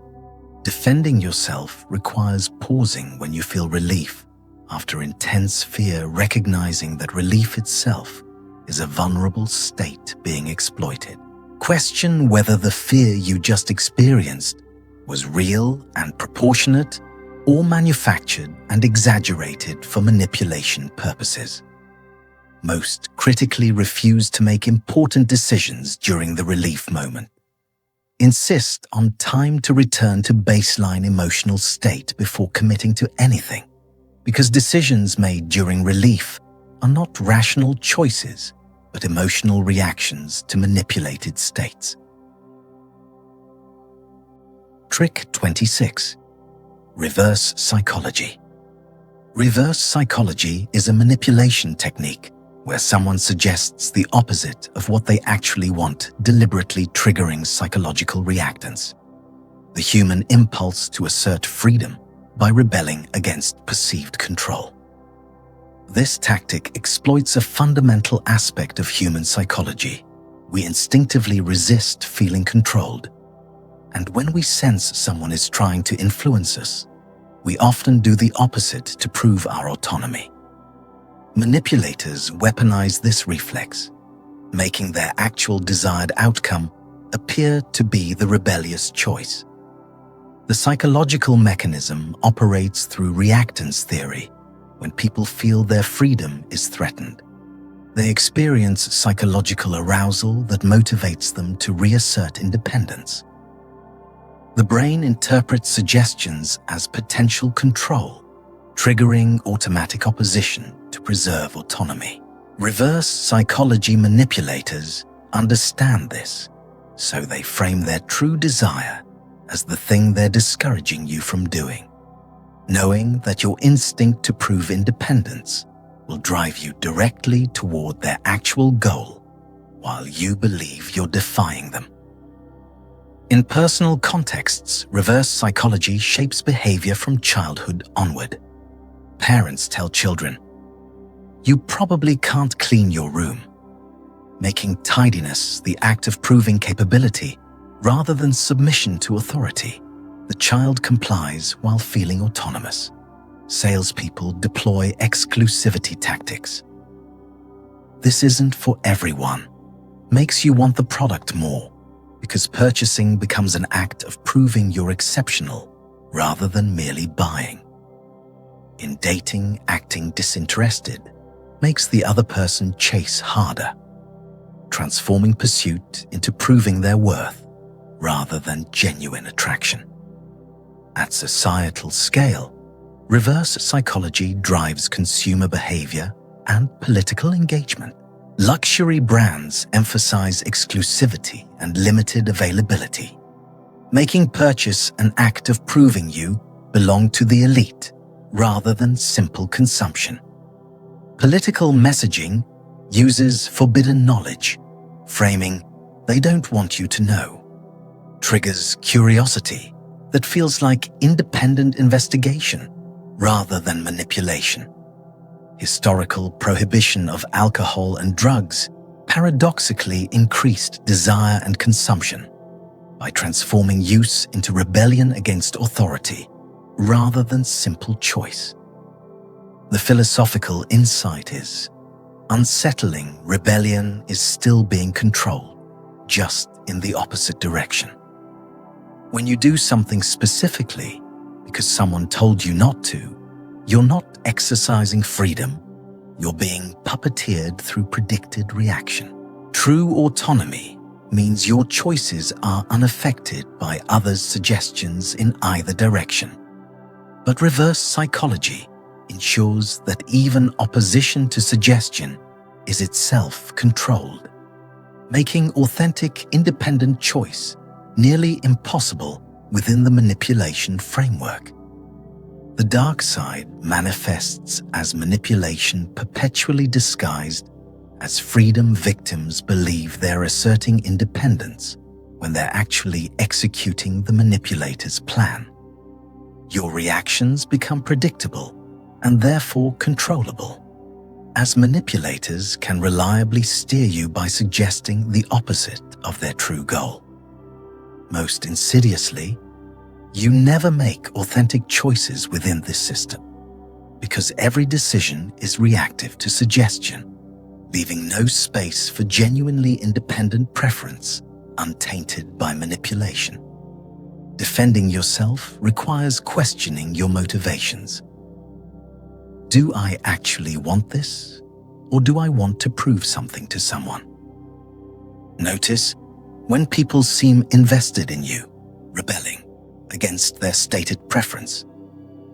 Defending yourself requires pausing when you feel relief after intense fear, recognizing that relief itself is a vulnerable state being exploited. Question whether the fear you just experienced was real and proportionate or manufactured and exaggerated for manipulation purposes. Most critically refuse to make important decisions during the relief moment. Insist on time to return to baseline emotional state before committing to anything, because decisions made during relief are not rational choices, but emotional reactions to manipulated states. Trick 26. Reverse psychology. Reverse psychology is a manipulation technique where someone suggests the opposite of what they actually want, deliberately triggering psychological reactance. The human impulse to assert freedom by rebelling against perceived control. This tactic exploits a fundamental aspect of human psychology. We instinctively resist feeling controlled. And when we sense someone is trying to influence us, we often do the opposite to prove our autonomy. Manipulators weaponize this reflex, making their actual desired outcome appear to be the rebellious choice. The psychological mechanism operates through reactance theory. When people feel their freedom is threatened, they experience psychological arousal that motivates them to reassert independence. The brain interprets suggestions as potential control, triggering automatic opposition to preserve autonomy. Reverse psychology manipulators understand this, so they frame their true desire as the thing they're discouraging you from doing, knowing that your instinct to prove independence will drive you directly toward their actual goal, while you believe you're defying them. In personal contexts, reverse psychology shapes behavior from childhood onward. Parents tell children, "You probably can't clean your room," making tidiness the act of proving capability rather than submission to authority. The child complies while feeling autonomous. Salespeople deploy exclusivity tactics. "This isn't for everyone," makes you want the product more, because purchasing becomes an act of proving you're exceptional rather than merely buying. In dating, acting disinterested makes the other person chase harder, transforming pursuit into proving their worth rather than genuine attraction. At societal scale, reverse psychology drives consumer behavior and political engagement. Luxury brands emphasize exclusivity and limited availability, making purchase an act of proving you belong to the elite rather than simple consumption. Political messaging uses forbidden knowledge, framing they don't want you to know, triggers curiosity that feels like independent investigation rather than manipulation. Historical prohibition of alcohol and drugs paradoxically increased desire and consumption by transforming use into rebellion against authority rather than simple choice. The philosophical insight is, unsettling rebellion is still being controlled, just in the opposite direction. When you do something specifically because someone told you not to, you're not exercising freedom, you're being puppeteered through predicted reaction. True autonomy means your choices are unaffected by others' suggestions in either direction. But reverse psychology ensures that even opposition to suggestion is itself controlled, making authentic, independent choice nearly impossible within the manipulation framework. The dark side manifests as manipulation perpetually disguised as freedom. Victims believe they're asserting independence when they're actually executing the manipulator's plan. Your reactions become predictable and therefore controllable, as manipulators can reliably steer you by suggesting the opposite of their true goal. Most insidiously, you never make authentic choices within this system, because every decision is reactive to suggestion, leaving no space for genuinely independent preference untainted by manipulation. Defending yourself requires questioning your motivations. Do I actually want this, or do I want to prove something to someone? Notice when people seem invested in you, rebelling against their stated preference.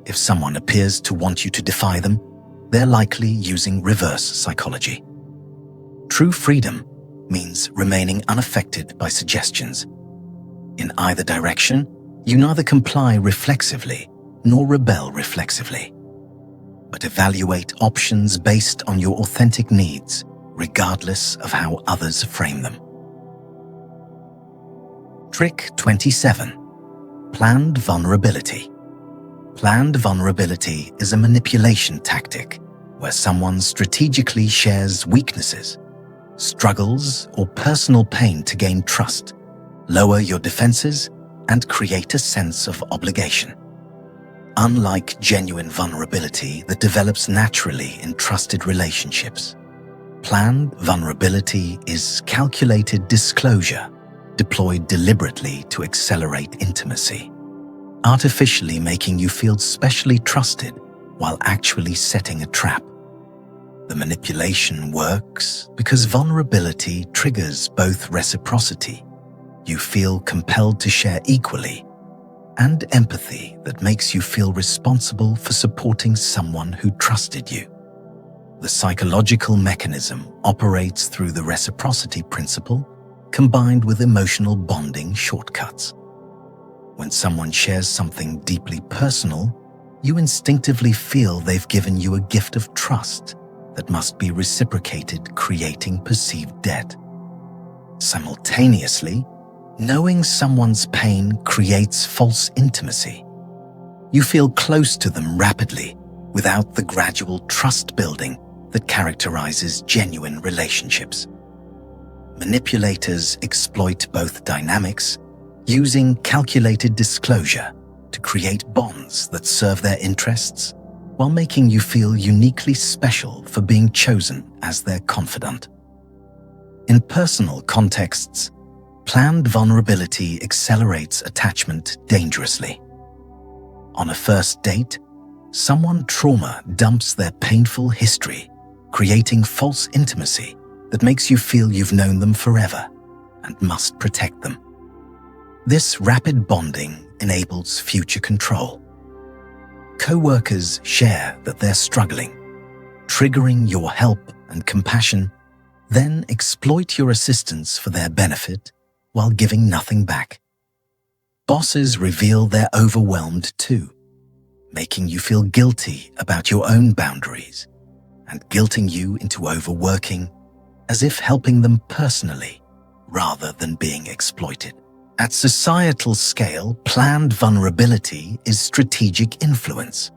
If someone appears to want you to defy them, they're likely using reverse psychology. True freedom means remaining unaffected by suggestions. In either direction, you neither comply reflexively nor rebel reflexively, but evaluate options based on your authentic needs, regardless of how others frame them. Trick 27. Planned vulnerability. Planned vulnerability is a manipulation tactic where someone strategically shares weaknesses, struggles, or personal pain to gain trust, lower your defenses, and create a sense of obligation. Unlike genuine vulnerability that develops naturally in trusted relationships, planned vulnerability is calculated disclosure deployed deliberately to accelerate intimacy, artificially making you feel specially trusted while actually setting a trap. The manipulation works because vulnerability triggers both reciprocity, you feel compelled to share equally, and empathy that makes you feel responsible for supporting someone who trusted you. The psychological mechanism operates through the reciprocity principle combined with emotional bonding shortcuts. When someone shares something deeply personal, you instinctively feel they've given you a gift of trust that must be reciprocated, creating perceived debt. Simultaneously, knowing someone's pain creates false intimacy. You feel close to them rapidly without the gradual trust building that characterizes genuine relationships. Manipulators exploit both dynamics, using calculated disclosure to create bonds that serve their interests, while making you feel uniquely special for being chosen as their confidant. In personal contexts, planned vulnerability accelerates attachment dangerously. On a first date, someone trauma dumps their painful history, creating false intimacy that makes you feel you've known them forever and must protect them. This rapid bonding enables future control. Co-workers share that they're struggling, triggering your help and compassion, then exploit your assistance for their benefit while giving nothing back. Bosses reveal they're overwhelmed too, making you feel guilty about your own boundaries and guilting you into overworking, as if helping them personally rather than being exploited. At societal scale, planned vulnerability is strategic influence.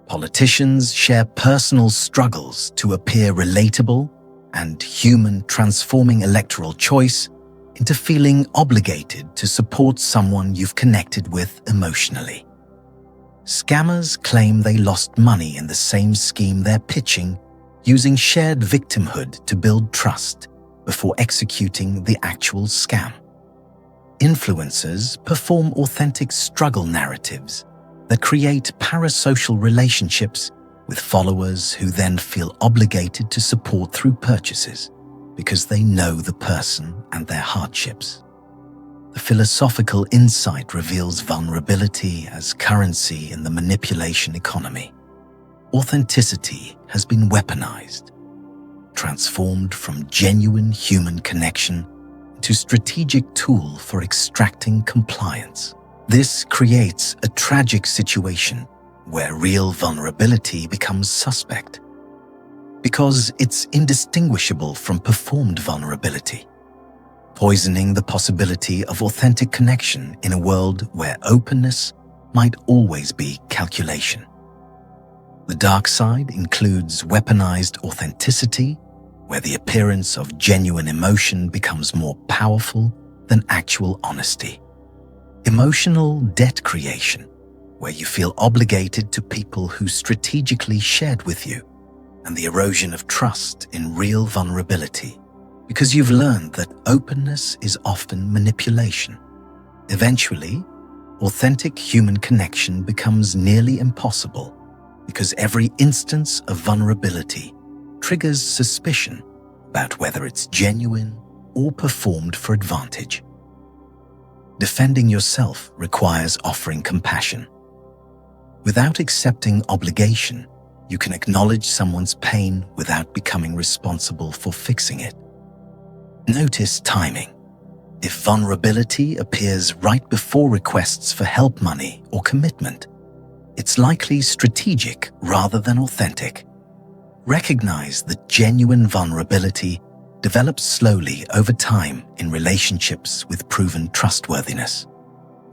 Politicians share personal struggles to appear relatable and human, transforming electoral choice into feeling obligated to support someone you've connected with emotionally. Scammers claim they lost money in the same scheme they're pitching, using shared victimhood to build trust before executing the actual scam. Influencers perform authentic struggle narratives that create parasocial relationships with followers who then feel obligated to support through purchases because they know the person and their hardships. The philosophical insight reveals vulnerability as currency in the manipulation economy. Authenticity has been weaponized, transformed from genuine human connection to strategic tool for extracting compliance. This creates a tragic situation where real vulnerability becomes suspect, because it's indistinguishable from performed vulnerability, poisoning the possibility of authentic connection in a world where openness might always be calculation. The dark side includes weaponized authenticity, where the appearance of genuine emotion becomes more powerful than actual honesty. Emotional debt creation, where you feel obligated to people who strategically shared with you, and the erosion of trust in real vulnerability, because you've learned that openness is often manipulation. Eventually, authentic human connection becomes nearly impossible because every instance of vulnerability triggers suspicion about whether it's genuine or performed for advantage. Defending yourself requires offering compassion. Without accepting obligation, you can acknowledge someone's pain without becoming responsible for fixing it. Notice timing. If vulnerability appears right before requests for help money or commitment, it's likely strategic rather than authentic. Recognize that genuine vulnerability develops slowly over time in relationships with proven trustworthiness,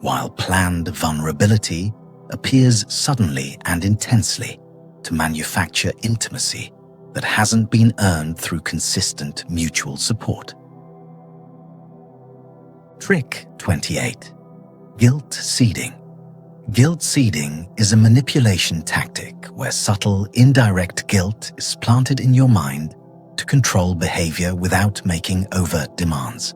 while planned vulnerability appears suddenly and intensely to manufacture intimacy that hasn't been earned through consistent mutual support. Trick 28. Guilt seeding. Guilt seeding is a manipulation tactic where subtle, indirect guilt is planted in your mind to control behavior without making overt demands.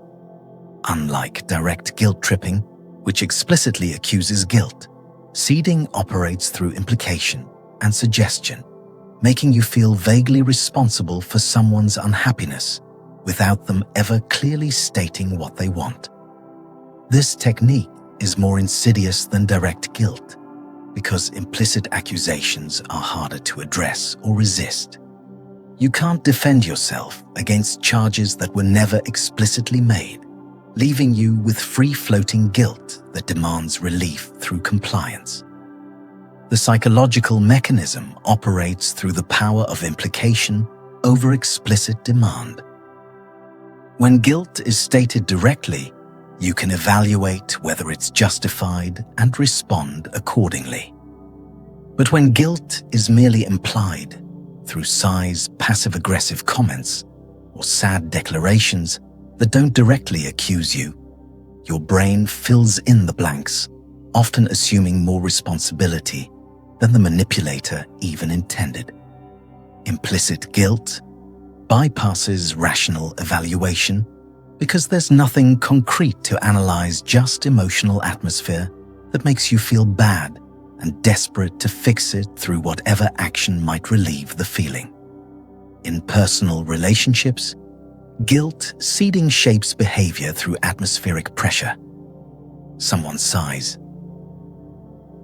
Unlike direct guilt tripping, which explicitly accuses guilt, seeding operates through implication and suggestion, making you feel vaguely responsible for someone's unhappiness without them ever clearly stating what they want. This technique is more insidious than direct guilt because implicit accusations are harder to address or resist. You can't defend yourself against charges that were never explicitly made, leaving you with free-floating guilt that demands relief through compliance. The psychological mechanism operates through the power of implication over explicit demand. When guilt is stated directly, you can evaluate whether it's justified and respond accordingly. But when guilt is merely implied through sighs, passive-aggressive comments, or sad declarations that don't directly accuse you, your brain fills in the blanks, often assuming more responsibility than the manipulator even intended. Implicit guilt bypasses rational evaluation because there's nothing concrete to analyze, just emotional atmosphere that makes you feel bad and desperate to fix it through whatever action might relieve the feeling. In personal relationships, guilt seeding shapes behavior through atmospheric pressure. Someone sighs,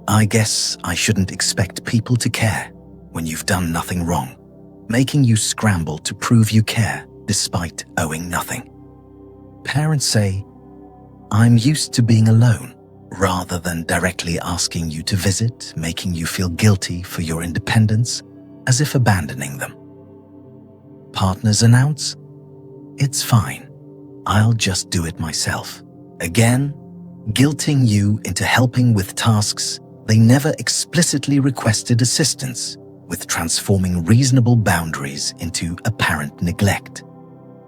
"I guess I shouldn't expect people to care," when you've done nothing wrong, making you scramble to prove you care despite owing nothing. Parents say, "I'm used to being alone," rather than directly asking you to visit, making you feel guilty for your independence, as if abandoning them. Partners announce, "It's fine, I'll just do it myself." Again, guilting you into helping with tasks they never explicitly requested assistance with, transforming reasonable boundaries into apparent neglect.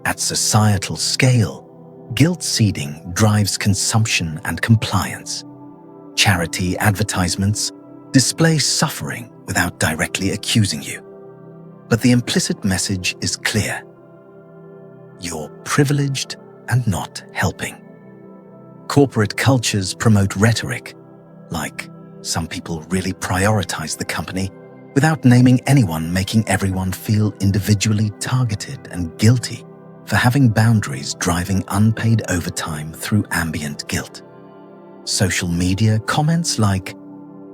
At societal scale, guilt seeding drives consumption and compliance. Charity advertisements display suffering without directly accusing you. But the implicit message is clear. You're privileged and not helping. Corporate cultures promote rhetoric, like some people really prioritize the company, without naming anyone, making everyone feel individually targeted and guilty for having boundaries, driving unpaid overtime through ambient guilt. Social media comments like,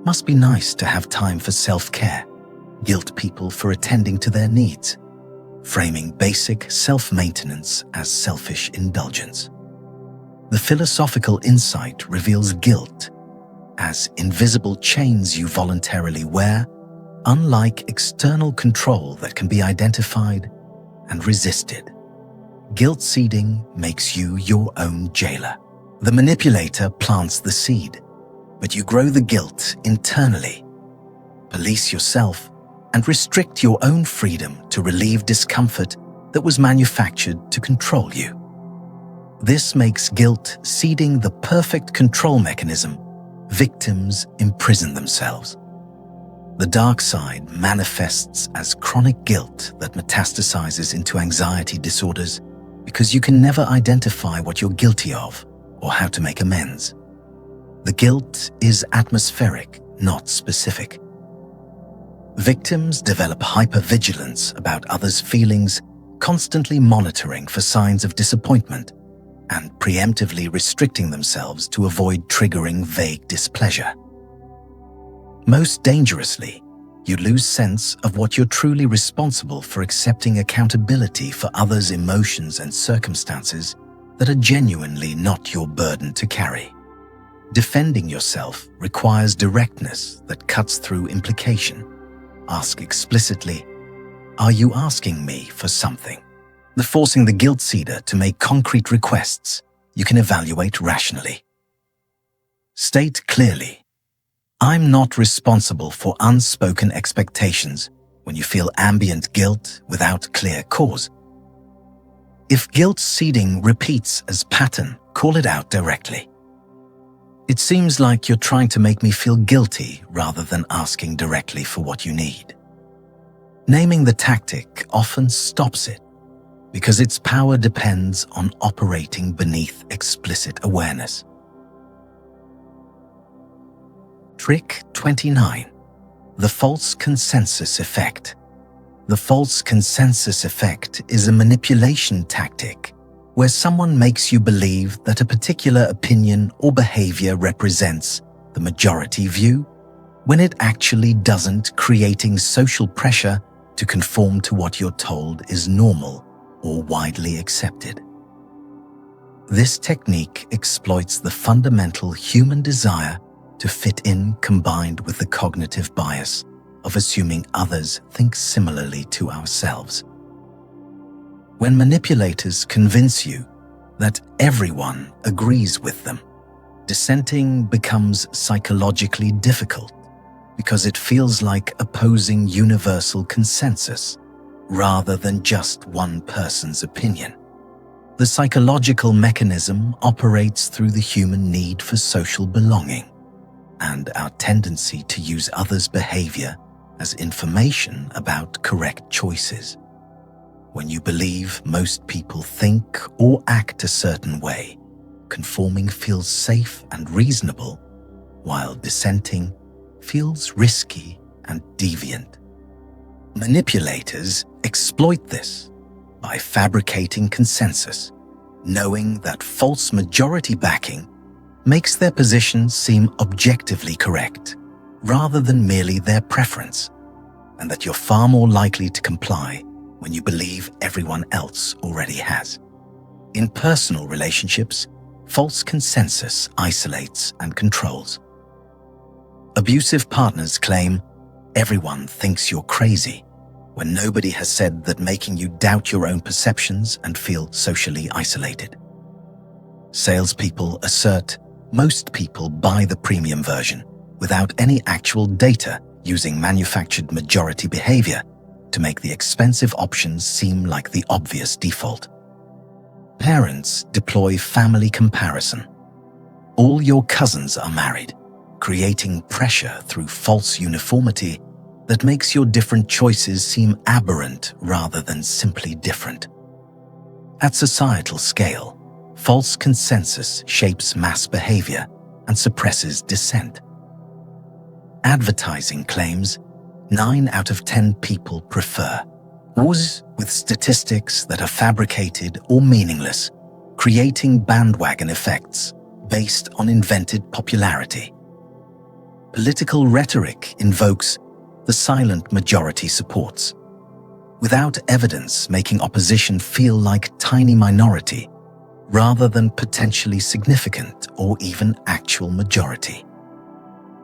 "Must be nice to have time for self-care," guilt people for attending to their needs, framing basic self-maintenance as selfish indulgence. The philosophical insight reveals guilt as invisible chains you voluntarily wear, unlike external control that can be identified and resisted. Guilt seeding makes you your own jailer. The manipulator plants the seed, but you grow the guilt internally. Police yourself and restrict your own freedom to relieve discomfort that was manufactured to control you. This makes guilt seeding the perfect control mechanism victims imprison themselves. The dark side manifests as chronic guilt that metastasizes into anxiety disorders because you can never identify what you're guilty of or how to make amends. The guilt is atmospheric, not specific. Victims develop hypervigilance about others' feelings, constantly monitoring for signs of disappointment and preemptively restricting themselves to avoid triggering vague displeasure. Most dangerously, you lose sense of what you're truly responsible for, accepting accountability for others' emotions and circumstances that are genuinely not your burden to carry. Defending yourself requires directness that cuts through implication. Ask explicitly, "Are you asking me for something?" The forcing the guilt seeder to make concrete requests you can evaluate rationally. State clearly, "I'm not responsible for unspoken expectations," when you feel ambient guilt without clear cause. If guilt seeding repeats as pattern, call it out directly. "It seems like you're trying to make me feel guilty," rather than asking directly for what you need. Naming the tactic often stops it, because its power depends on operating beneath explicit awareness. Trick 29. The false consensus effect. The false consensus effect is a manipulation tactic where someone makes you believe that a particular opinion or behavior represents the majority view when it actually doesn't, creating social pressure to conform to what you're told is normal or widely accepted. This technique exploits the fundamental human desire to fit in, combined with the cognitive bias of assuming others think similarly to ourselves. When manipulators convince you that everyone agrees with them, dissenting becomes psychologically difficult because it feels like opposing universal consensus rather than just one person's opinion. The psychological mechanism operates through the human need for social belonging and our tendency to use others' behavior as information about correct choices. When you believe most people think or act a certain way, conforming feels safe and reasonable, while dissenting feels risky and deviant. Manipulators exploit this by fabricating consensus, knowing that false majority backing makes their position seem objectively correct rather than merely their preference, and that you're far more likely to comply when you believe everyone else already has. In personal relationships, false consensus isolates and controls. Abusive partners claim everyone thinks you're crazy, when nobody has said that, making you doubt your own perceptions and feel socially isolated. Salespeople assert most people buy the premium version without any actual data, using manufactured majority behavior to make the expensive options seem like the obvious default. Parents deploy family comparison. All your cousins are married, creating pressure through false uniformity that makes your different choices seem aberrant rather than simply different. At societal scale, false consensus shapes mass behavior and suppresses dissent. Advertising claims 9 out of 10 people prefer wars, with statistics that are fabricated or meaningless, creating bandwagon effects based on invented popularity. Political rhetoric invokes the silent majority supports, without evidence, making opposition feel like tiny minority rather than potentially significant or even actual majority.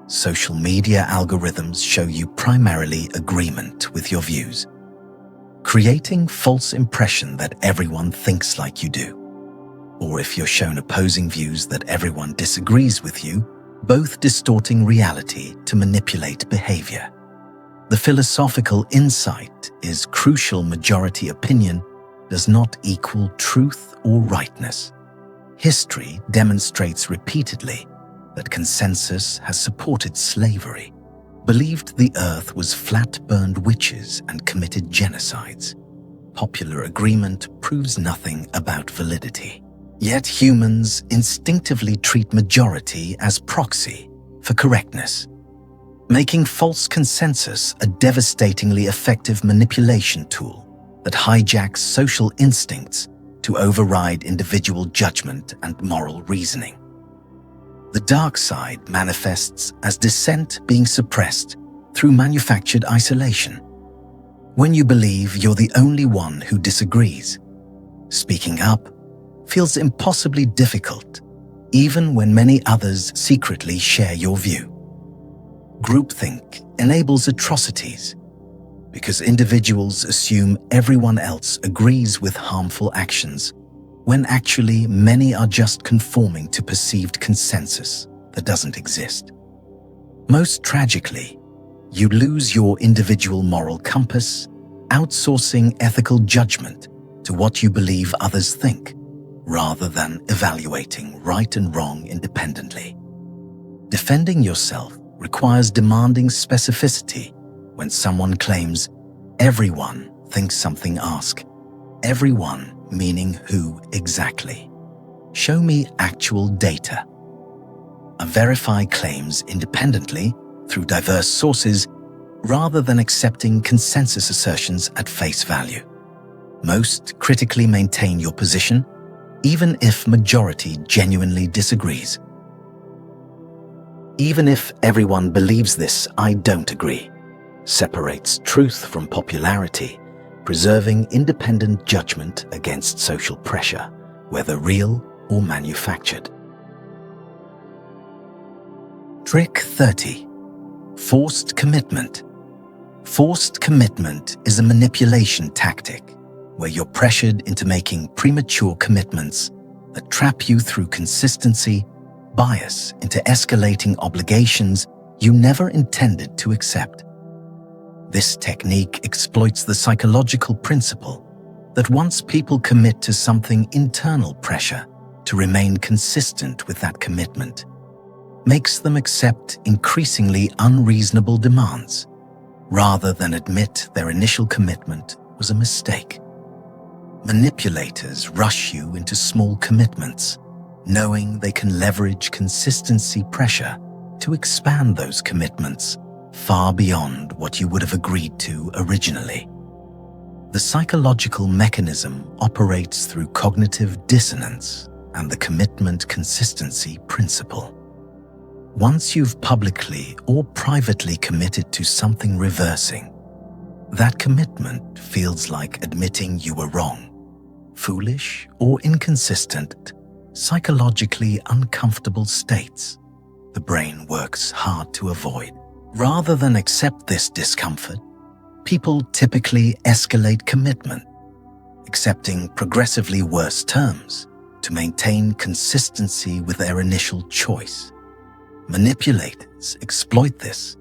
Social media algorithms show you primarily agreement with your views, creating false impression that everyone thinks like you do. Or if you're shown opposing views, that everyone disagrees with you, both distorting reality to manipulate behavior. The philosophical insight is crucial: majority opinion does not equal truth or rightness. History demonstrates repeatedly that consensus has supported slavery, believed the earth was flat, burned witches, and committed genocides. Popular agreement proves nothing about validity. Yet humans instinctively treat majority as proxy for correctness, making false consensus a devastatingly effective manipulation tool that hijacks social instincts to override individual judgment and moral reasoning. The dark side manifests as dissent being suppressed through manufactured isolation. When you believe you're the only one who disagrees, speaking up feels impossibly difficult, even when many others secretly share your view. Groupthink enables atrocities because individuals assume everyone else agrees with harmful actions, when actually many are just conforming to perceived consensus that doesn't exist. Most tragically, you lose your individual moral compass, outsourcing ethical judgment to what you believe others think, rather than evaluating right and wrong independently. Defending yourself requires demanding specificity. When someone claims, "Everyone thinks something," ask, "Everyone meaning who exactly? Show me actual data." Verify claims independently through diverse sources rather than accepting consensus assertions at face value. Most critically maintain your position, even if majority genuinely disagrees. "Even if everyone believes this, I don't agree," separates truth from popularity, preserving independent judgment against social pressure, whether real or manufactured. Trick 30. Forced commitment. Forced commitment is a manipulation tactic where you're pressured into making premature commitments that trap you through consistency, bias into escalating obligations you never intended to accept. This technique exploits the psychological principle that once people commit to something, internal pressure to remain consistent with that commitment makes them accept increasingly unreasonable demands, rather than admit their initial commitment was a mistake. Manipulators rush you into small commitments, knowing they can leverage consistency pressure to expand those commitments far beyond what you would have agreed to originally. The psychological mechanism operates through cognitive dissonance and the commitment consistency principle. Once you've publicly or privately committed to something, reversing that commitment feels like admitting you were wrong, foolish, or inconsistent, psychologically uncomfortable states the brain works hard to avoid. Rather than accept this discomfort, people typically escalate commitment, accepting progressively worse terms to maintain consistency with their initial choice. Manipulators exploit this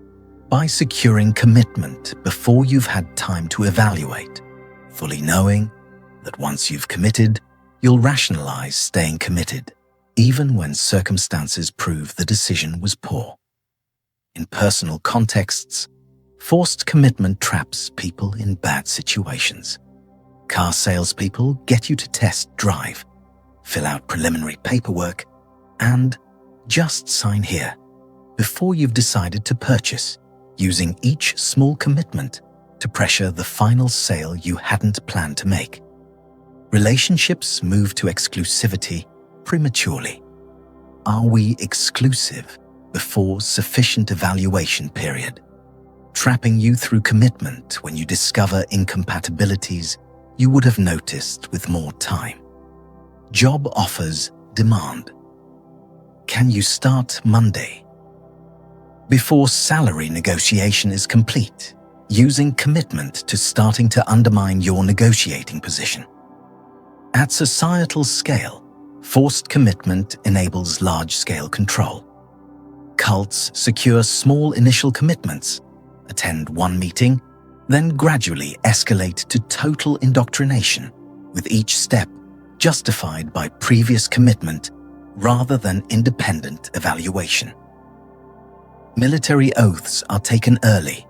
by securing commitment before you've had time to evaluate, fully knowing that once you've committed, you'll rationalize staying committed, even when circumstances prove the decision was poor. In personal contexts, forced commitment traps people in bad situations. Car salespeople get you to test drive, fill out preliminary paperwork, and just sign here before you've decided to purchase, using each small commitment to pressure the final sale you hadn't planned to make. Relationships move to exclusivity prematurely. Are we exclusive before sufficient evaluation period? Trapping you through commitment when you discover incompatibilities you would have noticed with more time. Job offers demand. Can you start Monday? Before salary negotiation is complete, using commitment to starting to undermine your negotiating position. At societal scale, forced commitment enables large-scale control. Cults secure small initial commitments, attend one meeting, then gradually escalate to total indoctrination, with each step justified by previous commitment rather than independent evaluation. Military oaths are taken early,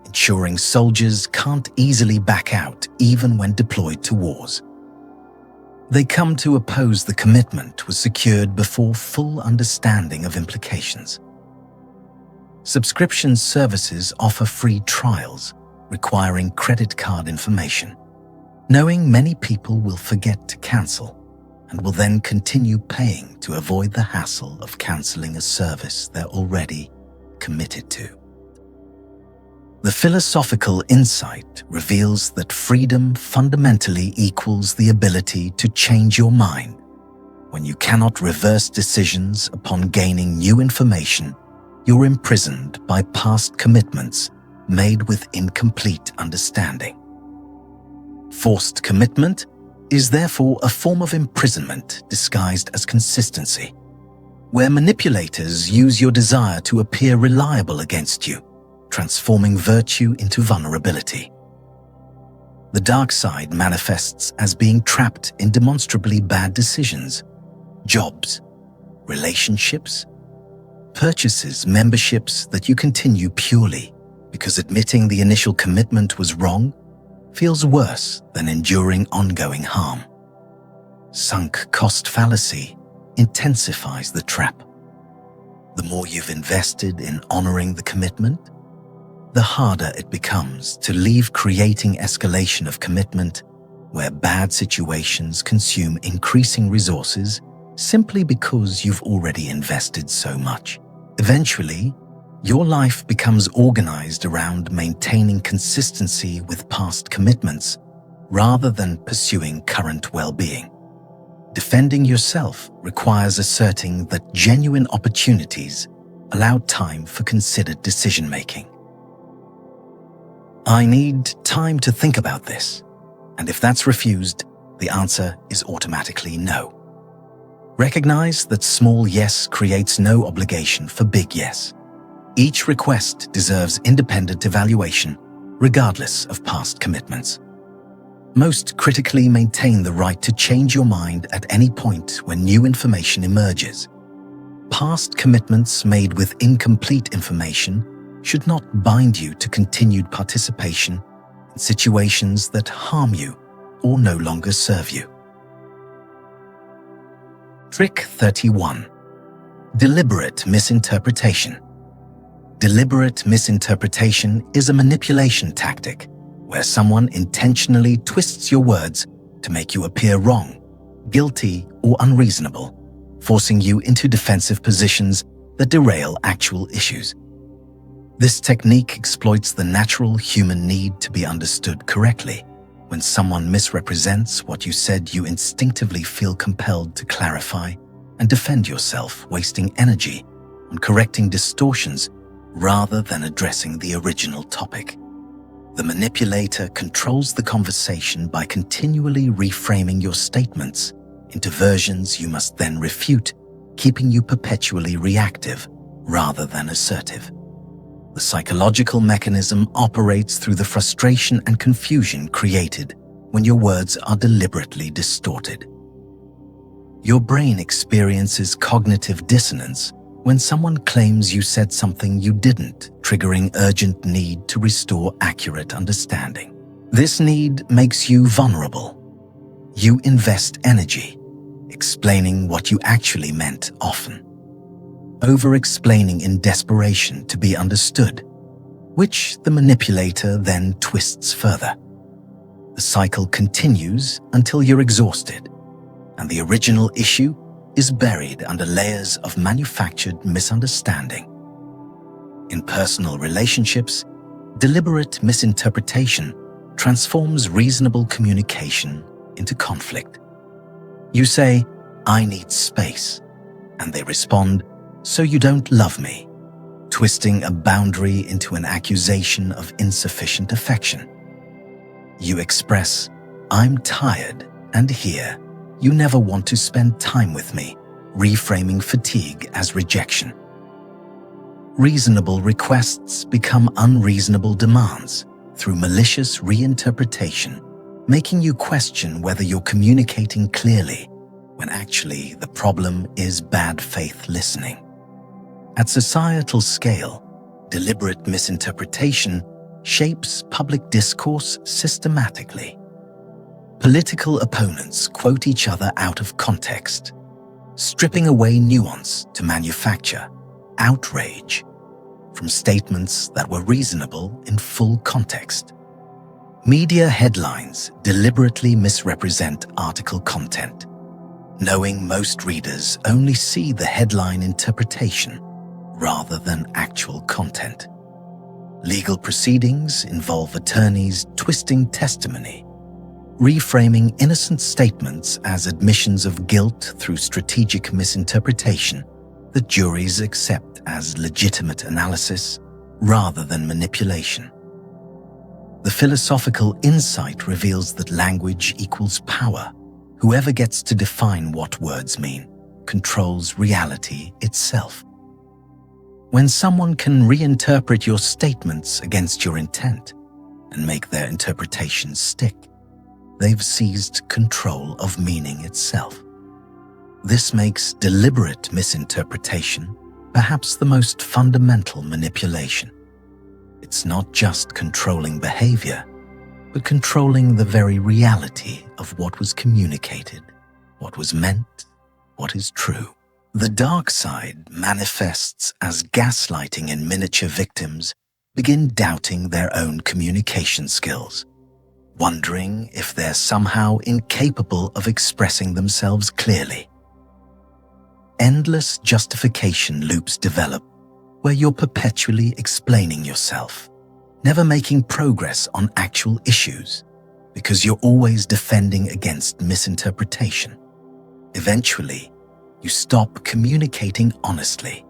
ensuring soldiers can't easily back out even when deployed to wars. They come to oppose the commitment was secured before full understanding of implications. Subscription services offer free trials requiring credit card information, knowing many people will forget to cancel and will then continue paying to avoid the hassle of canceling a service they're already committed to. The philosophical insight reveals that freedom fundamentally equals the ability to change your mind. When you cannot reverse decisions upon gaining new information, you're imprisoned by past commitments made with incomplete understanding. Forced commitment is therefore a form of imprisonment disguised as consistency, where manipulators use your desire to appear reliable against you, transforming virtue into vulnerability. The dark side manifests as being trapped in demonstrably bad decisions, jobs, relationships, purchases, memberships that you continue purely because admitting the initial commitment was wrong feels worse than enduring ongoing harm. Sunk cost fallacy intensifies the trap. The more you've invested in honoring the commitment, the harder it becomes to leave, creating escalation of commitment where bad situations consume increasing resources simply because you've already invested so much. Eventually, your life becomes organized around maintaining consistency with past commitments rather than pursuing current well-being. Defending yourself requires asserting that genuine opportunities allow time for considered decision-making. I need time to think about this, and if that's refused, the answer is automatically no. Recognize that small yes creates no obligation for big yes. Each request deserves independent evaluation, regardless of past commitments. Most critically, maintain the right to change your mind at any point when new information emerges. Past commitments made with incomplete information should not bind you to continued participation in situations that harm you or no longer serve you. Trick 31. Deliberate misinterpretation. Deliberate misinterpretation is a manipulation tactic where someone intentionally twists your words to make you appear wrong, guilty, or unreasonable, forcing you into defensive positions that derail actual issues. This technique exploits the natural human need to be understood correctly, When someone misrepresents what you said, you instinctively feel compelled to clarify and defend yourself, wasting energy on correcting distortions rather than addressing the original topic. The manipulator controls the conversation by continually reframing your statements into versions you must then refute, keeping you perpetually reactive rather than assertive. The psychological mechanism operates through the frustration and confusion created when your words are deliberately distorted. Your brain experiences cognitive dissonance when someone claims you said something you didn't, triggering urgent need to restore accurate understanding. This need makes you vulnerable. You invest energy explaining what you actually meant, often over-explaining in desperation to be understood, which the manipulator then twists further. The cycle continues until you're exhausted, and the original issue is buried under layers of manufactured misunderstanding. In personal relationships, deliberate misinterpretation transforms reasonable communication into conflict. You say, "I need space," and they respond, "So you don't love me," twisting a boundary into an accusation of insufficient affection. You express, "I'm tired," and hear, "You never want to spend time with me," reframing fatigue as rejection. Reasonable requests become unreasonable demands through malicious reinterpretation, making you question whether you're communicating clearly when actually the problem is bad faith listening. At societal scale, deliberate misinterpretation shapes public discourse systematically. Political opponents quote each other out of context, stripping away nuance to manufacture outrage from statements that were reasonable in full context. Media headlines deliberately misrepresent article content, knowing most readers only see the headline interpretation rather than actual content. Legal proceedings involve attorneys twisting testimony, reframing innocent statements as admissions of guilt through strategic misinterpretation that juries accept as legitimate analysis rather than manipulation. The philosophical insight reveals that language equals power. Whoever gets to define what words mean controls reality itself. When someone can reinterpret your statements against your intent and make their interpretations stick, they've seized control of meaning itself. This makes deliberate misinterpretation perhaps the most fundamental manipulation. It's not just controlling behavior, but controlling the very reality of what was communicated, what was meant, what is true. The dark side manifests as gaslighting, and miniature victims begin doubting their own communication skills, wondering if they're somehow incapable of expressing themselves clearly. Endless justification loops develop where you're perpetually explaining yourself, never making progress on actual issues because you're always defending against misinterpretation. Eventually, you stop communicating honestly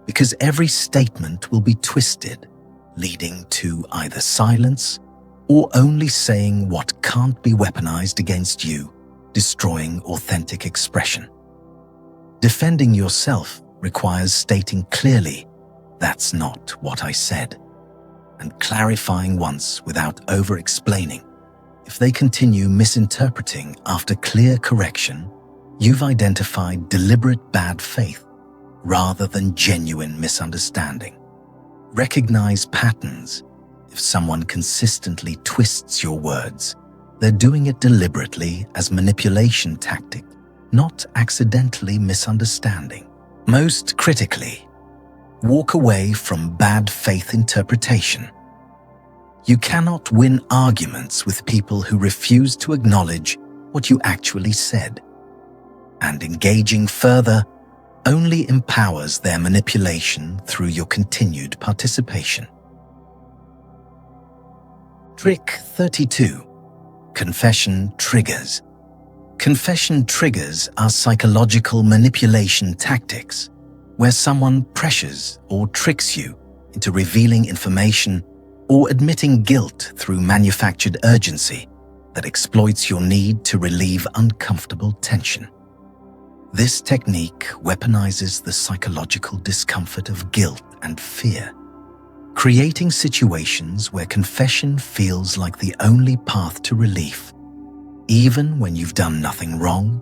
because every statement will be twisted, leading to either silence or only saying what can't be weaponized against you, destroying authentic expression. Defending yourself requires stating clearly, "That's not what I said," and clarifying once without over-explaining. If they continue misinterpreting after clear correction, you've identified deliberate bad faith rather than genuine misunderstanding. Recognize patterns. If someone consistently twists your words, they're doing it deliberately as manipulation tactic, not accidentally misunderstanding. Most critically, walk away from bad faith interpretation. You cannot win arguments with people who refuse to acknowledge what you actually said, and engaging further only empowers their manipulation through your continued participation. Trick 32. Confession triggers. Confession triggers are psychological manipulation tactics where someone pressures or tricks you into revealing information or admitting guilt through manufactured urgency that exploits your need to relieve uncomfortable tension. This technique weaponizes the psychological discomfort of guilt and fear, creating situations where confession feels like the only path to relief, even when you've done nothing wrong,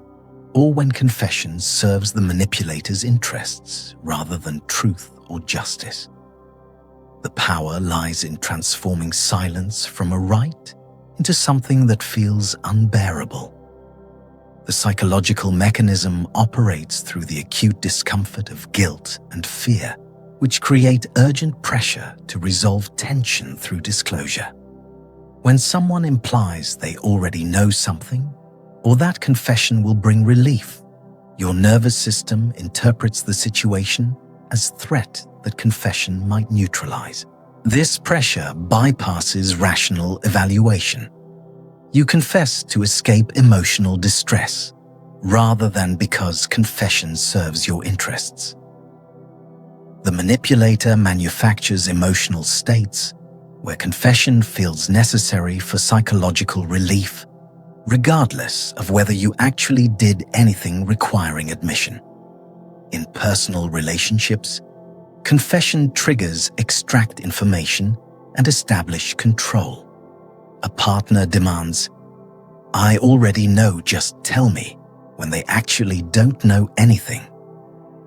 or when confession serves the manipulator's interests rather than truth or justice. The power lies in transforming silence from a right into something that feels unbearable. The psychological mechanism operates through the acute discomfort of guilt and fear, which create urgent pressure to resolve tension through disclosure. When someone implies they already know something, or that confession will bring relief, your nervous system interprets the situation as threat that confession might neutralize. This pressure bypasses rational evaluation. You confess to escape emotional distress, rather than because confession serves your interests. The manipulator manufactures emotional states where confession feels necessary for psychological relief, regardless of whether you actually did anything requiring admission. In personal relationships, confession triggers extract information and establish control. A partner demands, "I already know, just tell me," when they actually don't know anything.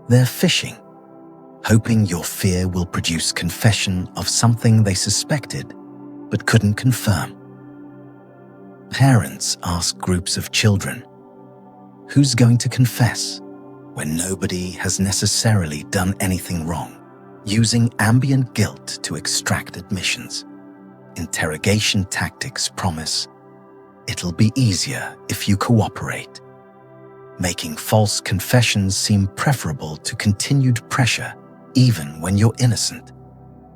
They're fishing, hoping your fear will produce confession of something they suspected but couldn't confirm. Parents ask groups of children, "Who's going to confess?" when nobody has necessarily done anything wrong, using ambient guilt to extract admissions. Interrogation tactics promise, "It'll be easier if you cooperate," making false confessions seem preferable to continued pressure even when you're innocent.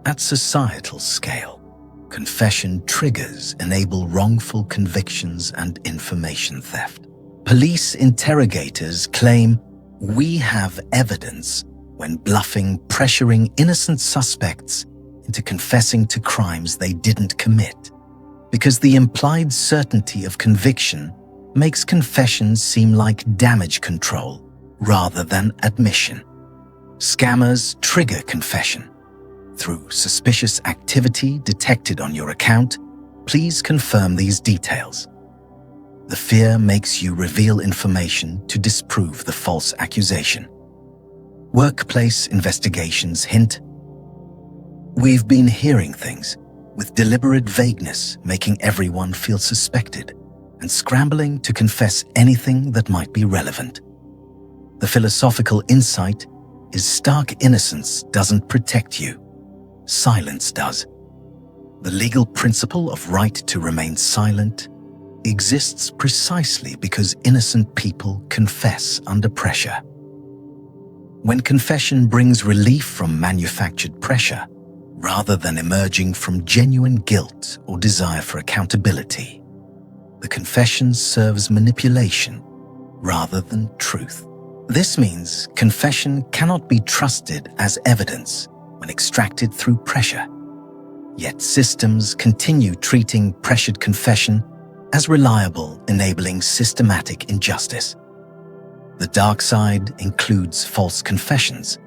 At societal scale, confession triggers enable wrongful convictions and information theft. Police interrogators claim, "We have evidence," when bluffing, pressuring innocent suspects into confessing to crimes they didn't commit, because the implied certainty of conviction makes confession seem like damage control rather than admission. Scammers trigger confession. Through suspicious activity detected on your account, please confirm these details. The fear makes you reveal information to disprove the false accusation. Workplace investigations hint, "We've been hearing things," with deliberate vagueness making everyone feel suspected and scrambling to confess anything that might be relevant. The philosophical insight is stark innocence doesn't protect you. Silence does. The legal principle of right to remain silent exists precisely because innocent people confess under pressure. When confession brings relief from manufactured pressure, rather than emerging from genuine guilt or desire for accountability, the confession serves manipulation rather than truth. This means confession cannot be trusted as evidence when extracted through pressure. Yet systems continue treating pressured confession as reliable, enabling systematic injustice. The dark side includes false confessions,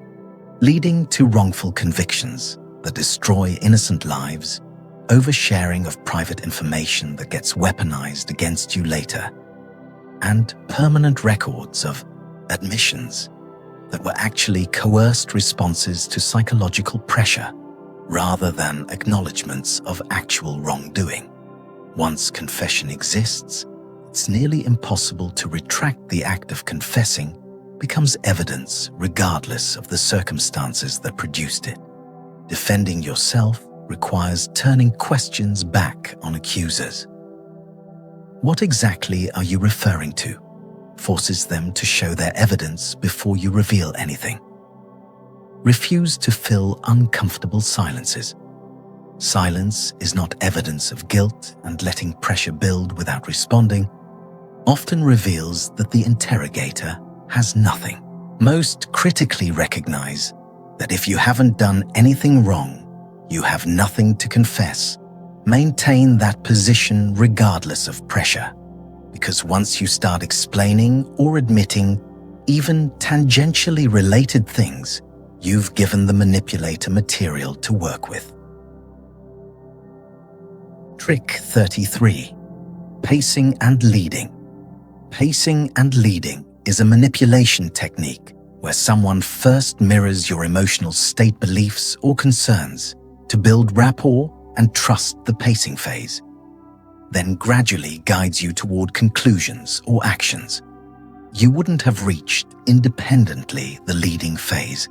leading to wrongful convictions that destroy innocent lives, oversharing of private information that gets weaponized against you later, and permanent records of admissions that were actually coerced responses to psychological pressure rather than acknowledgements of actual wrongdoing. Once confession exists, it's nearly impossible to retract. The act of confessing becomes evidence regardless of the circumstances that produced it. Defending yourself requires turning questions back on accusers. What exactly are you referring to? Forces them to show their evidence before you reveal anything. Refuse to fill uncomfortable silences. silence is not evidence of guilt, and letting pressure build without responding often reveals that the interrogator has nothing. Most critically recognize that if you haven't done anything wrong, you have nothing to confess. Maintain that position regardless of pressure, because once you start explaining or admitting even tangentially related things, you've given the manipulator material to work with. Trick 33. Pacing and leading. Pacing and leading is a manipulation technique where someone first mirrors your emotional state, beliefs, or concerns to build rapport and trust the pacing phase, then gradually guides you toward conclusions or actions you wouldn't have reached independently the leading phase.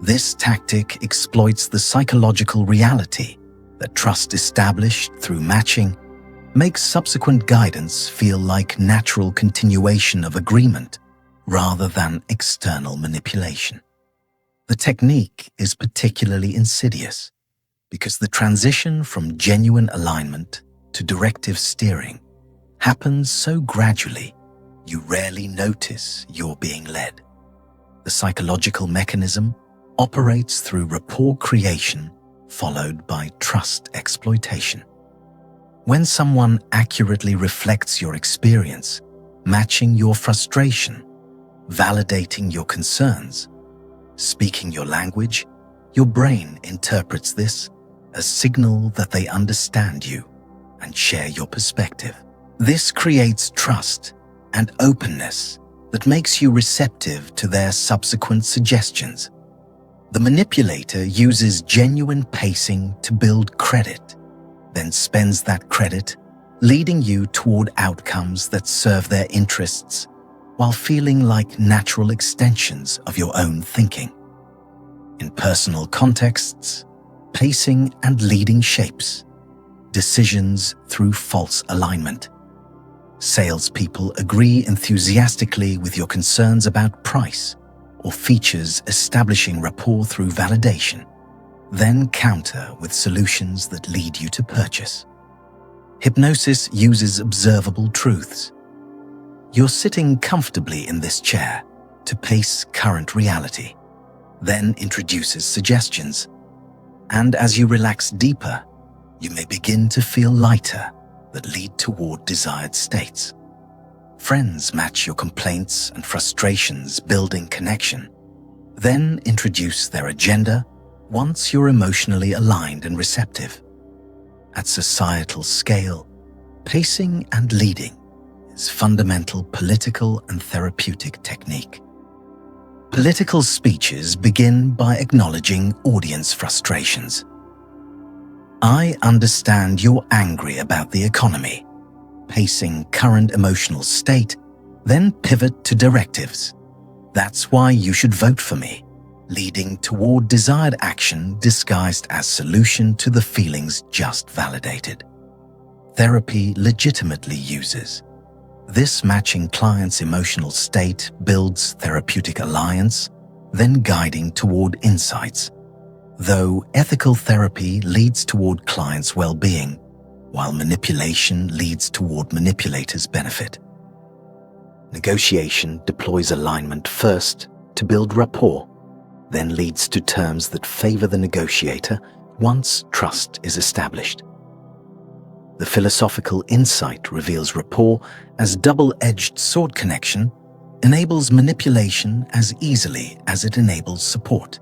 This tactic exploits the psychological reality that trust established through matching makes subsequent guidance feel like natural continuation of agreement rather than external manipulation. The technique is particularly insidious because the transition from genuine alignment to directive steering happens so gradually you rarely notice you're being led. The psychological mechanism operates through rapport creation followed by trust exploitation. When someone accurately reflects your experience, matching your frustration, validating your concerns, speaking your language, your brain interprets this as a signal that they understand you and share your perspective. This creates trust and openness that makes you receptive to their subsequent suggestions. The manipulator uses genuine pacing to build credit, then spends that credit, leading you toward outcomes that serve their interests while feeling like natural extensions of your own thinking. In personal contexts, pacing and leading shapes decisions through false alignment. Salespeople agree enthusiastically with your concerns about price or features, establishing rapport through validation, then counter with solutions that lead you to purchase. Hypnosis uses observable truths. You're sitting comfortably in this chair to pace current reality, then introduces suggestions. And as you relax deeper, you may begin to feel lighter that lead toward desired states. Friends match your complaints and frustrations, building connection, then introduce their agenda once you're emotionally aligned and receptive. At societal scale, pacing and leading is fundamental political and therapeutic technique. Political speeches begin by acknowledging audience frustrations. I understand you're angry about the economy, pacing current emotional state, then pivot to directives. That's why you should vote for me, leading toward desired action disguised as solution to the feelings just validated. Therapy legitimately uses this, matching clients' emotional state builds therapeutic alliance, then guiding toward insights. Though ethical therapy leads toward clients' well-being, while manipulation leads toward manipulators' benefit. Negotiation deploys alignment first to build rapport, then leads to terms that favor the negotiator once trust is established. The philosophical insight reveals rapport as double-edged sword. Connection enables manipulation as easily as it enables support.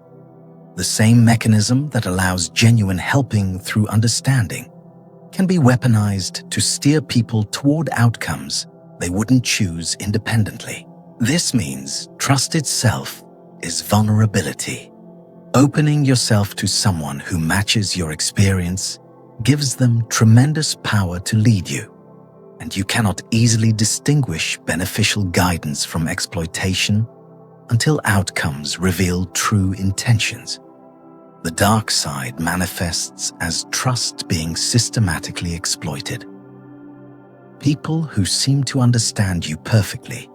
The same mechanism that allows genuine helping through understanding can be weaponized to steer people toward outcomes they wouldn't choose independently. This means trust itself is vulnerability. Opening yourself to someone who matches your experience gives them tremendous power to lead you, and you cannot easily distinguish beneficial guidance from exploitation until outcomes reveal true intentions. The dark side manifests as trust being systematically exploited. People who seem to understand you perfectly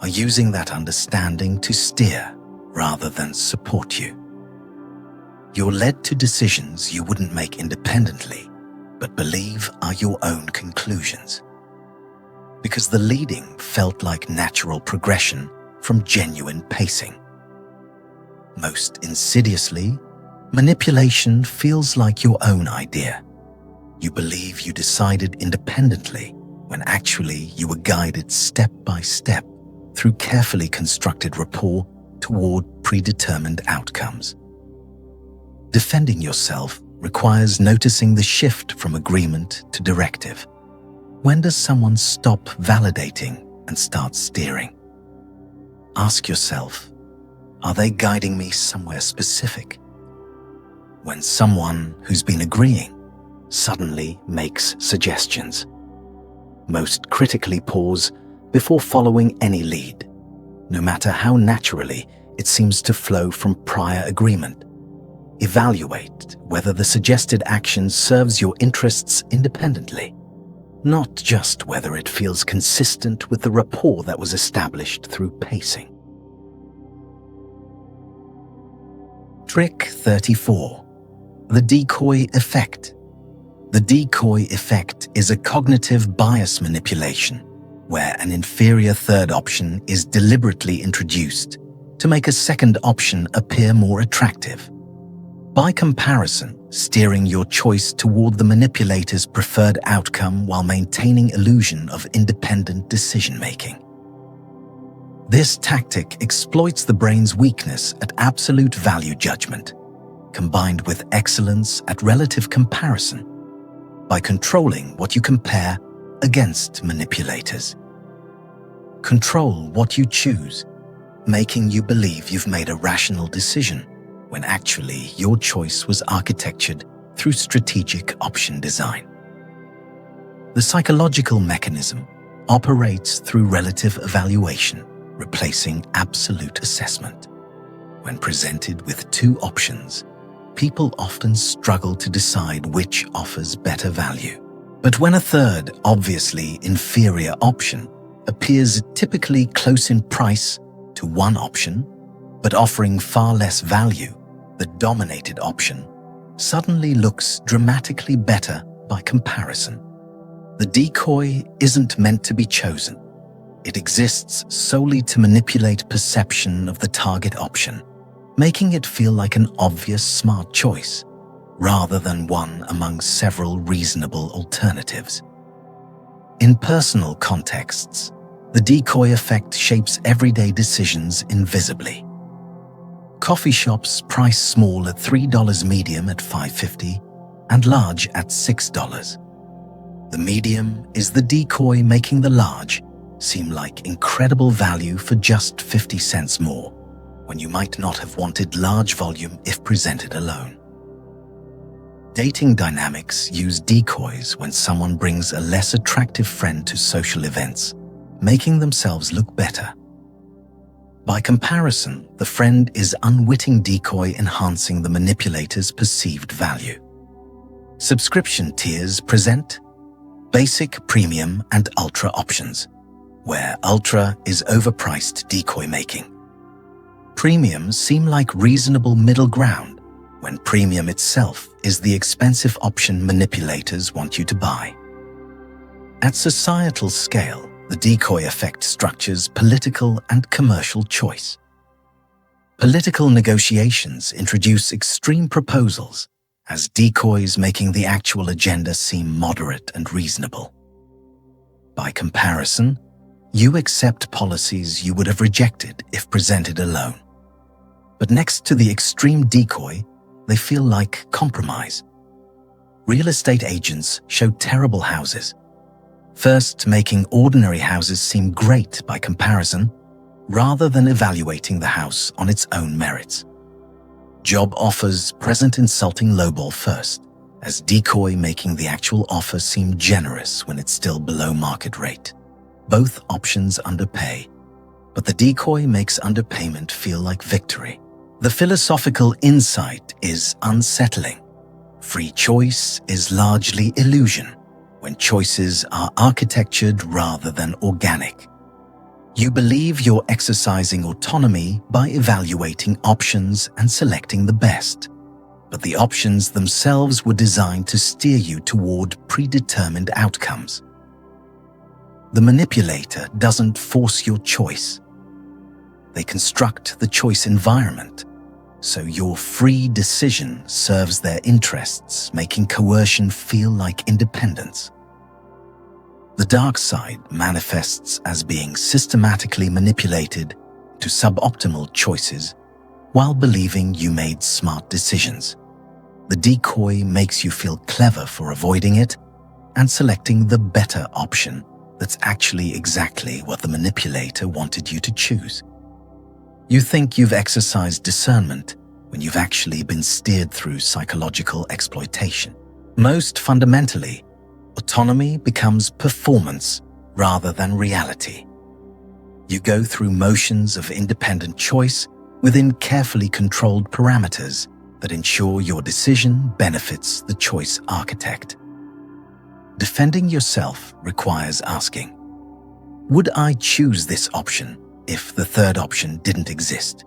are using that understanding to steer rather than support you. You're led to decisions you wouldn't make independently, but believe are your own conclusions. Because the leading felt like natural progression from genuine pacing. Most insidiously, manipulation feels like your own idea. You believe you decided independently when actually you were guided step by step through carefully constructed rapport toward predetermined outcomes. Defending yourself requires noticing the shift from agreement to directive. When does someone stop validating and start steering? Ask yourself, are they guiding me somewhere specific? When someone who's been agreeing suddenly makes suggestions, most critically pause before following any lead, no matter how naturally it seems to flow from prior agreement. Evaluate whether the suggested action serves your interests independently, not just whether it feels consistent with the rapport that was established through pacing. Trick 34. The decoy effect. The decoy effect is a cognitive bias manipulation where an inferior third option is deliberately introduced to make a second option appear more attractive. By comparison, steering your choice toward the manipulator's preferred outcome while maintaining illusion of independent decision-making. This tactic exploits the brain's weakness at absolute value judgment, combined with excellence at relative comparison, by controlling what you compare against manipulators. Control what you choose, making you believe you've made a rational decision, when actually your choice was architectured through strategic option design. The psychological mechanism operates through relative evaluation, replacing absolute assessment. When presented with two options, people often struggle to decide which offers better value. But when a third, obviously inferior option appears typically close in price to one option, but offering far less value, the dominated option suddenly looks dramatically better by comparison. The decoy isn't meant to be chosen. It exists solely to manipulate perception of the target option, making it feel like an obvious smart choice, rather than one among several reasonable alternatives. In personal contexts, the decoy effect shapes everyday decisions invisibly. Coffee shops price small at $3, medium at $5.50, and large at $6. The medium is the decoy making the large seem like incredible value for just 50 cents more, when you might not have wanted large volume if presented alone. Dating dynamics use decoys when someone brings a less attractive friend to social events, making themselves look better. By comparison, the friend is unwitting decoy enhancing the manipulator's perceived value. Subscription tiers present basic, premium, and ultra options, where ultra is overpriced decoy making. Premiums seem like reasonable middle ground, when premium itself is the expensive option manipulators want you to buy. At societal scale, the decoy effect structures political and commercial choice. Political negotiations introduce extreme proposals as decoys, making the actual agenda seem moderate and reasonable. By comparison, you accept policies you would have rejected if presented alone. But next to the extreme decoy, they feel like compromise. Real estate agents show terrible houses, first making ordinary houses seem great by comparison, rather than evaluating the house on its own merits. Job offers present insulting lowball first, as decoy making the actual offer seem generous when it's still below market rate. Both options underpay, but the decoy makes underpayment feel like victory. The philosophical insight is unsettling. Free choice is largely illusion when choices are architectured rather than organic. You believe you're exercising autonomy by evaluating options and selecting the best. but the options themselves were designed to steer you toward predetermined outcomes. The manipulator doesn't force your choice. They construct the choice environment, so your free decision serves their interests, making coercion feel like independence. The dark side manifests as being systematically manipulated to suboptimal choices while believing you made smart decisions. The decoy makes you feel clever for avoiding it and selecting the better option that's actually exactly what the manipulator wanted you to choose. You think you've exercised discernment when you've actually been steered through psychological exploitation. Most fundamentally, autonomy becomes performance rather than reality. You go through motions of independent choice within carefully controlled parameters that ensure your decision benefits the choice architect. Defending yourself requires asking, would I choose this option if the third option didn't exist?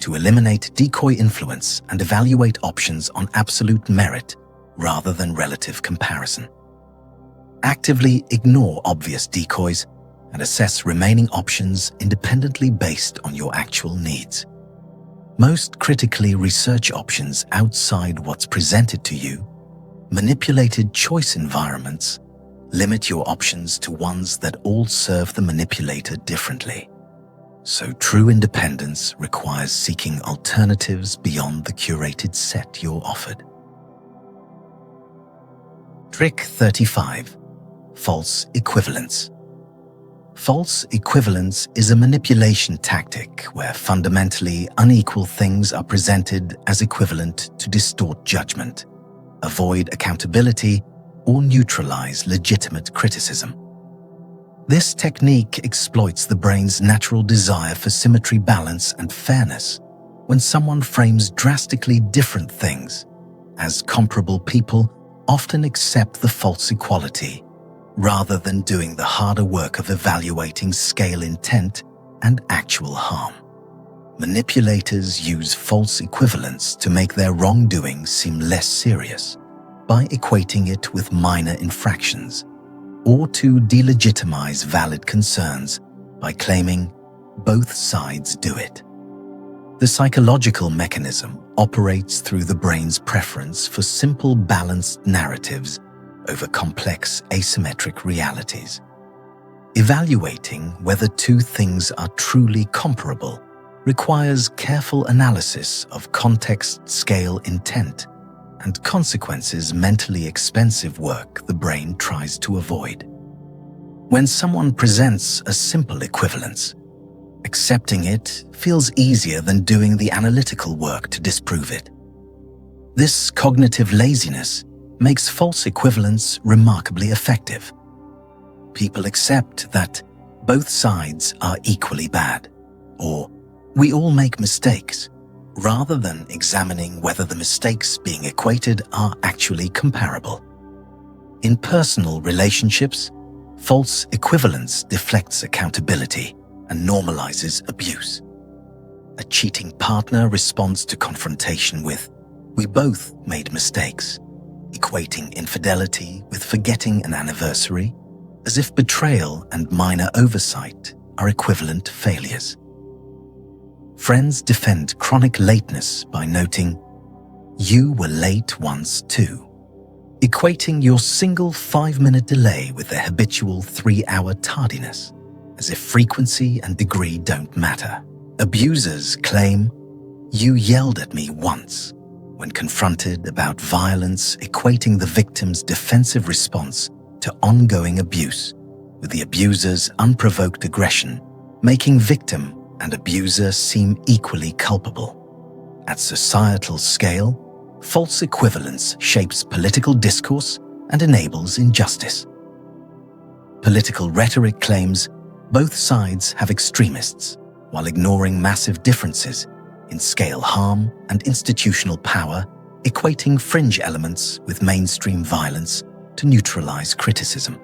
To eliminate decoy influence and evaluate options on absolute merit rather than relative comparison. Actively ignore obvious decoys and assess remaining options independently based on your actual needs. Most critically research options outside what's presented to you. Manipulated choice environments limit your options to ones that all serve the manipulator differently. So true independence requires seeking alternatives beyond the curated set you're offered. Trick 35. False equivalence. False equivalence is a manipulation tactic where fundamentally unequal things are presented as equivalent to distort judgment, avoid accountability, or neutralize legitimate criticism. This technique exploits the brain's natural desire for symmetry, balance, and fairness. When someone frames drastically different things as comparable, people often accept the false equality, rather than doing the harder work of evaluating scale, intent, and actual harm. Manipulators use false equivalence to make their wrongdoing seem less serious by equating it with minor infractions, or to delegitimize valid concerns by claiming both sides do it. The psychological mechanism operates through the brain's preference for simple, balanced narratives over complex, asymmetric realities. Evaluating whether two things are truly comparable requires careful analysis of context, scale, intent, and consequences, mentally expensive work the brain tries to avoid. When someone presents a simple equivalence, accepting it feels easier than doing the analytical work to disprove it. This cognitive laziness makes false equivalence remarkably effective. People accept that both sides are equally bad, or we all make mistakes, rather than examining whether the mistakes being equated are actually comparable. In personal relationships, false equivalence deflects accountability and normalizes abuse. A cheating partner responds to confrontation with, "We both made mistakes," equating infidelity with forgetting an anniversary, as if betrayal and minor oversight are equivalent failures. Friends defend chronic lateness by noting, "You were late once too," equating your single 5-minute delay with their habitual 3-hour tardiness, as if frequency and degree don't matter. Abusers claim, "You yelled at me once," when confronted about violence, equating the victim's defensive response to ongoing abuse, with the abuser's unprovoked aggression, making victim and abuser seem equally culpable. At societal scale, false equivalence shapes political discourse and enables injustice. Political rhetoric claims both sides have extremists, while ignoring massive differences in scale harm and institutional power, equating fringe elements with mainstream violence to neutralize criticism.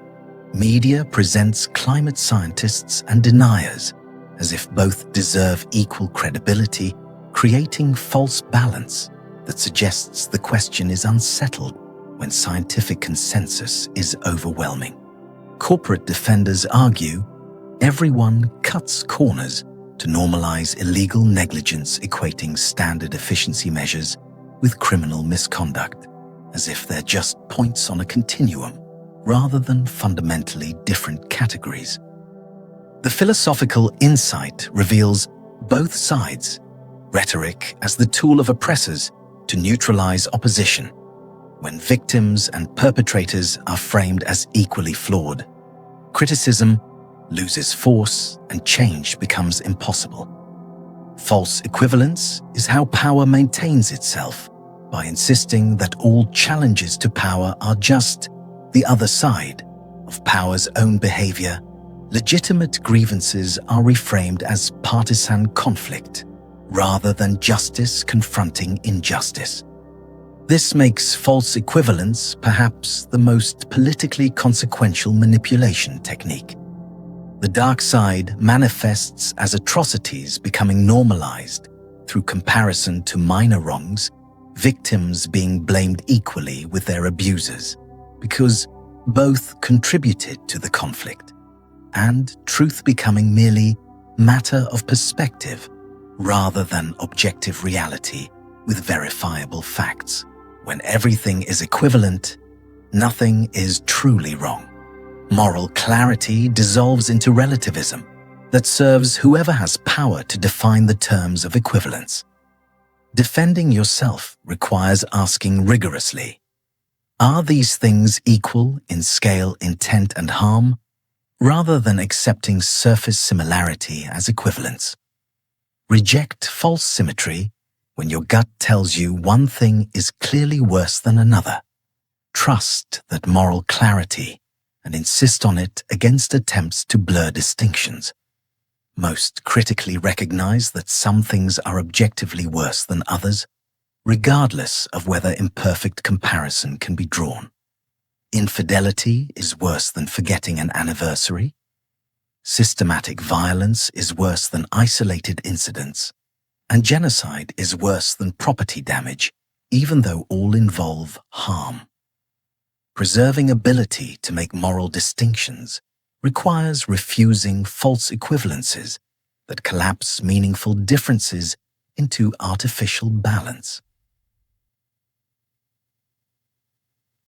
Media presents climate scientists and deniers as if both deserve equal credibility, creating false balance that suggests the question is unsettled when scientific consensus is overwhelming. Corporate defenders argue everyone cuts corners to normalize illegal negligence, equating standard efficiency measures with criminal misconduct, as if they're just points on a continuum rather than fundamentally different categories. The philosophical insight reveals both sides, rhetoric as the tool of oppressors to neutralize opposition, when victims and perpetrators are framed as equally flawed. Criticism loses force and change becomes impossible. False equivalence is how power maintains itself by insisting that all challenges to power are just the other side of power's own behavior. Legitimate grievances are reframed as partisan conflict rather than justice confronting injustice. This makes false equivalence perhaps the most politically consequential manipulation technique. The dark side manifests as atrocities becoming normalized through comparison to minor wrongs, victims being blamed equally with their abusers, because both contributed to the conflict, and truth becoming merely matter of perspective rather than objective reality with verifiable facts. When everything is equivalent, nothing is truly wrong. Moral clarity dissolves into relativism that serves whoever has power to define the terms of equivalence. Defending yourself requires asking rigorously, are these things equal in scale, intent, and harm, rather than accepting surface similarity as equivalence? Reject false symmetry when your gut tells you one thing is clearly worse than another. Trust that moral clarity and insist on it against attempts to blur distinctions. Most critically recognize that some things are objectively worse than others, regardless of whether imperfect comparison can be drawn. Infidelity is worse than forgetting an anniversary. Systematic violence is worse than isolated incidents. And genocide is worse than property damage, even though all involve harm. Preserving ability to make moral distinctions requires refusing false equivalences that collapse meaningful differences into artificial balance.